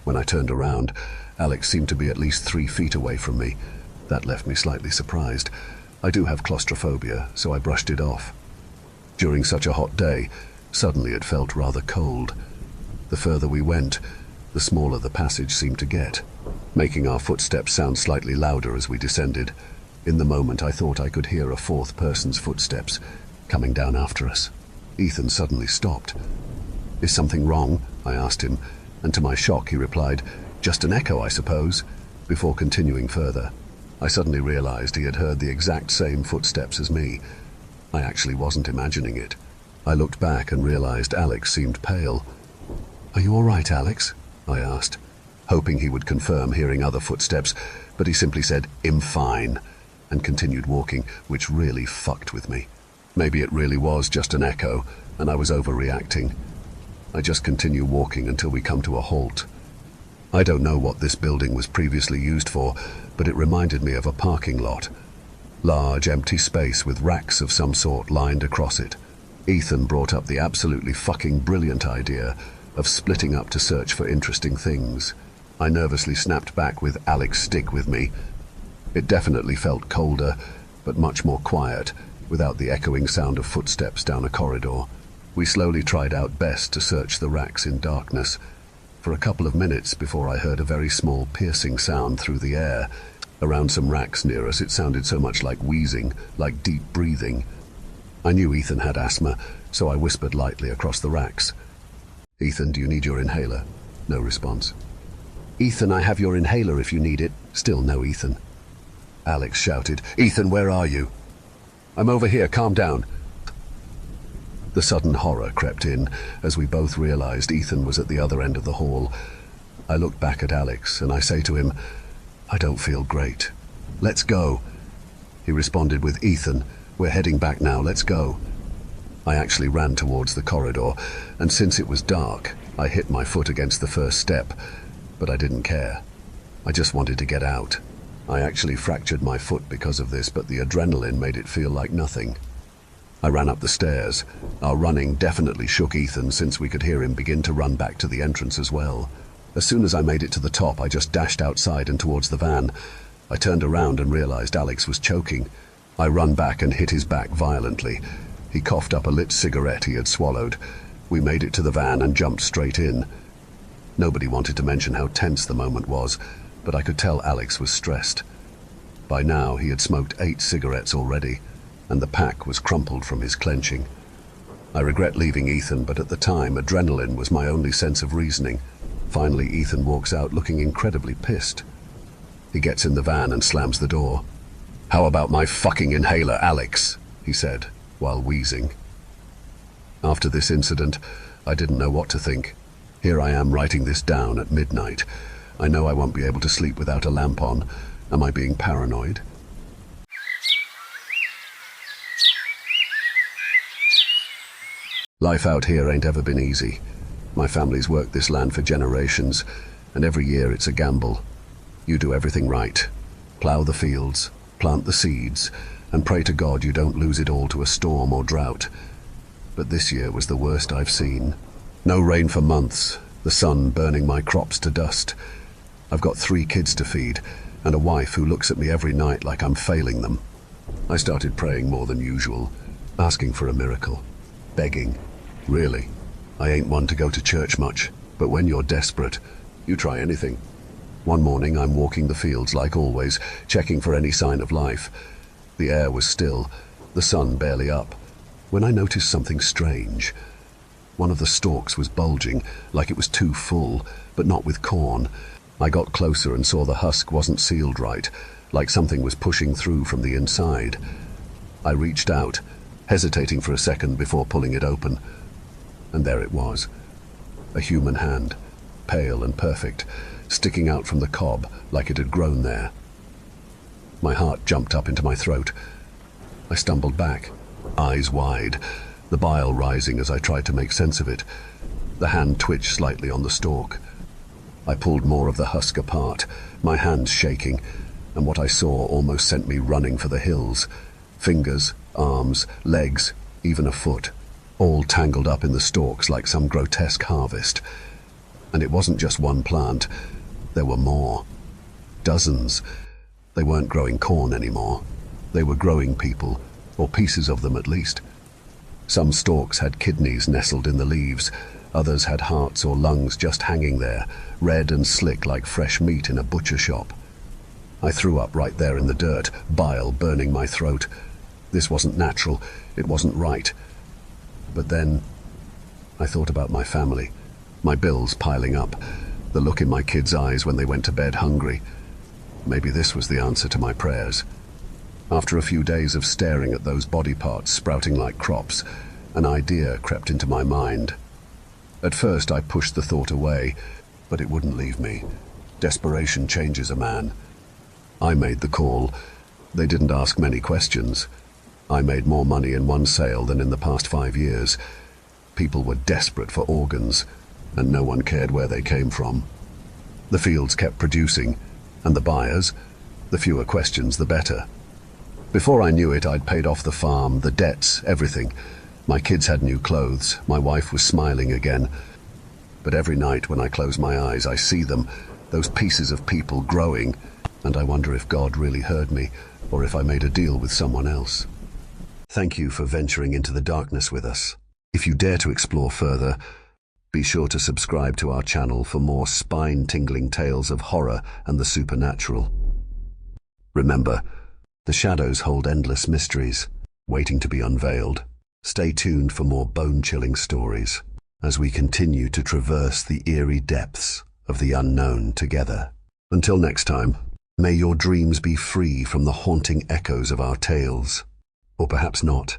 When I turned around, Alex seemed to be at least 3 feet away from me. That left me slightly surprised. I do have claustrophobia, so I brushed it off. During such a hot day, suddenly it felt rather cold. The further we went, the smaller the passage seemed to get, making our footsteps sound slightly louder as we descended. In the moment, I thought I could hear a 4th person's footsteps coming down after us. Ethan suddenly stopped. "Is something wrong?" I asked him, and to my shock he replied, "Just an echo, I suppose," before continuing further. I suddenly realized he had heard the exact same footsteps as me. I actually wasn't imagining it. I looked back and realized Alex seemed pale. "Are you all right, Alex?" I asked, hoping he would confirm hearing other footsteps, but he simply said, "I'm fine," and continued walking, which really fucked with me. Maybe it really was just an echo, and I was overreacting. I just continue walking until we come to a halt. I don't know what this building was previously used for, but it reminded me of a parking lot. Large, empty space with racks of some sort lined across it. Ethan brought up the absolutely fucking brilliant idea of splitting up to search for interesting things. I nervously snapped back with "Alex, stick with me." It definitely felt colder, but much more quiet, without the echoing sound of footsteps down a corridor. We slowly tried our best to search the racks in darkness, for a couple of minutes before I heard a very small piercing sound through the air. Around some racks near us, it sounded so much like wheezing, like deep breathing. I knew Ethan had asthma, so I whispered lightly across the racks. "Ethan, do you need your inhaler?" No response. "Ethan, I have your inhaler if you need it." Still no Ethan. Alex shouted, "Ethan, where are you?" "I'm over here, calm down." The sudden horror crept in as we both realized Ethan was at the other end of the hall. I looked back at Alex and I say to him, "I don't feel great. Let's go." He responded with, "Ethan, we're heading back now, let's go." I actually ran towards the corridor, and since it was dark, I hit my foot against the first step, but I didn't care. I just wanted to get out. I actually fractured my foot because of this, but the adrenaline made it feel like nothing. I ran up the stairs. Our running definitely shook Ethan, since we could hear him begin to run back to the entrance as well. As soon as I made it to the top, I just dashed outside and towards the van. I turned around and realized Alex was choking. I ran back and hit his back violently. He coughed up a lit cigarette he had swallowed. We made it to the van and jumped straight in. Nobody wanted to mention how tense the moment was, but I could tell Alex was stressed. By now, he had smoked 8 cigarettes already, and the pack was crumpled from his clenching. I regret leaving Ethan, but at the time, adrenaline was my only sense of reasoning. Finally, Ethan walks out looking incredibly pissed. He gets in the van and slams the door. "How about my fucking inhaler, Alex?" he said, while wheezing. After this incident, I didn't know what to think. Here I am writing this down at midnight. I know I won't be able to sleep without a lamp on. Am I being paranoid? Life out here ain't ever been easy. My family's worked this land for generations, and every year it's a gamble. You do everything right. Plow the fields, plant the seeds, and pray to God you don't lose it all to a storm or drought. But this year was the worst I've seen. No rain for months, the sun burning my crops to dust. I've got 3 kids to feed, and a wife who looks at me every night like I'm failing them. I started praying more than usual, asking for a miracle, begging. Really, I ain't one to go to church much, but when you're desperate, you try anything. One morning I'm walking the fields like always, checking for any sign of life. The air was still, the sun barely up, when I noticed something strange. One of the stalks was bulging, like it was too full, but not with corn. I got closer and saw the husk wasn't sealed right, like something was pushing through from the inside. I reached out, hesitating for a second before pulling it open. And there it was, a human hand, pale and perfect, sticking out from the cob like it had grown there. My heart jumped up into my throat. I stumbled back, eyes wide, the bile rising as I tried to make sense of it. The hand twitched slightly on the stalk. I pulled more of the husk apart, my hands shaking. and what I saw almost sent me running for the hills. Fingers, arms, legs, even a foot, all tangled up in the stalks like some grotesque harvest. And it wasn't just one plant, there were more. Dozens. They weren't growing corn anymore. They were growing people, or pieces of them at least. Some stalks had kidneys nestled in the leaves, others had hearts or lungs just hanging there, red and slick like fresh meat in a butcher shop. I threw up right there in the dirt, bile burning my throat. This wasn't natural, it wasn't right. But then I thought about my family, my bills piling up, the look in my kids' eyes when they went to bed hungry. Maybe this was the answer to my prayers. After a few days of staring at those body parts sprouting like crops, an idea crept into my mind. At first I pushed the thought away, but it wouldn't leave me. Desperation changes a man. I made the call. They didn't ask many questions. I made more money in one sale than in the past 5 years. People were desperate for organs, and no one cared where they came from. The fields kept producing, and the buyers, the fewer questions the better. Before I knew it, I'd paid off the farm, the debts, everything. My kids had new clothes, my wife was smiling again. But every night when I close my eyes, I see them, those pieces of people growing, and I wonder if God really heard me, or if I made a deal with someone else. Thank you for venturing into the darkness with us. If you dare to explore further, be sure to subscribe to our channel for more spine-tingling tales of horror and the supernatural. Remember, the shadows hold endless mysteries, waiting to be unveiled. Stay tuned for more bone-chilling stories as we continue to traverse the eerie depths of the unknown together. Until next time, may your dreams be free from the haunting echoes of our tales. Or perhaps not.